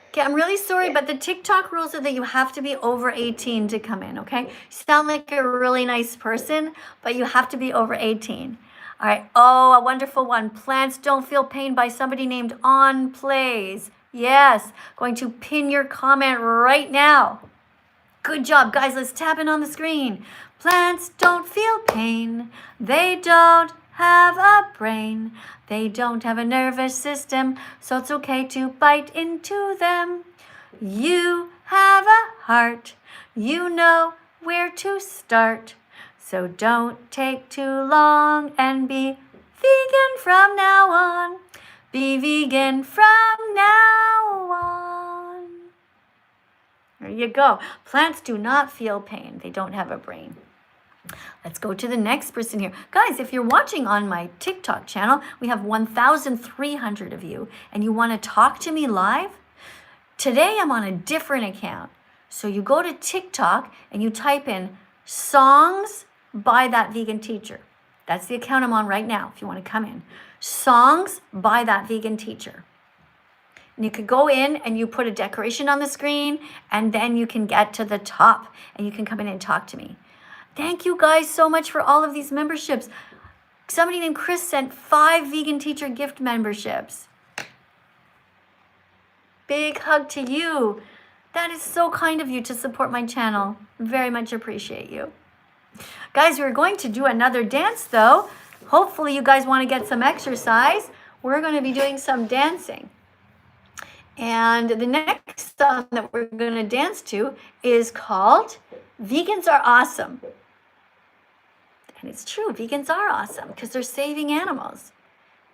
Okay, I'm really sorry, but the TikTok rules are that you have to be over 18 to come in, okay? You sound like a really nice person, but you have to be over 18. All right. Oh, a wonderful one. Plants Don't Feel Pain by somebody named On Plays. Yes. Going to pin your comment right now. Good job, guys. Let's tap in on the screen. Plants don't feel pain. They don't have a brain. They don't have a nervous system, so it's okay to bite into them. You have a heart. You know where to start. So don't take too long and be vegan from now on. Be vegan from now on. There you go. Plants do not feel pain. They don't have a brain. Let's go to the next person here. Guys, if you're watching on my TikTok channel, we have 1,300 of you, and you want to talk to me live? Today I'm on a different account. So you go to TikTok and you type in songs by that vegan teacher. That's the account I'm on right now if you want to come in. Songs by That Vegan Teacher. And you could go in and you put a decoration on the screen, and then you can get to the top and you can come in and talk to me. Thank you guys so much for all of these memberships. Somebody named Chris sent 5 Vegan Teacher gift memberships. Big hug to you. That is so kind of you to support my channel. Very much appreciate you. Guys, we're going to do another dance though. Hopefully you guys want to get some exercise. We're going to be doing some dancing. And the next song that we're going to dance to is called Vegans Are Awesome. And it's true, vegans are awesome because they're saving animals.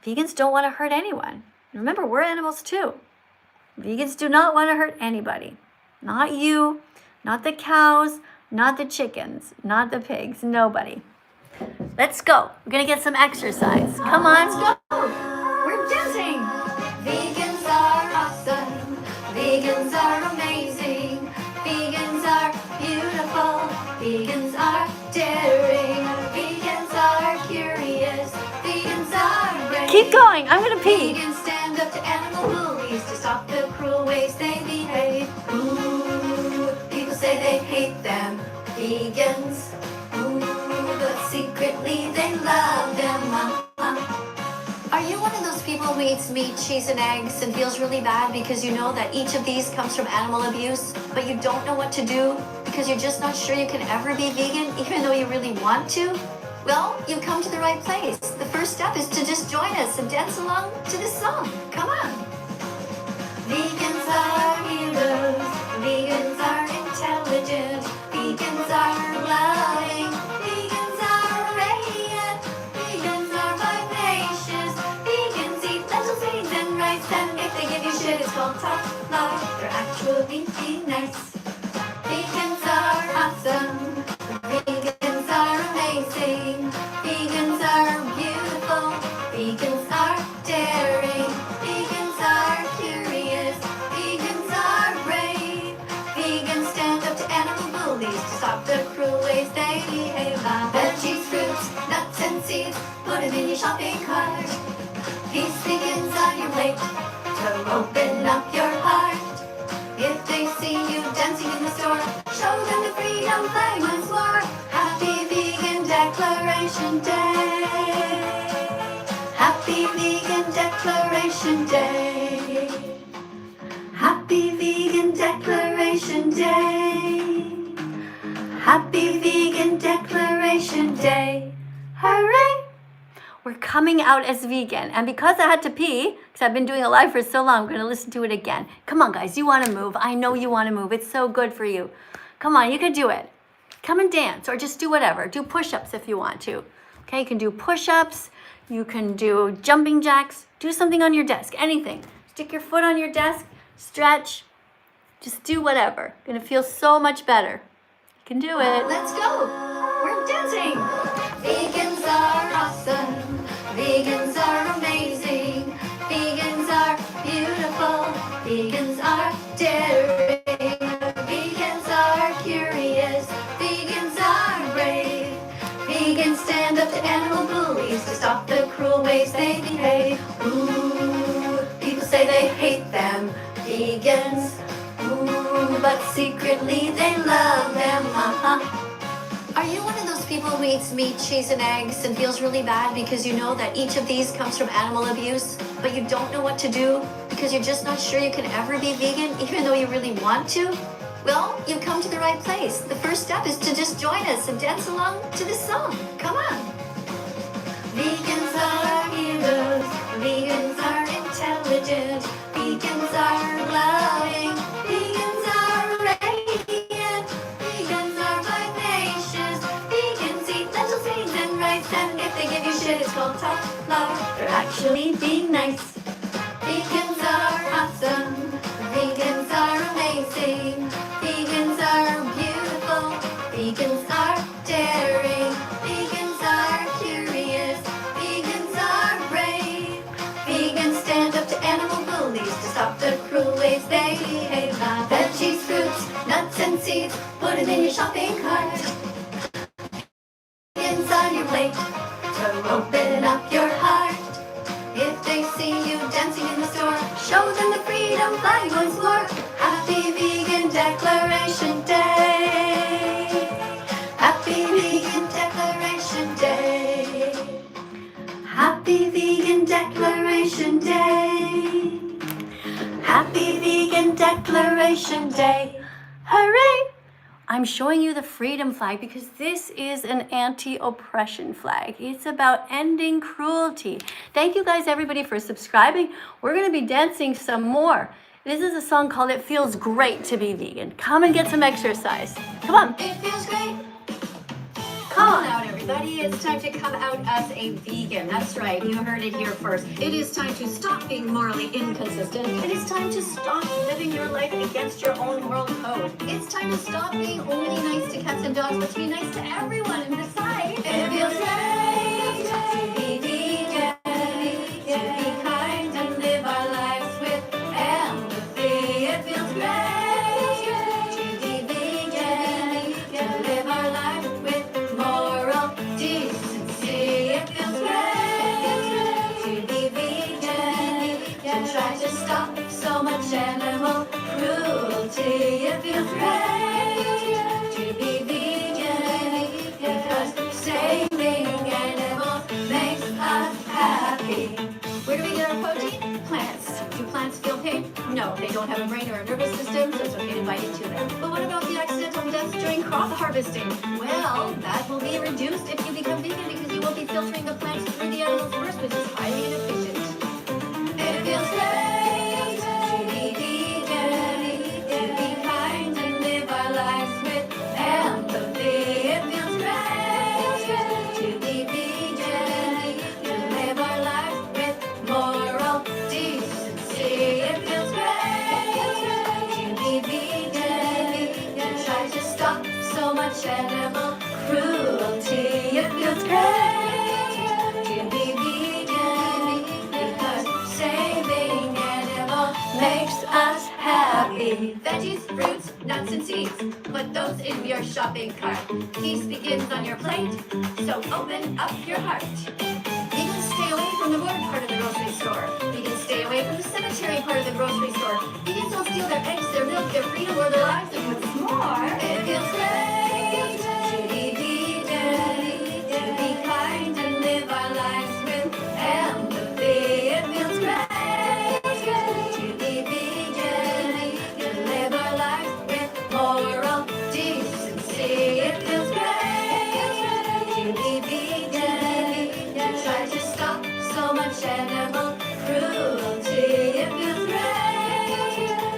Vegans don't want to hurt anyone. Remember, we're animals too. Vegans do not want to hurt anybody. Not you, not the cows, not the chickens, not the pigs, nobody. Let's go. We're going to get some exercise. Come on. Let's go. We're dancing. Vegans are awesome. Vegans are amazing. Vegans are beautiful. Vegans are daring. Vegans are curious. Vegans are brave. Keep going. I'm going to pee. Vegans stand up to animal bullies to stop the cruel ways they behave. Ooh, people say they hate them, vegans. Ooh, but secretly they love them. Are you one of those people who eats meat, cheese, and eggs and feels really bad because you know that each of these comes from animal abuse, but you don't know what to do because you're just not sure you can ever be vegan even though you really want to? Well, you've come to the right place. The first step is to just join us and dance along to this song. Come on. Vegans are heroes. Vegans are intelligent. Vegans are loving. Vegans are radiant. Vegans are vivacious. Vegans eat lentils, beans, and rice. And if they give you shit, it's called top love. They're actually being nice. Vegans are awesome. Vegans are amazing. Vegans are beautiful. Vegans are daring. Vegans are curious. Vegans are brave. Vegans stand up to animal bullies to stop the cruel ways they behave. Veggies, fruits, nuts, and seeds, put them in your shopping cart. These vegans on your plate to open up your heart. If they see you dancing in the store, show them the freedom flag once more. Happy Vegan Declaration Day. Happy Vegan Declaration Day. Happy Vegan Declaration Day. Happy Vegan Declaration Day. Hooray! We're coming out as vegan. And because I had to pee, because I've been doing a live for so long, I'm going to listen to it again. Come on, guys. You want to move. I know you want to move. It's so good for you. Come on. You can do it. Come and dance or just do whatever. Do push-ups if you want to. Okay, you can do push-ups. You can do jumping jacks. Do something on your desk. Anything. Stick your foot on your desk. Stretch. Just do whatever. You're going to feel so much better. You can do it. Let's go. We're dancing. Vegans are awesome. Vegans are amazing. Vegans are beautiful. Vegans are daring. Vegans are curious. Vegans are brave. Vegans stand up to animal bullies to stop the cruel ways they behave. Ooh, people say they hate them, vegans. Ooh, but secretly they love them. Are you one of those people who eats meat, cheese, and eggs and feels really bad because you know that each of these comes from animal abuse, but you don't know what to do because you're just not sure you can ever be vegan even though you really want to? Well, you've come to the right place. The first step is to just join us and dance along to this song. Come on. Vegans are heroes. Vegans are intelligent. Vegans are loving. Vegans are radiant. Vegans are vivacious. Vegans eat lentils, beans, and rice. And if they give you shit, it's called top love. They're actually being nice. Vegans are awesome. Vegans are amazing. Vegans are beautiful. Vegans are daring. Vegans are curious. Vegans are brave. Vegans stand up to animal bullies to stop the cruel ways they behave. Veggies, fruits, nuts, and seeds, put it in your shopping cart. Vegans on your plate So open up your heart. If they see you dancing in the store, show them the freedom flag once more. Happy Vegan Declaration Day. Happy Vegan Declaration Day. Happy Vegan Declaration Day. Happy Vegan Declaration Day. Hooray! I'm showing you the freedom flag because this is an anti-oppression flag. It's about ending cruelty. Thank you guys, everybody, for subscribing. We're going to be dancing some more. This is a song called It Feels Great to Be Vegan. Come and get some exercise. Come on. It feels great. Come on out, everybody. It's time to come out as a vegan. That's right. You heard it here first. It is time to stop being morally inconsistent. It is time to stop living your life against your own moral code. It's time to stop being only nice to cats and dogs, but to be nice to everyone and decide. It feels great to be vegan. To be kind and live our lives with empathy. It feels great to be vegan. To live our lives with moral decency. It feels great to be vegan. To try to stop so much animal cruelty. It feels great to be vegan because saving animals makes us happy. Where do we get our protein? Plants. Do plants feel pain? No, they don't have a brain or a nervous system, so it's okay to bite into them. But what about the accidental deaths during crop harvesting? Well, that will be reduced if you become vegan because you will be filtering the plants through the animals first, which is highly inefficient. It feels great to be vegan, to be kind and live our lives with empathy. It feels great to be vegan, to live our lives with moral decency. It feels great to be vegan, to try to stop so much animal cruelty. It feels great to be vegan because saving animals makes us happy. Veggies, fruits, nuts, and seeds. Put those in your shopping cart. Peace begins on your plate, so open up your heart. Vegans stay away from the word part of the grocery store. Vegans stay away from the cemetery part of the grocery store. Vegans don't steal their eggs, their milk, their freedom, or their lives, and what's more, it feels great to be vegan, to be kind and live our lives with empathy. It feels great to be vegan, to live our lives with moral decency. It feels great to be vegan, to try to stop so much animal cruelty. It feels great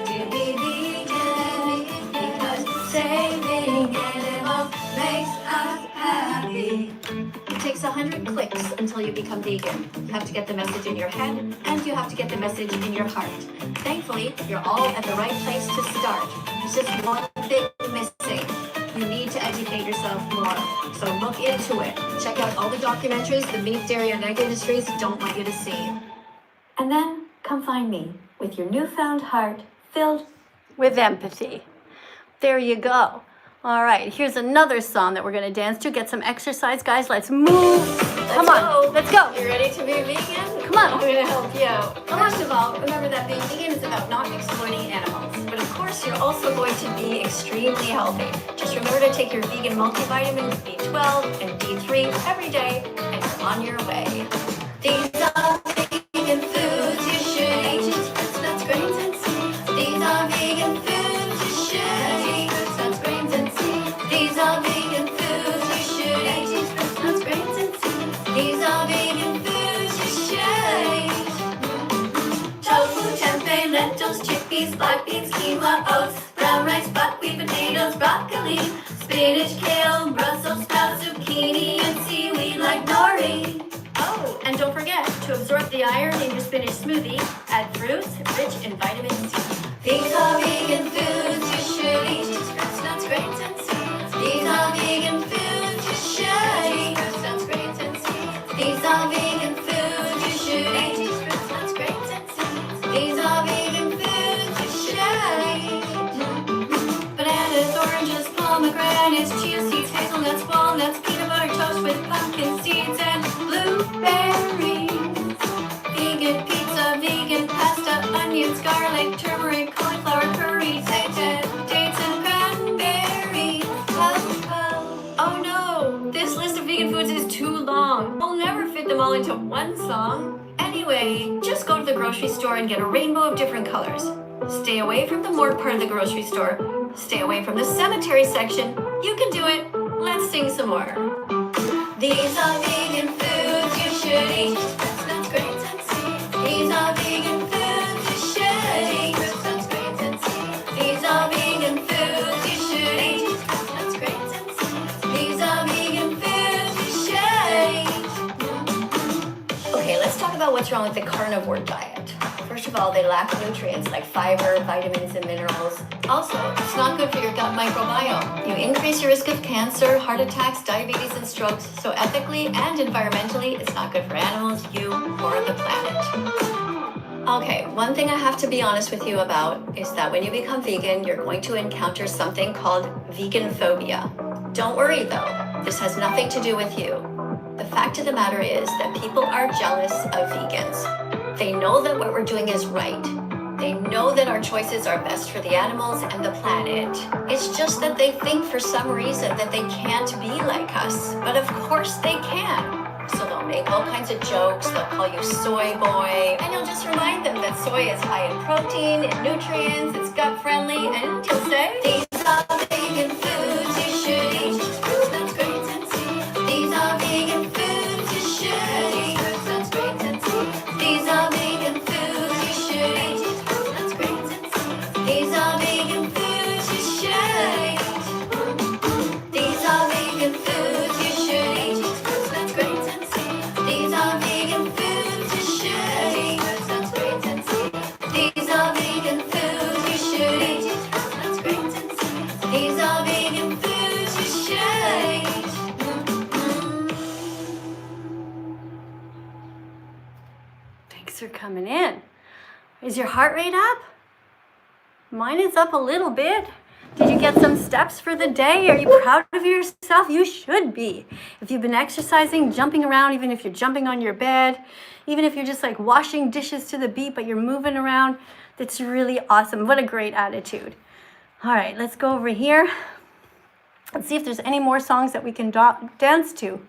to be vegan because saving animals makes us happy. It takes 100 clicks until you become vegan. You have to get the message in your head, and you have to get the message in your heart. Thankfully, you're all at the right place to start. There's just one thing missing. You need to educate yourself more. So look into it. Check out all the documentaries the meat, dairy, and egg industries don't want you to see. And then come find me with your newfound heart filled with empathy. There you go. All right, here's another song that we're gonna dance to. Get some exercise, guys. Let's move. Come on, let's go. You ready to be vegan? Come on. I'm gonna help you out. First of all, remember that being vegan is about not exploiting animals. But of course, you're also going to be extremely healthy. Just remember to take your vegan multivitamins, B12 and D3 every day, and you're on your way. These are vegan foods you should eat. Just fruits, nuts, grains, and seeds. These are vegan foods you should eat. Fruits, nuts, grains, and seeds. These are vegan foods you should eat. Just fruits, nuts, grains, and seeds. These are vegan foods you should eat. Tofu, tempeh, lentils, chickpeas, black beans, quinoa, oats, brown rice, buckwheat, potatoes, broccoli, spinach, kale, Brussels sprouts, zucchini, and seaweed like nori. Oh, and don't forget to absorb the iron in your spinach smoothie. Add fruits rich in vitamin C. These are vegan foods you should eat. Just fruits, nuts, grains, and seeds. These are vegan foods you should eat. Fruits, nuts, grains, and seeds. These are vegan foods you should eat. Just fruits, nuts, grains, and seeds. These are vegan foods you should eat. Bananas, oranges, pomegranates, chia seeds, hazelnuts, walnuts, peanut butter toast with with pumpkin seeds and blueberries. Vegan pizza, vegan pasta, onions, garlic, turmeric, cauliflower curry, sage, dates and cranberries. Oh no, this list of vegan foods is too long. We'll never fit them all into one song. Anyway, just go to the grocery store and get a rainbow of different colors. Stay away from the morgue part of the grocery store. Stay away from the cemetery section. You can do it. Let's sing some more. These are vegan foods you should eat. Nuts, grains, and seeds. These are vegan foods you should eat. Nuts, grains, and seeds. These are vegan foods you should eat. Nuts, grains, and seeds. These are vegan foods you should eat. Okay, let's talk about what's wrong with the carnivore diet. First of all, they lack nutrients like fiber, vitamins, and minerals. Also, it's not good for your gut microbiome. You increase your risk of cancer, heart attacks, diabetes, and strokes. So ethically and environmentally, it's not good for animals, you, or the planet. Okay, one thing I have to be honest with you about is that when you become vegan, you're going to encounter something called vegan phobia. Don't worry though, this has nothing to do with you. The fact of the matter is that people are jealous of vegans. They know that what we're doing is right. They know that our choices are best for the animals and the planet. It's just that they think for some reason that they can't be like us. But of course they can. So they'll make all kinds of jokes. They'll call you soy boy. And you'll just remind them that soy is high in protein, in nutrients, it's gut friendly. And you'll say, these are vegan foods you should eat. Nuts, grains, and seeds. These are vegan foods you should eat. Nuts, grains, and seeds. These are vegan foods you should eat. Nuts, grains, and seeds. These are vegan foods you should eat. These are vegan foods you should eat. Nuts, grains, and seeds. These are vegan foods you should eat. Nuts, grains, and seeds. These are vegan foods you should eat. Nuts, grains, and seeds. These are vegan foods you should eat. Thanks for coming in. Is your heart rate up? Mine is up a little bit. Did you get some steps for the day? Are you proud of yourself? You should be. If you've been exercising, jumping around, even if you're jumping on your bed, even if you're just like washing dishes to the beat, but you're moving around, that's really awesome. What a great attitude. All right, let's go over here. Let's see if there's any more songs that we can dance to.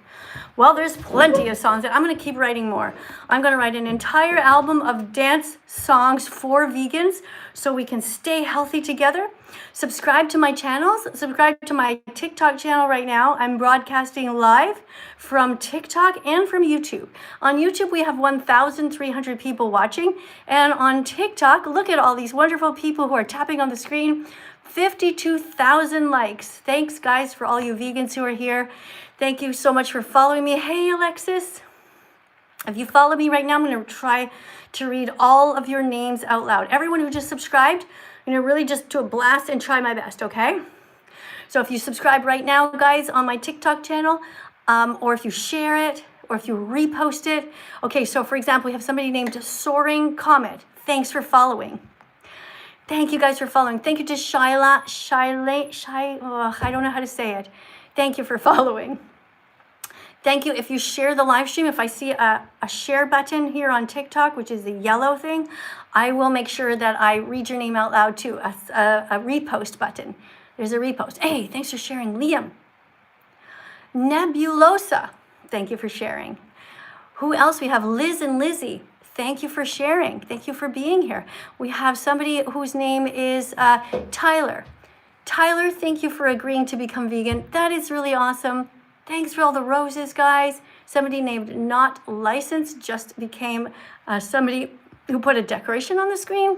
Well, there's plenty of songs, and I'm going to keep writing more. I'm going to write an entire album of dance songs for vegans so we can stay healthy together. Subscribe to my channels. Subscribe to my TikTok channel right now. I'm broadcasting live from TikTok and from YouTube. On YouTube, we have 1,300 people watching. And on TikTok, look at all these wonderful people who are tapping on the screen. 52,000 likes. Thanks, guys, for all you vegans who are here. Thank you so much for following me. Hey, Alexis. If you follow me right now, I'm going to try to read all of your names out loud. Everyone who just subscribed, I'm going to really just do a blast and try my best, okay? So if you subscribe right now, guys, on my TikTok channel, or if you share it, or if you repost it. Okay, so for example, we have somebody named Soaring Comet. Thanks for following. Thank you guys for following. Thank you to I don't know how to say it. Thank you for following. Thank you. If you share the live stream, if I see a share button here on TikTok, which is the yellow thing, I will make sure that I read your name out loud too. A repost button. There's a repost. Hey, thanks for sharing, Liam. Nebulosa, thank you for sharing. Who else? We have Liz and Lizzie. Thank you for sharing. Thank you for being here. We have somebody whose name is Tyler. Tyler, thank you for agreeing to become vegan. That is really awesome. Thanks for all the roses, guys. Somebody named Not Licensed just became somebody who put a decoration on the screen.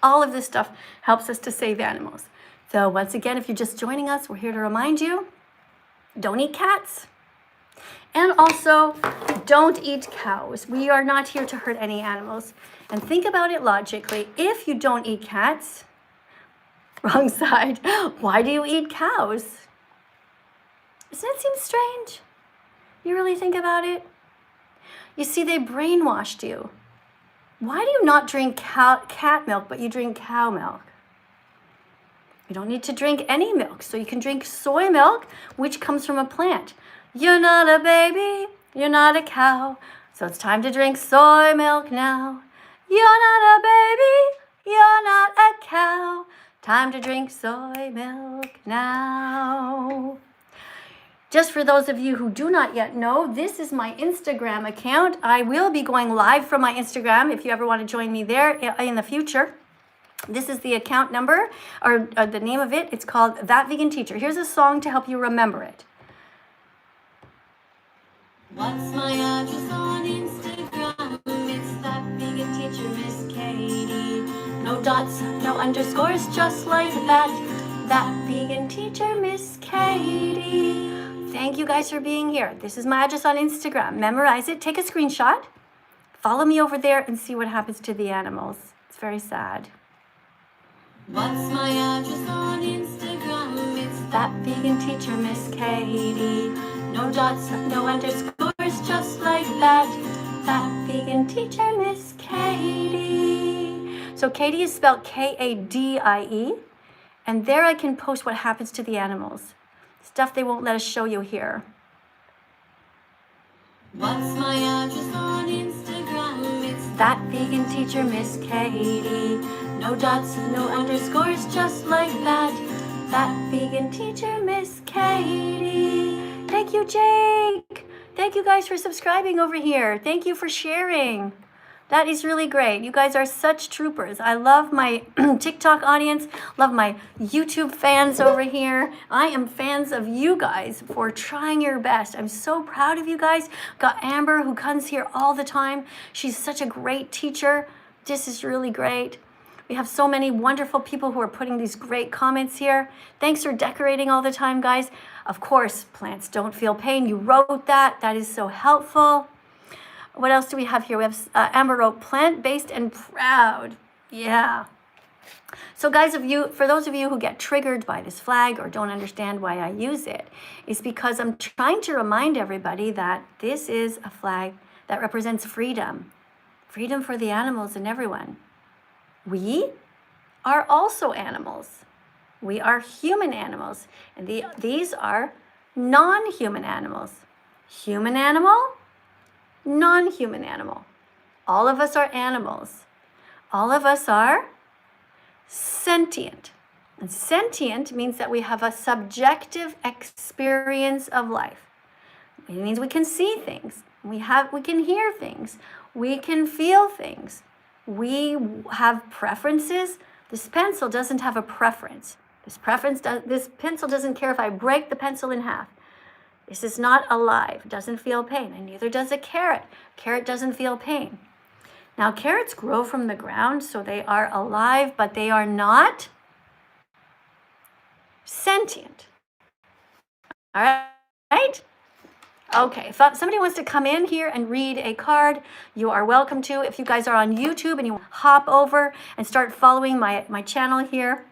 All of this stuff helps us to save animals. So once again, if you're just joining us, we're here to remind you, don't eat cats. And also, don't eat cows. We are not here to hurt any animals. And think about it logically. If you don't eat cats, wrong side, why do you eat cows? Doesn't it seem strange? You really think about it? You see, they brainwashed you. Why do you not drink cat milk, but you drink cow milk? You don't need to drink any milk, so you can drink soy milk, which comes from a plant. You're not a baby, you're not a cow, so it's time to drink soy milk now. You're not a baby, you're not a cow, time to drink soy milk now. Just for those of you who do not yet know, this is my Instagram account. I will be going live from my Instagram if you ever want to join me there in the future. This is the account number, or the name of it. It's called That Vegan Teacher. Here's a song to help you remember it. What's my address on Instagram? It's That Vegan Teacher, Miss Katie. No dots, no underscores, just like that. That Vegan Teacher, Miss Katie. Thank you guys for being here. This is my address on Instagram. Memorize it, take a screenshot, follow me over there and see what happens to the animals. It's very sad. What's my address on Instagram? It's That Vegan Teacher, Miss Katie. No dots, no underscores, just like that. That Vegan Teacher, Miss Katie. So Katie is spelled Kadie, and there I can post what happens to the animals. Stuff they won't let us show you here. What's my address on Instagram? It's That Vegan Teacher, Miss Katie. No dots, no underscores, just like that. That Vegan Teacher, Miss Katie. Thank you, Jake. Thank you guys for subscribing over here. Thank you for sharing. That is really great. You guys are such troopers. I love my TikTok audience, love my YouTube fans over here. I am fans of you guys for trying your best. I'm so proud of you guys. Got Amber who comes here all the time. She's such a great teacher. This is really great. We have so many wonderful people who are putting these great comments here. Thanks for decorating all the time, guys. Of course, plants don't feel pain. You wrote that. That is so helpful. What else do we have here? We have Amber wrote plant-based and proud. Yeah. So guys, for those of you who get triggered by this flag or don't understand why I use it, it's because I'm trying to remind everybody that this is a flag that represents freedom. Freedom for the animals and everyone. We are also animals. We are human animals. And these are non-human animals. Human animal, non-human animal. All of us are animals. All of us are sentient. And sentient means that we have a subjective experience of life. It means we can see things. We can hear things. We can feel things. We have preferences. This pencil doesn't have a preference. This pencil doesn't care if I break the pencil in half. This is not alive. It doesn't feel pain, and neither does a carrot. Carrot doesn't feel pain. Now, carrots grow from the ground, so they are alive, but they are not sentient. All right? Okay, if somebody wants to come in here and read a card, you are welcome to. If you guys are on YouTube and you hop over and start following my channel here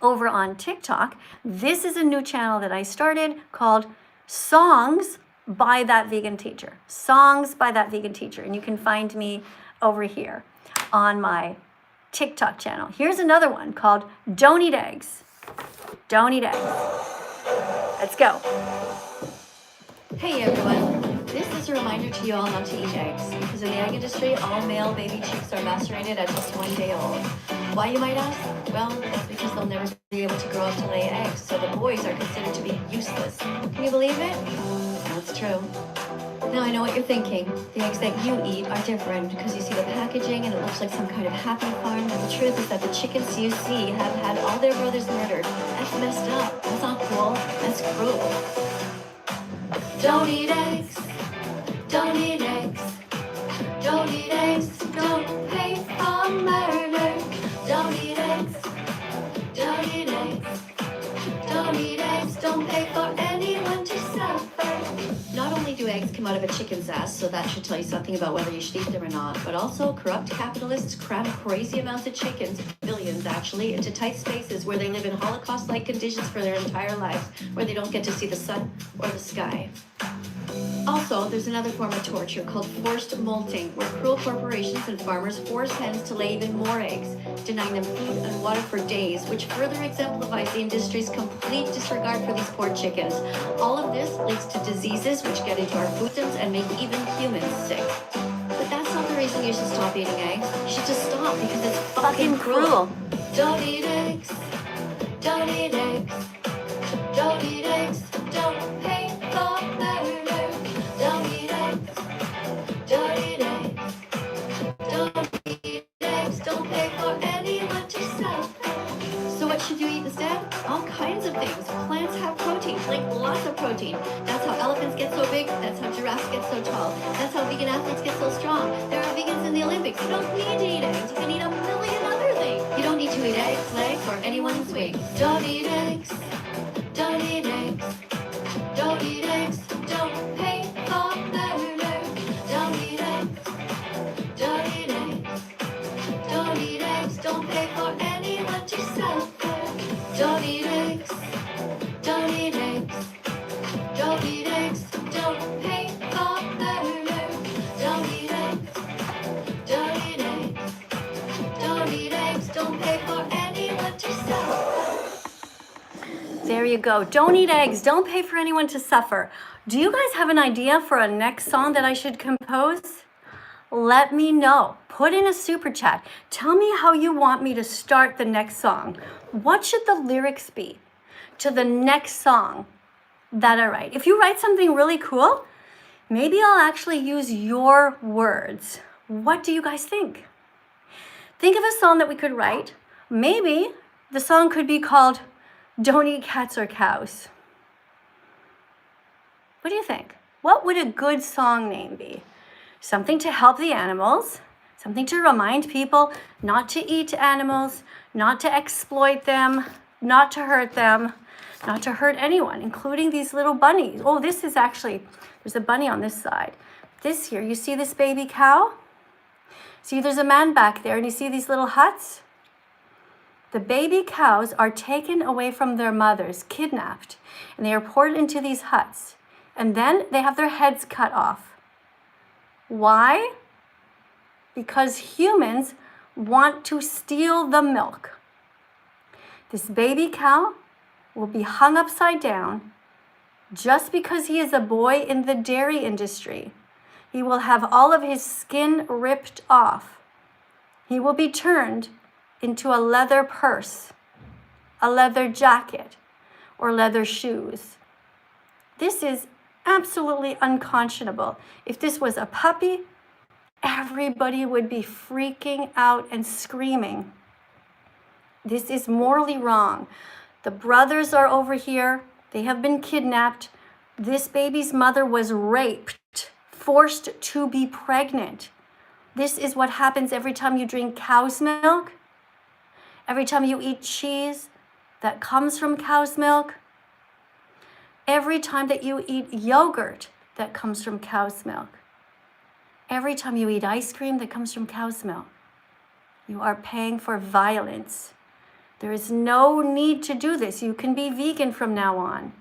over on TikTok, this is a new channel that I started called Songs by That Vegan Teacher. Songs by That Vegan Teacher. And you can find me over here on my TikTok channel. Here's another one called Don't Eat Eggs. Don't eat eggs. Let's go. Hey everyone, this is a reminder to you all not to eat eggs, because in the egg industry, all male baby chicks are macerated at just 1 day old. Why, you might ask? Well, that's because they'll never be able to grow up to lay eggs, so the boys are considered to be useless. Can you believe it? That's true. Now I know what you're thinking. The eggs that you eat are different because you see the packaging and it looks like some kind of happy farm, but the truth is that the chickens you see have had all their brothers murdered. That's messed up. That's not cool. That's cruel. Don't eat eggs, don't eat eggs, don't eat eggs, don't pay for murder. Don't eat eggs, don't eat eggs, don't eat eggs, don't pay for anyone to suffer. Not only do eggs come out of a chicken's ass, so that should tell you something about whether you should eat them or not, but also corrupt capitalists cram crazy amounts of chickens, billions actually, into tight spaces where they live in Holocaust-like conditions for their entire lives, where they don't get to see the sun or the sky. Also, there's another form of torture called forced molting, where cruel corporations and farmers force hens to lay even more eggs, denying them food and water for days, which further exemplifies the industry's complete disregard for these poor chickens. All of this leads to diseases which get into our food systems and make even humans sick. But that's not the reason you should stop eating eggs. You should just stop because it's fucking cruel. Don't eat eggs. Don't eat eggs. Don't eat eggs. Don't pay for murder. Don't eat eggs. Don't eat eggs. Don't eat eggs. Don't pay for anyone to suffer. So what should you eat instead? All kinds of things. Plants have protein, like lots of protein. That's how elephants get so big. That's how giraffes get so tall. That's how vegan athletes get so strong. There are vegans in the Olympics. You don't need to eat eggs. You can eat a million other things. You don't need to eat eggs, legs, or anyone's wings. Don't eat eggs. Don't eat eggs. Don't eat eggs. Don't pay for murder. Don't eat eggs. Don't eat eggs. Don't eat eggs. Don't pay for anyone to suffer. Don't eat eggs. Don't eat eggs. Don't eat eggs. Don't pay for murder. Don't eat eggs. Don't eat eggs. Don't eat eggs. Don't pay for anyone to suffer. There you go. Don't eat eggs. Don't pay for anyone to suffer. Do you guys have an idea for a next song that I should compose? Let me know. Put in a super chat. Tell me how you want me to start the next song. What should the lyrics be to the next song that I write? If you write something really cool, maybe I'll actually use your words. What do you guys think? Think of a song that we could write. Maybe the song could be called Don't Eat Cats or Cows. What do you think? What would a good song name be? Something to help the animals, something to remind people not to eat animals, not to exploit them, not to hurt them, not to hurt anyone, including these little bunnies. Oh, this is actually, there's a bunny on this side. This here, you see this baby cow? See, there's a man back there, and you see these little huts? The baby cows are taken away from their mothers, kidnapped, and they are poured into these huts. And then they have their heads cut off. Why? Because humans want to steal the milk. This baby cow will be hung upside down just because he is a boy in the dairy industry. He will have all of his skin ripped off. He will be turned into a leather purse, a leather jacket, or leather shoes. This is absolutely unconscionable. If this was a puppy, everybody would be freaking out and screaming. This is morally wrong. The brothers are over here. They have been kidnapped. This baby's mother was raped, forced to be pregnant. This is what happens every time you drink cow's milk, every time you eat cheese that comes from cow's milk, every time that you eat yogurt that comes from cow's milk, every time you eat ice cream that comes from cow's milk, you are paying for violence. There is no need to do this. You can be vegan from now on.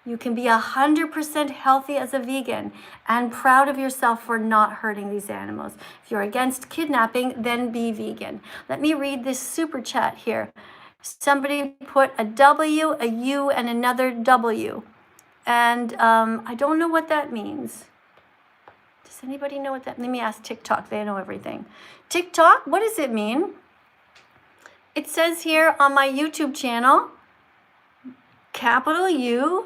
You can be 100% healthy as a vegan and proud of yourself for not hurting these animals. If you're against kidnapping, then be vegan. Let me read this super chat here. Somebody put a W, a U, and another W. And I don't know what that means. Does anybody know what that means? Let me ask TikTok. They know everything. TikTok, what does it mean? It says here on my YouTube channel, capital U,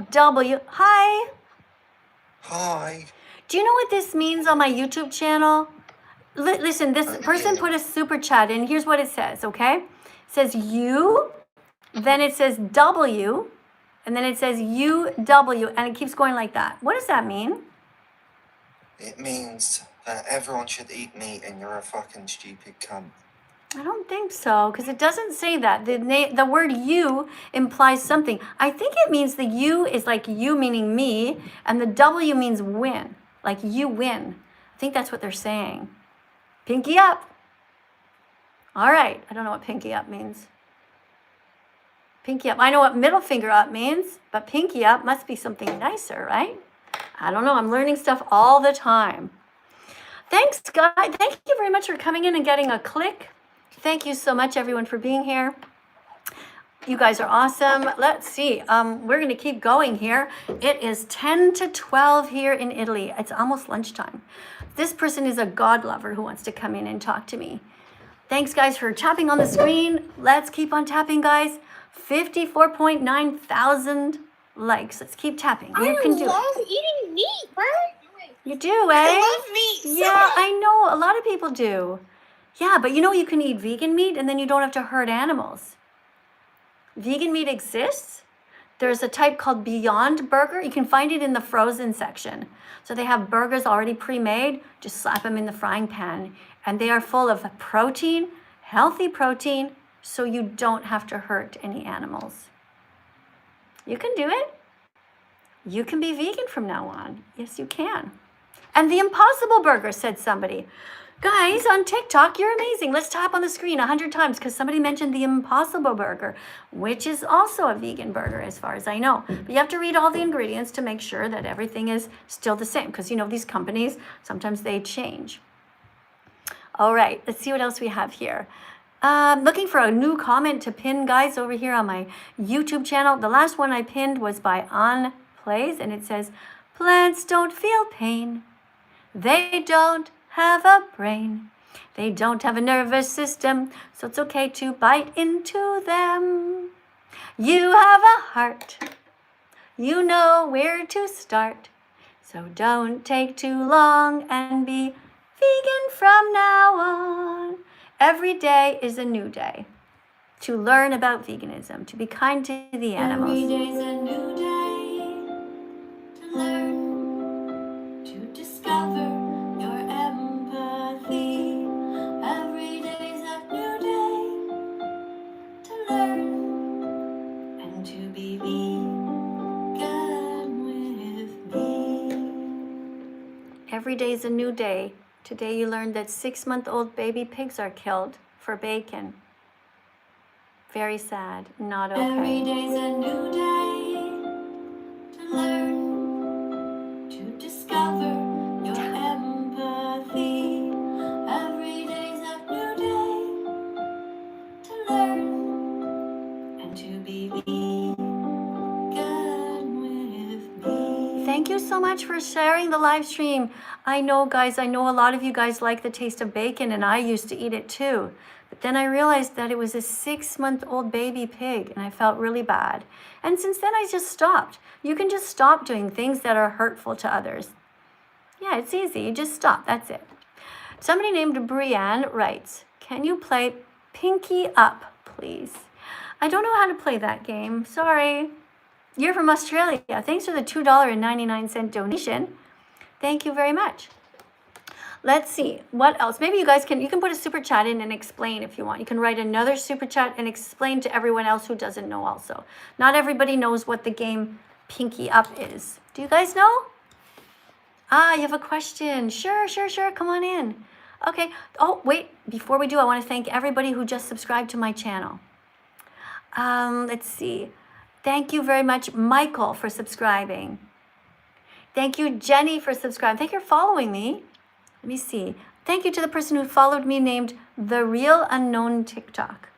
W. Hi. Hi. Do you know what this means on my YouTube channel? Listen, this person put a super chat in. Here's what it says, okay? It says U, then it says W, and then it says UW, and it keeps going like that. What does that mean? It means that everyone should eat meat and you're a fucking stupid cunt. I don't think so, because it doesn't say that. The word you implies something. I think it means the U is like you meaning me, and the W means win, like you win. I think that's what they're saying. Pinky up. All right, I don't know what pinky up means. Pinky up. I know what middle finger up means, but pinky up must be something nicer, right? I don't know. I'm learning stuff all the time. Thanks, guys. Thank you very much for coming in and getting a click. Thank you so much, everyone, for being here. You guys are awesome. Let's see. We're going to keep going here. It is 10 to 12 here in Italy. It's almost lunchtime. This person is a God lover who wants to come in and talk to me. Thanks, guys, for tapping on the screen. Let's keep on tapping, guys. 54.9 thousand likes. Let's keep tapping. You can do it. I love eating meat, bro. You do, eh? I love meat. so Yeah, much. I know. A lot of people do. Yeah, but you know you can eat vegan meat and then you don't have to hurt animals. Vegan meat exists. There's a type called Beyond Burger. You can find it in the frozen section. So they have burgers already pre-made. Just slap them in the frying pan. And they are full of protein, healthy protein, so you don't have to hurt any animals. You can do it. You can be vegan from now on. Yes, you can. And the Impossible Burger, said somebody. Guys, on TikTok, you're amazing. Let's tap on the screen 100 times because somebody mentioned the Impossible Burger, which is also a vegan burger as far as I know. But you have to read all the ingredients to make sure that everything is still the same because, you know, these companies, sometimes they change. All right, let's see what else we have here. Looking for a new comment to pin, guys, over here on my YouTube channel. The last one I pinned was by On Plays, and it says, plants don't feel pain. They don't have a brain. They don't have a nervous system, so it's okay to bite into them. You have a heart. You know where to start. So don't take too long and be vegan from now on. Every day is a new day to learn about veganism, to be kind to the animals. Every day's a new day to learn, to discover your empathy. Every day's a new day to learn and to be vegan with me. Every day is a new day. Today you learned that 6-month-old baby pigs are killed for bacon. Very sad, not okay. Every day's a new day to learn, to discover your empathy. Every day's a new day to learn and to be vegan with me. Thank you so much for sharing the live stream. I know, guys, I know a lot of you guys like the taste of bacon, and I used to eat it too. But then I realized that it was a 6-month-old baby pig, and I felt really bad. And since then, I just stopped. You can just stop doing things that are hurtful to others. Yeah, it's easy. You just stop. That's it. Somebody named Brienne writes, can you play Pinky Up, please? I don't know how to play that game. Sorry. You're from Australia. Thanks for the $2.99 donation. Thank you very much. Let's see, what else? Maybe you guys you can put a super chat in and explain if you want. You can write another super chat and explain to everyone else who doesn't know also. Not everybody knows what the game Pinky Up is. Do you guys know? Ah, you have a question. Sure. Come on in. Okay. Oh, wait. Before we do, I want to thank everybody who just subscribed to my channel. Let's see. Thank you very much, Michael, for subscribing. Thank you, Jenny, for subscribing. Thank you for following me. Let me see. Thank you to the person who followed me named The Real Unknown TikTok.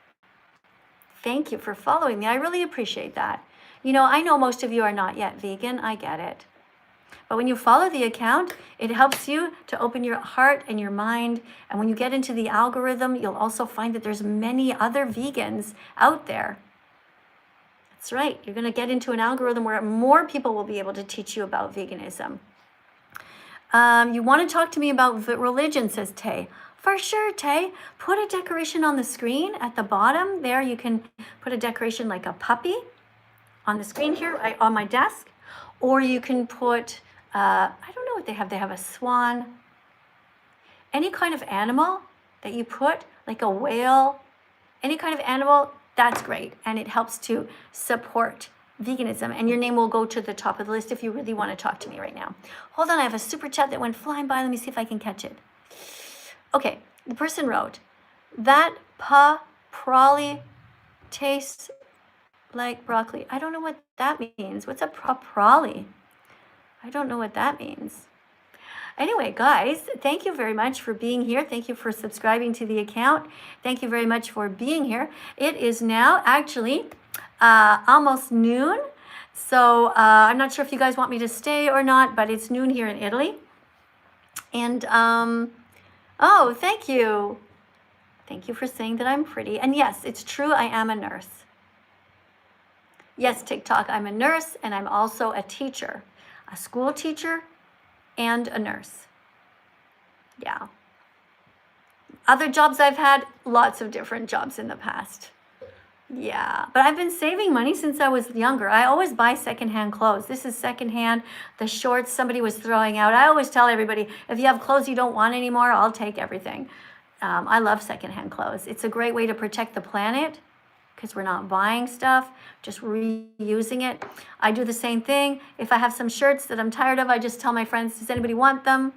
Thank you for following me. I really appreciate that. You know, I know most of you are not yet vegan. I get it. But when you follow the account, it helps you to open your heart and your mind. And when you get into the algorithm, you'll also find that there's many other vegans out there. That's right. You're going to get into an algorithm where more people will be able to teach you about veganism. You want to talk to me about religion, says Tay. For sure, Tay. Put a decoration on the screen at the bottom. There you can put a decoration like a puppy on the screen here on my desk. Or you can put, I don't know what they have. They have a swan. Any kind of animal that you put, like a whale, any kind of animal, that's great. And it helps to support veganism. And your name will go to the top of the list if you really want to talk to me right now. Hold on, I have a super chat that went flying by. Let me see if I can catch it. Okay, the person wrote, that probably tastes like broccoli. I don't know what that means. What's a probably? I don't know what that means. Anyway, guys, thank you very much for being here. Thank you for subscribing to the account. Thank you very much for being here. It is now actually almost noon. So I'm not sure if you guys want me to stay or not, but it's noon here in Italy. And, oh, thank you. Thank you for saying that I'm pretty. And yes, it's true, I am a nurse. Yes, TikTok, I'm a nurse, and I'm also a teacher, a school teacher and a nurse. Yeah. Other jobs I've had, lots of different jobs in the past. Yeah, but I've been saving money since I was younger. I always buy secondhand clothes. This is secondhand. The shorts somebody was throwing out. I always tell everybody, if you have clothes you don't want anymore, I'll take everything. I love secondhand clothes. It's a great way to protect the planet because we're not buying stuff, just reusing it. I do the same thing. If I have some shirts that I'm tired of, I just tell my friends, does anybody want them?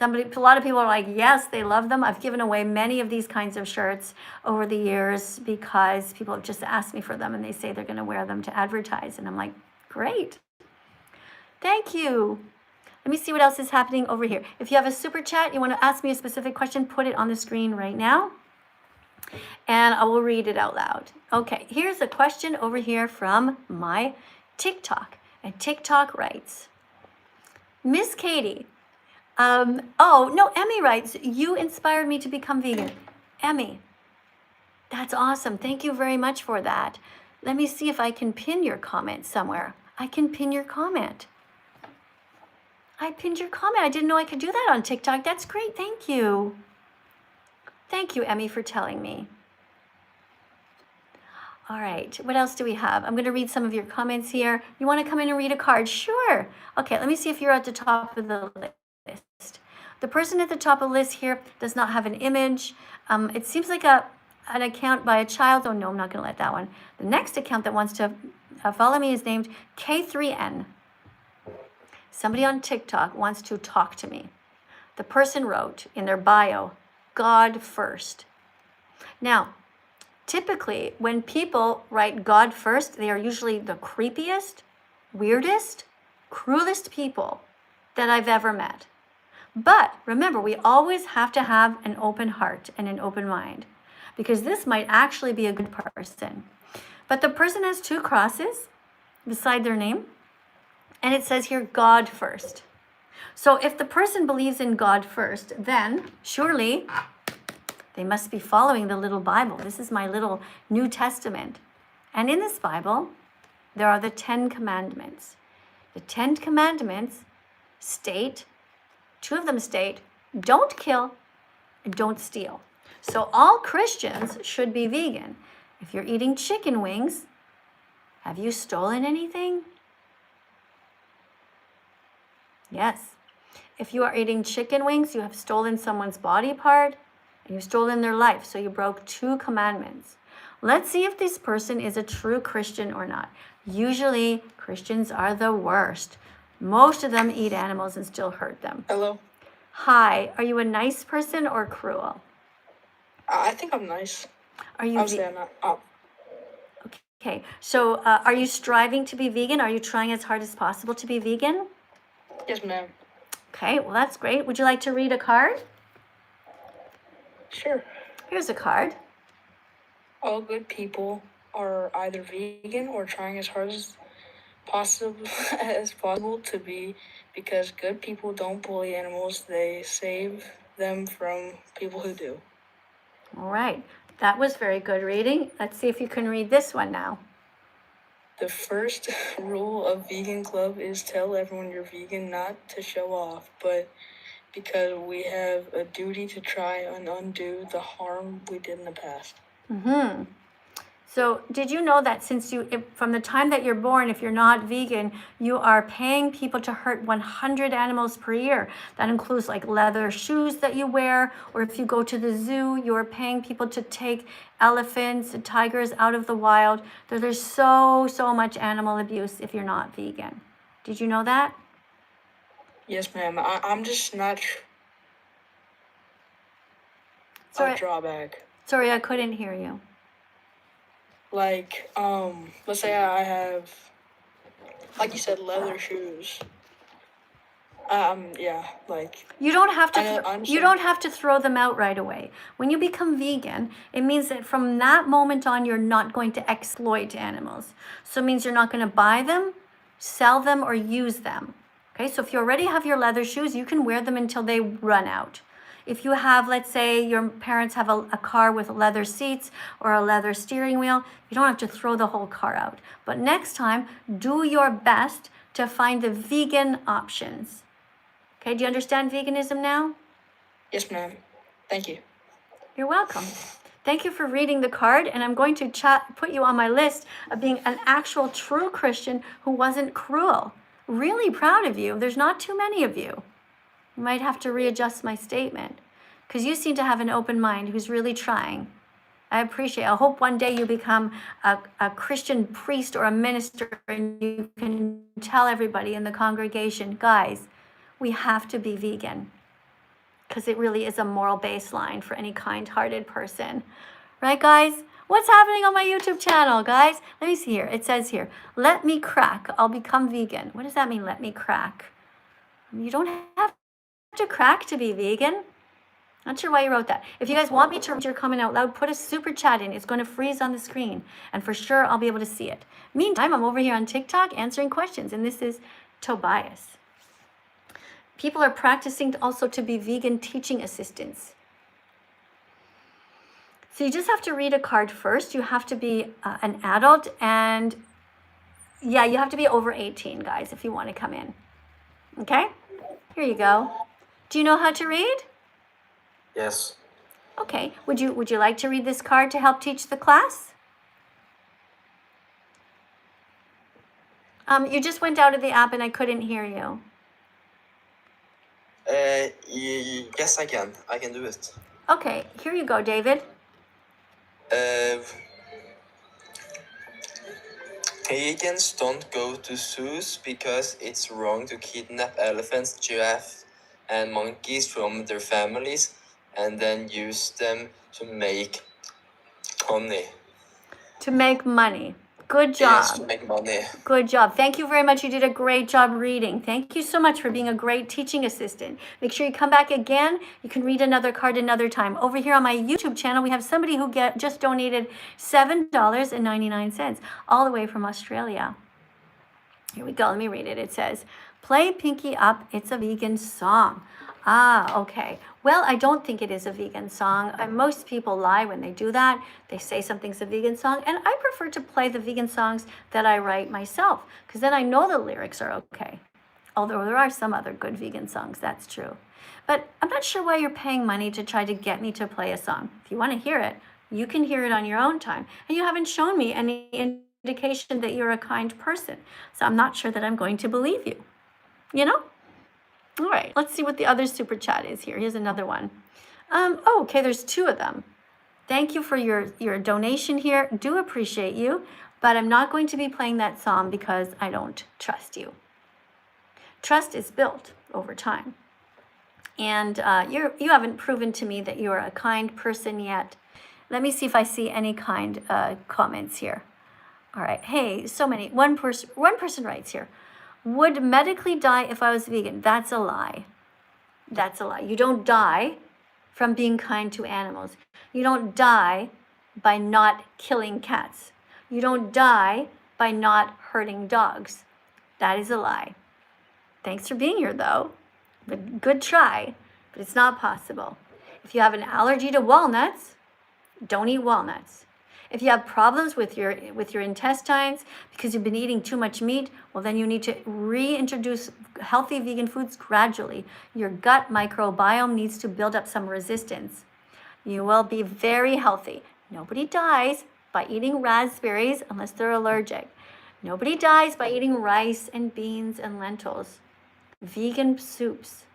A lot of people are like, yes, they love them. I've given away many of these kinds of shirts over the years because people have just asked me for them and they say they're going to wear them to advertise. And I'm like, great. Thank you. Let me see what else is happening over here. If you have a super chat, you want to ask me a specific question, put it on the screen right now. And I will read it out loud. Okay, here's a question over here from my TikTok. And TikTok writes, Miss Katie, oh, no, Emmy writes, you inspired me to become vegan. Emmy, that's awesome. Thank you very much for that. Let me see if I can pin your comment somewhere. I can pin your comment. I pinned your comment. I didn't know I could do that on TikTok. That's great. Thank you. Thank you, Emmy, for telling me. All right, what else do we have? I'm going to read some of your comments here. You want to come in and read a card? Sure. Okay, let me see if you're at the top of the list. The person at the top of the list here does not have an image. It seems like an account by a child. Oh, no, I'm not going to let that one. The next account that wants to follow me is named K3N. Somebody on TikTok wants to talk to me. The person wrote in their bio, God first. Now, typically, when people write God first, they are usually the creepiest, weirdest, cruelest people that I've ever met. But remember, we always have to have an open heart and an open mind because this might actually be a good person. But the person has two crosses beside their name, and it says here, God first. So if the person believes in God first, then surely they must be following the little Bible. This is my little New Testament. And in this Bible, there are the 10 Commandments. The 10 Commandments state, two of them state, don't kill and don't steal. So all Christians should be vegan. If you're eating chicken wings, have you stolen anything? Yes. If you are eating chicken wings, you have stolen someone's body part and you've stolen their life. So you broke 2 commandments. Let's see if this person is a true Christian or not. Usually, Christians are the worst. Most of them eat animals and still hurt them. Hello. Hi, are you a nice person or cruel? I think I'm nice. Are you? Obviously, I'm not. Oh. Okay, so are you striving to be vegan? Are you trying as hard as possible to be vegan? Yes, ma'am. Okay, well, that's great. Would you like to read a card? Sure. Here's a card. All good people are either vegan or trying as hard as possible to be, because good people don't bully animals. They save them from people who do. All right, that was very good reading. Let's see if you can read this one now. The first rule of Vegan Club is tell everyone you're vegan, not to show off, but because we have a duty to try and undo the harm we did in the past. Mm-hmm. So did you know that from the time that you're born, if you're not vegan, you are paying people to hurt 100 animals per year? That includes like leather shoes that you wear, or if you go to the zoo, you are paying people to take elephants and tigers out of the wild. There's so much animal abuse if you're not vegan. Did you know that? Yes, ma'am. I'm just not a drawback. Sorry, I couldn't hear you. Like, let's say I have, like you said, leather shoes. Yeah, like You don't have to. I You understand. don't have to throw them out right away. When you become vegan, it means that from that moment on, you're not going to exploit animals. So it means you're not going to buy them, sell them, or use them. Okay. So if you already have your leather shoes, you can wear them until they run out. If you have, let's say, your parents have a car with leather seats or a leather steering wheel, you don't have to throw the whole car out. But next time, do your best to find the vegan options. Okay, do you understand veganism now? Yes, ma'am. Thank you. You're welcome. Thank you for reading the card, and I'm going to put you on my list of being an actual true Christian who wasn't cruel. Really proud of you. There's not too many of you. I might have to readjust my statement because you seem to have an open mind who's really trying. I appreciate it. I hope one day you become a Christian priest or a minister and you can tell everybody in the congregation, guys, we have to be vegan because it really is a moral baseline for any kind-hearted person. Right, guys? What's happening on my YouTube channel, guys? Let me see here. It says here, let me crack. I'll become vegan. What does that mean, let me crack? You don't have to crack to be vegan. Not sure why you wrote that. If you guys want me to read your comment out loud, put a super chat in. It's going to freeze on the screen. And for sure, I'll be able to see it. Meantime, I'm over here on TikTok answering questions. And this is Tobias. People are practicing also to be vegan teaching assistants. So you just have to read a card first. You have to be an adult. And yeah, you have to be over 18, guys, if you want to come in. Okay? Here you go. Do you know how to read? Yes. Okay. Would you like to read this card to help teach the class? You just went out of the app and I couldn't hear you. Yes, I can. I can do it. Okay. Here you go, David. Vegans don't go to zoos because it's wrong to kidnap elephants, giraffes, and monkeys from their families and then use them to make honey. To make money. Good job. Yes, to make money. Good job. Thank you very much. You did a great job reading. Thank you so much for being a great teaching assistant. Make sure you come back again. You can read another card another time. Over here on my YouTube channel, we have somebody who just donated $7.99 all the way from Australia. Here we go. Let me read it. It says, play Pinky Up. It's a vegan song. Ah, okay. Well, I don't think it is a vegan song. Most people lie when they do that. They say something's a vegan song. And I prefer to play the vegan songs that I write myself because then I know the lyrics are okay. Although there are some other good vegan songs, that's true. But I'm not sure why you're paying money to try to get me to play a song. If you want to hear it, you can hear it on your own time. And you haven't shown me any indication that you're a kind person. So I'm not sure that I'm going to believe you. You know? All right, let's see what the other super chat is here. Here's another one. Oh, okay, there's two of them. Thank you for your donation here. Do appreciate you, but I'm not going to be playing that song because I don't trust you. Trust is built over time. And you haven't proven to me that you're a kind person yet. Let me see if I see any kind comments here. All right, hey, so many. One person writes here. Would medically die if I was vegan? That's a lie. That's a lie. You don't die from being kind to animals. You don't die by not killing cats. You don't die by not hurting dogs. That is a lie. Thanks for being here, though. But good try, but it's not possible. If you have an allergy to walnuts, don't eat walnuts. If you have problems with your intestines because you've been eating too much meat, well, then you need to reintroduce healthy vegan foods gradually. Your gut microbiome needs to build up some resistance. You will be very healthy. Nobody dies by eating raspberries unless they're allergic. Nobody dies by eating rice and beans and lentils. Vegan soups,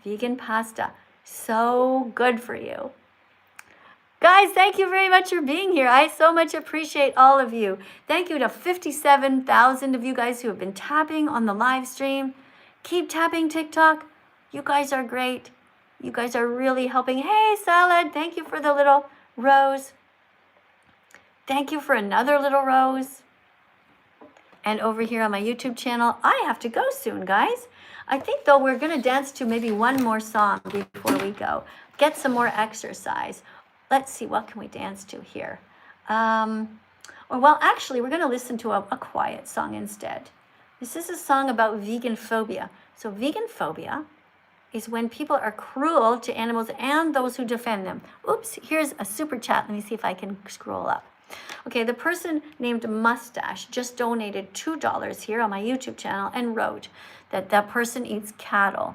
vegan pasta, so good for you. Guys, thank you very much for being here. I so much appreciate all of you. Thank you to 57,000 of you guys who have been tapping on the live stream. Keep tapping TikTok. You guys are great. You guys are really helping. Hey, Salad, thank you for the little rose. Thank you for another little rose. And over here on my YouTube channel, I have to go soon, guys. I think, though, we're going to dance to maybe one more song before we go. Get some more exercise. Let's see, what can we dance to here? Well, actually, we're going to listen to a quiet song instead. This is a song about vegan phobia. So vegan phobia is when people are cruel to animals and those who defend them. Oops, here's a super chat. Let me see if I can scroll up. Okay, the person named Mustache just donated $2 here on my YouTube channel and wrote that that person eats cattle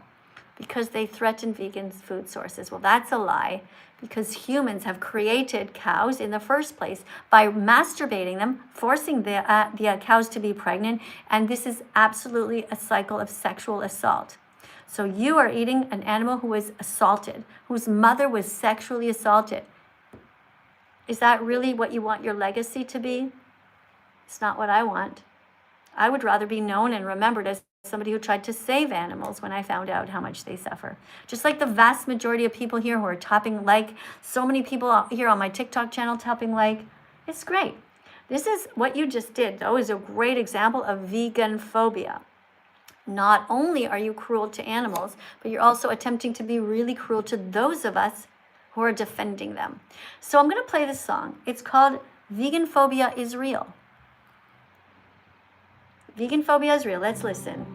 because they threaten vegan food sources. Well, that's a lie, because humans have created cows in the first place by masturbating them, forcing the cows to be pregnant, and this is absolutely a cycle of sexual assault. So you are eating an animal who was assaulted, whose mother was sexually assaulted. Is that really what you want your legacy to be? It's not what I want. I would rather be known and remembered as somebody who tried to save animals when I found out how much they suffer. Just like the vast majority of people here who are tapping like, so many people here on my TikTok channel tapping like, it's great. This is what you just did, though, is a great example of vegan phobia. Not only are you cruel to animals, but you're also attempting to be really cruel to those of us who are defending them. So I'm going to play this song. It's called Vegan Phobia is Real. Vegan phobia is real. Let's listen.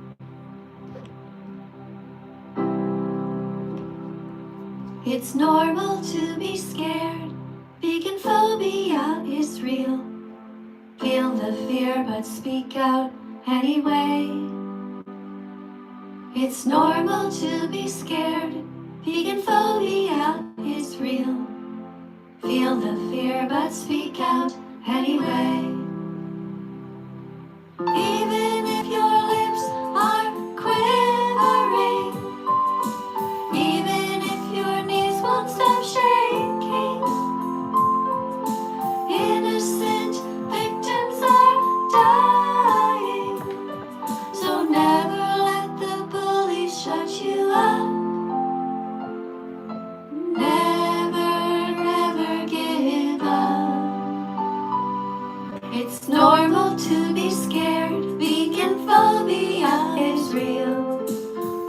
It's normal to be scared. Vegan phobia is real. Feel the fear but speak out anyway. It's normal to be scared. Vegan phobia is real. Feel the fear but speak out anyway. Even if your lips are quivering, even if your knees won't stop shaking, innocent victims are dying. So never let the bullies shut you up. Never give up. It's normal to be scared. Vegan phobia is real.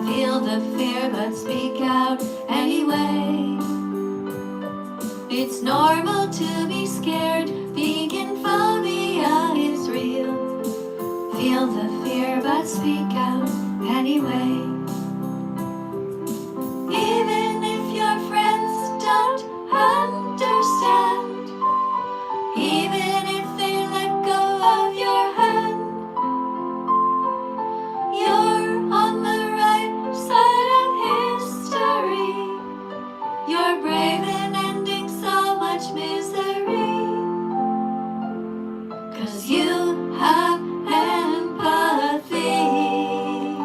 Feel the fear but speak out anyway. It's normal to be scared. Vegan phobia is real. Feel the fear but speak out anyway. Even if your friends don't understand, even if they let go of your hand, you're on the right side of history. You're brave in ending so much misery, 'cause you have empathy.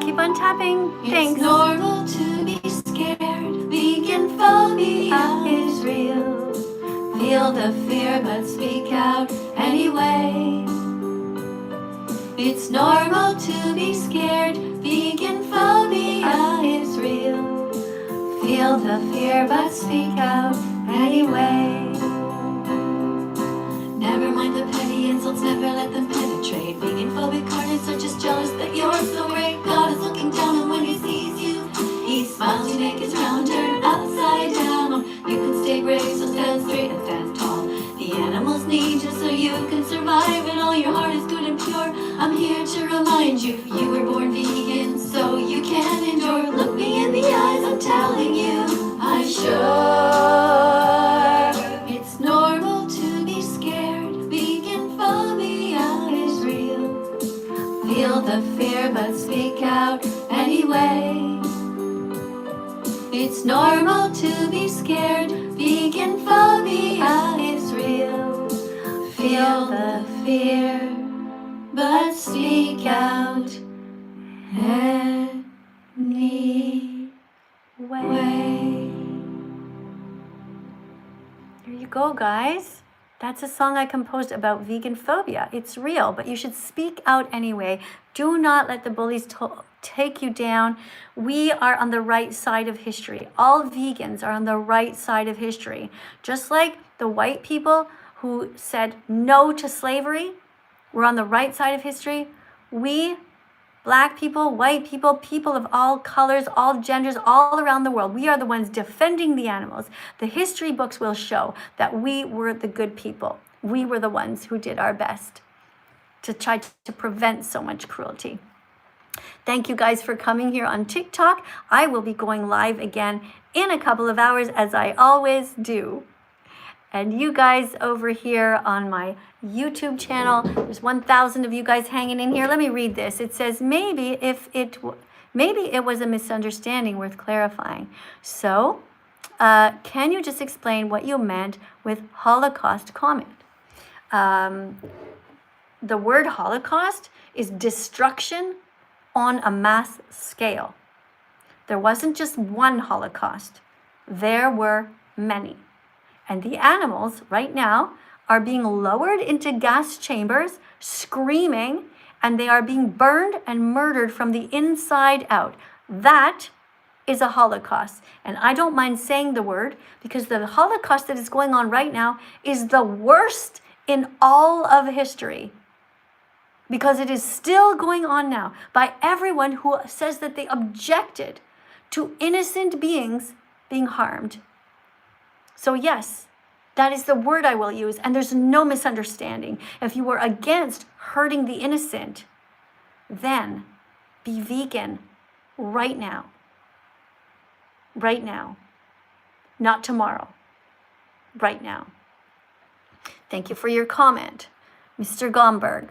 Keep on tapping. Thanks. It's normal to be scared. Vegan phobia is real. Feel the fear but speak out anyway. It's normal to be scared. Vegan phobia is real. Feel the fear but speak out anyway. Never mind the petty insults, never let them penetrate. Vegan phobic artists are just jealous that you're so great. God is looking down, and when he sees you, he smiles. You make his round turn upside down. You can stay brave, so stand straight and stand tall. The animals need you so you can survive, and all your heart is good and pure. I'm here to remind you, you were born vegan, so you can endure. Look me in the eyes, I'm telling you, I'm sure. It's normal to be scared. Vegan phobia is real. Feel the fear but speak out anyway. It's normal to be scared. Vegan phobia is real. Feel the fear but speak out anyway. There you go, guys. That's a song I composed about vegan phobia. It's real, but you should speak out anyway. Do not let the bullies take you down. We are on the right side of history. All vegans are on the right side of history. Just like the white people who said no to slavery, we're on the right side of history. We Black people, white people, people of all colors, all genders, all around the world. We are the ones defending the animals. The history books will show that we were the good people. We were the ones who did our best to try to prevent so much cruelty. Thank you guys for coming here on TikTok. I will be going live again in a couple of hours, as I always do. And you guys over here on my YouTube channel, there's 1,000 of you guys hanging in here. Let me read this. It says, maybe it was a misunderstanding worth clarifying. So, can you just explain what you meant with Holocaust comment? The word Holocaust is destruction on a mass scale. There wasn't just one Holocaust. There were many. And the animals right now are being lowered into gas chambers, screaming, and they are being burned and murdered from the inside out. That is a Holocaust. And I don't mind saying the word, because the Holocaust that is going on right now is the worst in all of history. Because it is still going on now by everyone who says that they objected to innocent beings being harmed. So yes, that is the word I will use, and there's no misunderstanding. If you were against hurting the innocent, then be vegan right now. Right now. Not tomorrow. Right now. Thank you for your comment, Mr. Gomberg.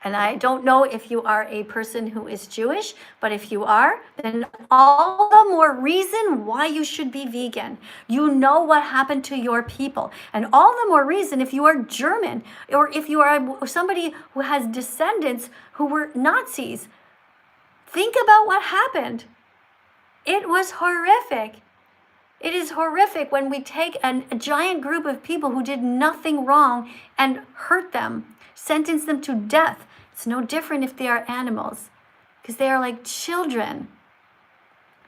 And I don't know if you are a person who is Jewish, but if you are, then all the more reason why you should be vegan. You know what happened to your people. And all the more reason if you are German, or if you are somebody who has descendants who were Nazis. Think about what happened. It was horrific. It is horrific when we take a giant group of people who did nothing wrong and hurt them, sentence them to death. It's no different if they are animals, because they are like children.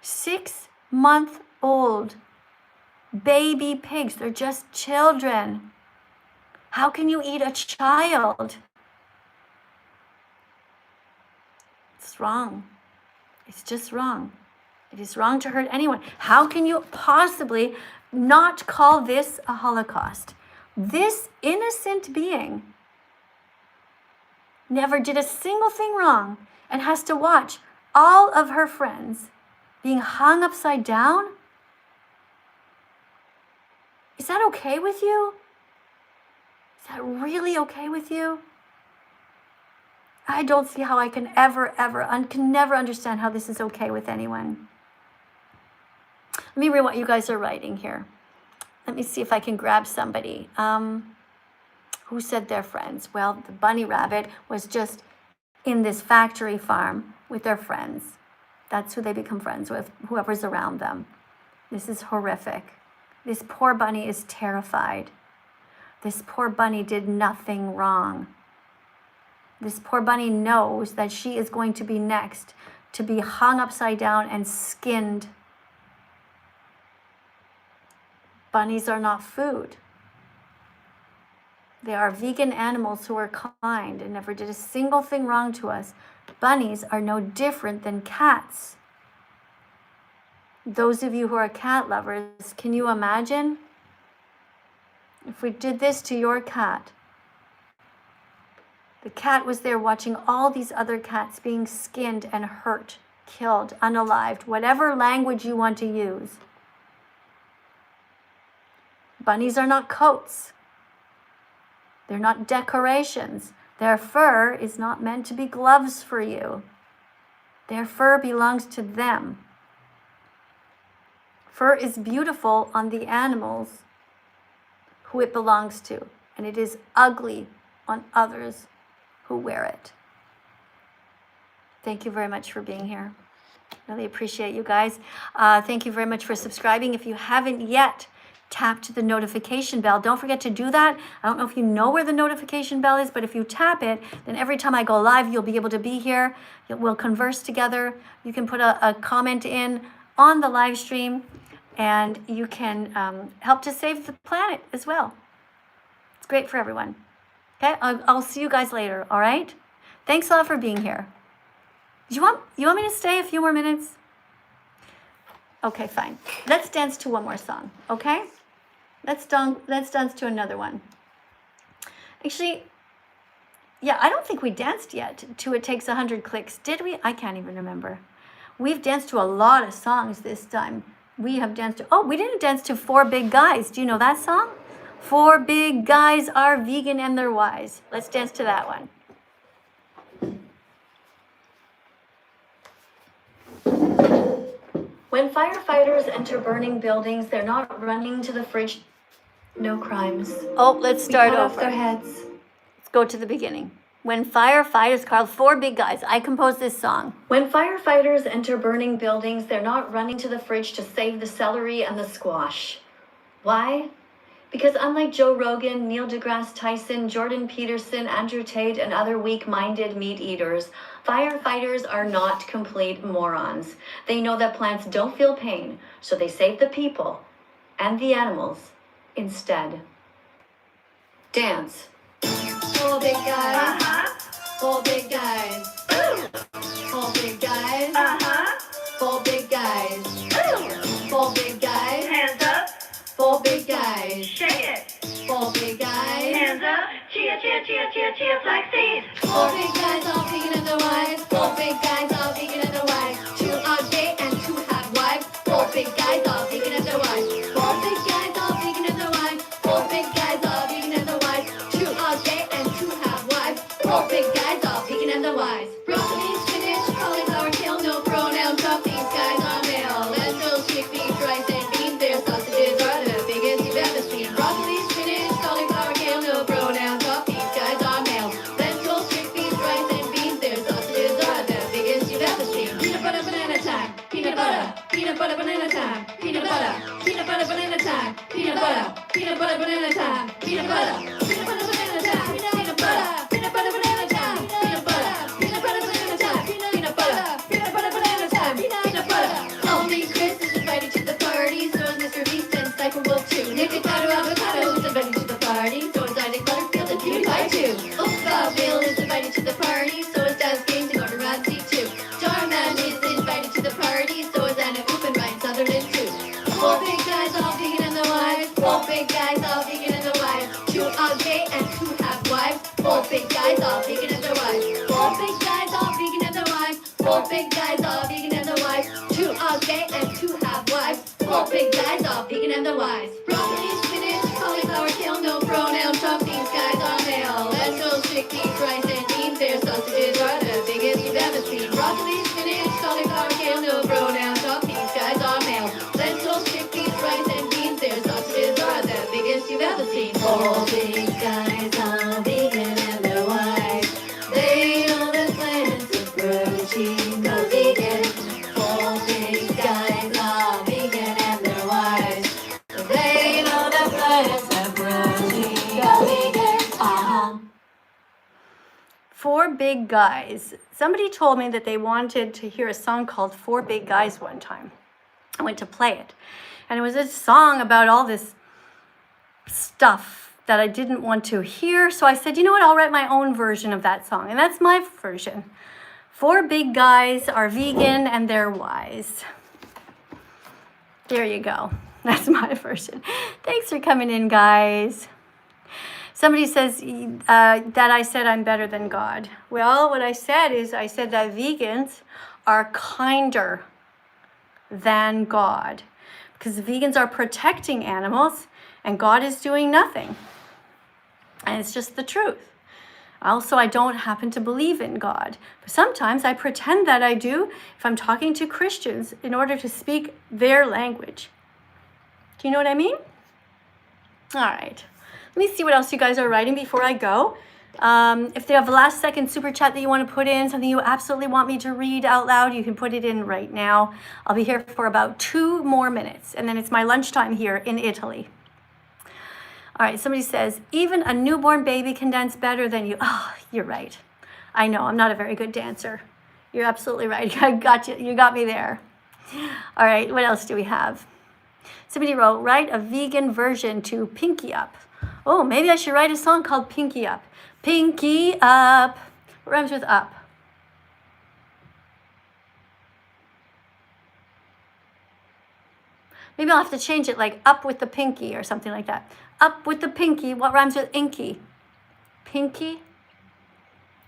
6-month-old baby pigs, they're just children. How can you eat a child? It's wrong. It's just wrong. It is wrong to hurt anyone. How can you possibly not call this a Holocaust? This innocent being never did a single thing wrong and has to watch all of her friends being hung upside down? Is that okay with you? Is that really okay with you? I don't see how I can can never understand how this is okay with anyone. Let me read what you guys are writing here. Let me see if I can grab somebody. Who said they're friends? Well, the bunny rabbit was just in this factory farm with their friends. That's who they become friends with, whoever's around them. This is horrific. This poor bunny is terrified. This poor bunny did nothing wrong. This poor bunny knows that she is going to be next to be hung upside down and skinned. Bunnies are not food. They are vegan animals who are kind and never did a single thing wrong to us. Bunnies are no different than cats. Those of you who are cat lovers, can you imagine if we did this to your cat? The cat was there watching all these other cats being skinned and hurt, killed, unalived, whatever language you want to use. Bunnies are not coats. They're not decorations. Their fur is not meant to be gloves for you. Their fur belongs to them. Fur is beautiful on the animals who it belongs to, and it is ugly on others who wear it. Thank you very much for being here. Really appreciate you guys. Thank you very much for subscribing. If you haven't yet tapped the notification bell, don't forget to do that. I don't know if you know where the notification bell is, but if you tap it, then every time I go live, you'll be able to be here. We'll converse together. You can put a comment in on the live stream, and you can help to save the planet as well. It's great for everyone. Okay, I'll see you guys later, all right? Thanks a lot for being here. You want me to stay a few more minutes? Okay, fine. Let's dance to one more song, okay? Let's dance to another one. Actually, yeah, I don't think we danced yet to It Takes 100 Clicks, did we? I can't even remember. We've danced to a lot of songs this time. We have danced to, we didn't dance to Four Big Guys. Do you know that song? Four big guys are vegan and they're wise. Let's dance to that one. When firefighters enter burning buildings, they're not running to the fridge. No crimes. Oh, let's start over. Off their heads. Let's go to the beginning. When firefighters, called Four Big Guys, I composed this song. When firefighters enter burning buildings, they're not running to the fridge to save the celery and the squash. Why? Because unlike Joe Rogan, Neil deGrasse Tyson, Jordan Peterson, Andrew Tate, and other weak-minded meat eaters, firefighters are not complete morons. They know that plants don't feel pain, so they save the people and the animals instead. Dance. Four big guys. Four big guys. Four big guys. Four big guys. Four big guys. Hands up. Four big guys. Shake it. Four big guys. Hands up. Cheer, cheer, cheer, cheer, cheer, flaxseed. Four big guys all vegan and they're wise. Four big guys all vegan and they're wise. Two are gay and two have wives. Four big guys all vegan and they're wise. Four big guys all vegan and they're wise. Four big guys all vegan and they're wise. Two are gay and two have wives. Four big guys all vegan and they're wise. Broccoli, spinach, cauliflower, kale, no pronouns. Top these guys are male. Lentils, chickpeas, rice, and beans. Their sausages are the biggest you've ever seen. Broccoli, spinach, cauliflower, kale, no pronouns. Top these guys are male. Lentils, chickpeas, rice, and beans. Their sausages are the biggest you've ever seen. Peanut butter, banana time. Peanut butter, banana time. Peanut butter, banana time. Peanut butter, banana time. Peanut butter, banana time. Peanut butter, banana time. Peanut butter, banana time. Peanut butter, banana time. Peanut butter. Only Chris is invited to the party. So is Mr. Beast and Cycle Wolf too. Nick Avocado is invited to the party. So is Isaac Butterfield and PewDiePie too. Bob Bill is invited to the party. So is Daz Games and Gordon Ramsay too. Darman is invited to the party. So is Anna Oop and Ryan Sutherland too. Four big guys all vegan and they're wise. Four big guys all vegan and they're wise. Two are gay and two have wives. Four big guys all vegan and they're wise. Four big guys all vegan and they're wise. Four big guys all vegan and they're wise. Two are gay and two have wives. Four big guys all vegan and they're wise. Broccoli, spinach, cauliflower, kale, no pronouns. Top these guys are male. Lentils, chickpeas, rice, and beans. Their sausages are the biggest you've ever seen. Broccoli, spinach, cauliflower, kale, no pronouns. Top these guys are male. Lentils, chickpeas, rice, and beans. Their sausages are the biggest you've ever seen. Four big guys all vegan and they're wise. They know the plants of protein go vegan. Four big guys all vegan and they're wise. They know the plants of protein go vegan. Four Big Guys. Somebody told me that they wanted to hear a song called Four Big Guys one time. I went to play it. And it was a song about all this stuff that I didn't want to hear. So I said, you know what, I'll write my own version of that song. And that's my version. Four big guys are vegan and they're wise. There you go. That's my version. Thanks for coming in, guys. Somebody says that I said I'm better than God. Well, what I said is I said that vegans are kinder than God because vegans are protecting animals and God is doing nothing. And it's just the truth. Also, I don't happen to believe in God. But sometimes I pretend that I do if I'm talking to Christians in order to speak their language. Do you know what I mean? All right. Let me see what else you guys are writing before I go. If they have a last second super chat that you want to put in, something you absolutely want me to read out loud, you can put it in right now. I'll be here for about 2 more minutes, and then it's my lunchtime here in Italy. All right, somebody says, even a newborn baby can dance better than you. Oh, you're right. I know, I'm not a very good dancer. You're absolutely right. I got you. You got me there. All right, what else do we have? Somebody wrote, write a vegan version to Pinky Up. Oh, maybe I should write a song called Pinky Up. Pinky Up. What rhymes with up? Maybe I'll have to change it, like up with the pinky or something like that. Up with the pinky. What rhymes with inky? Pinky?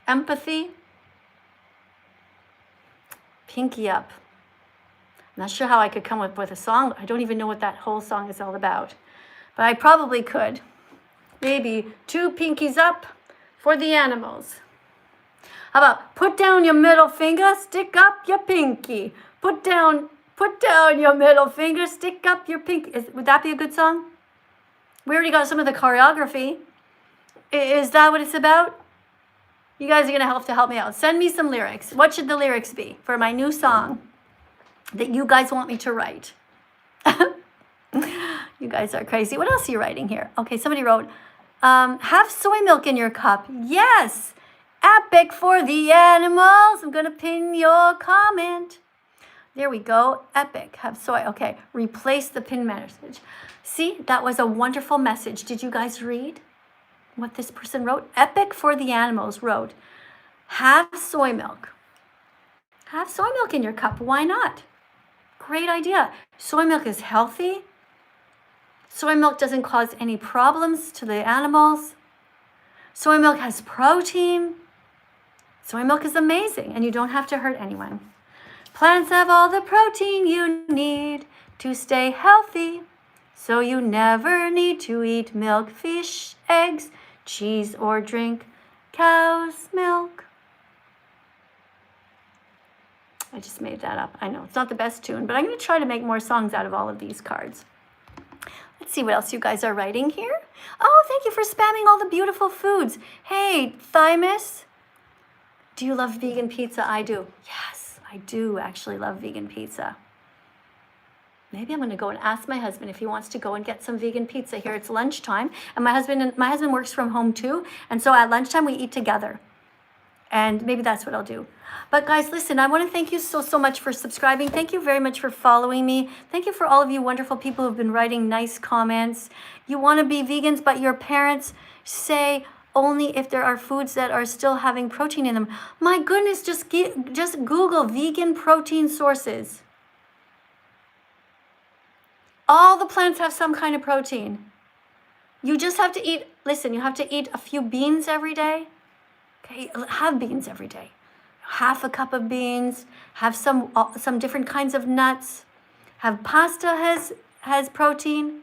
Empathy? Pinky up. I'm not sure how I could come up with a song. I don't even know what that whole song is all about. But I probably could. Maybe 2 pinkies up for the animals. How about put down your middle finger, stick up your pinky. Put down your middle finger, stick up your pinky. Would that be a good song? We already got some of the choreography. Is that what it's about? You guys are going to have to help me out. Send me some lyrics. What should the lyrics be for my new song that you guys want me to write? You guys are crazy. What else are you writing here? Okay, somebody wrote, have soy milk in your cup. Yes. Epic for the animals. I'm going to pin your comment. There we go. Epic. Have soy. Okay. Replace the pin message. See, that was a wonderful message. Did you guys read what this person wrote? Epic for the animals wrote, have soy milk. Have soy milk in your cup. Why not? Great idea. Soy milk is healthy. Soy milk doesn't cause any problems to the animals. Soy milk has protein. Soy milk is amazing, and you don't have to hurt anyone. Plants have all the protein you need to stay healthy, so you never need to eat milk, fish, eggs, cheese, or drink cow's milk. I just made that up. I know, it's not the best tune, but I'm going to try to make more songs out of all of these cards. Let's see what else you guys are writing here. Oh, thank you for spamming all the beautiful foods. Hey, Thymus, do you love vegan pizza? I do. Yes, I do actually love vegan pizza. Maybe I'm going to go and ask my husband if he wants to go and get some vegan pizza here. It's lunchtime, and my husband works from home too, and so at lunchtime we eat together. And maybe that's what I'll do. But guys, listen, I want to thank you so much for subscribing. Thank you very much for following me. Thank you for all of you wonderful people who've been writing nice comments. You want to be vegans, but your parents say only if there are foods that are still having protein in them. My goodness, just Google vegan protein sources. All the plants have some kind of protein. You just have to eat, listen, you have to eat a few beans every day. Okay, have beans every day. Half a cup of beans, have some different kinds of nuts. Have pasta has protein.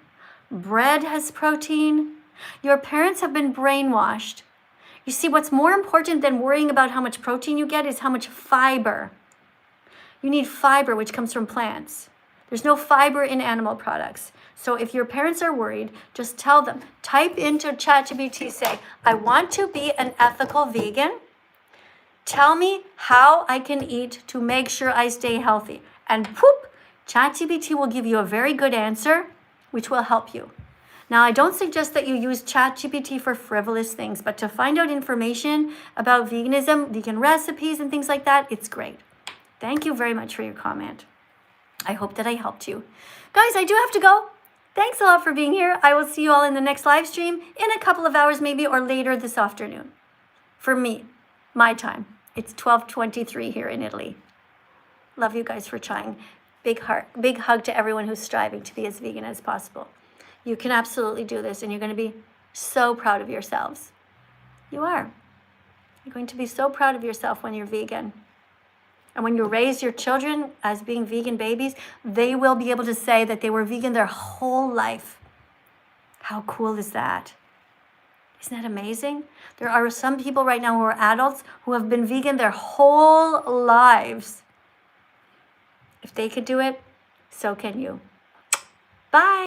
Bread has protein. Your parents have been brainwashed. You see, what's more important than worrying about how much protein you get is how much fiber. You need fiber, which comes from plants. There's no fiber in animal products. So if your parents are worried, just tell them, type into ChatGPT, say, I want to be an ethical vegan. Tell me how I can eat to make sure I stay healthy. And poop, ChatGPT will give you a very good answer, which will help you. Now, I don't suggest that you use ChatGPT for frivolous things, but to find out information about veganism, vegan recipes, and things like that, it's great. Thank you very much for your comment. I hope that I helped you. Guys, I do have to go. Thanks a lot for being here. I will see you all in the next live stream in a couple of hours maybe, or later this afternoon. For me, my time. It's 12:23 here in Italy. Love you guys for trying. Big heart, big hug to everyone who's striving to be as vegan as possible. You can absolutely do this, and you're going to be so proud of yourselves. You are. You're going to be so proud of yourself when you're vegan. And when you raise your children as being vegan babies, they will be able to say that they were vegan their whole life. How cool is that? Isn't that amazing? There are some people right now who are adults who have been vegan their whole lives. If they could do it, so can you. Bye.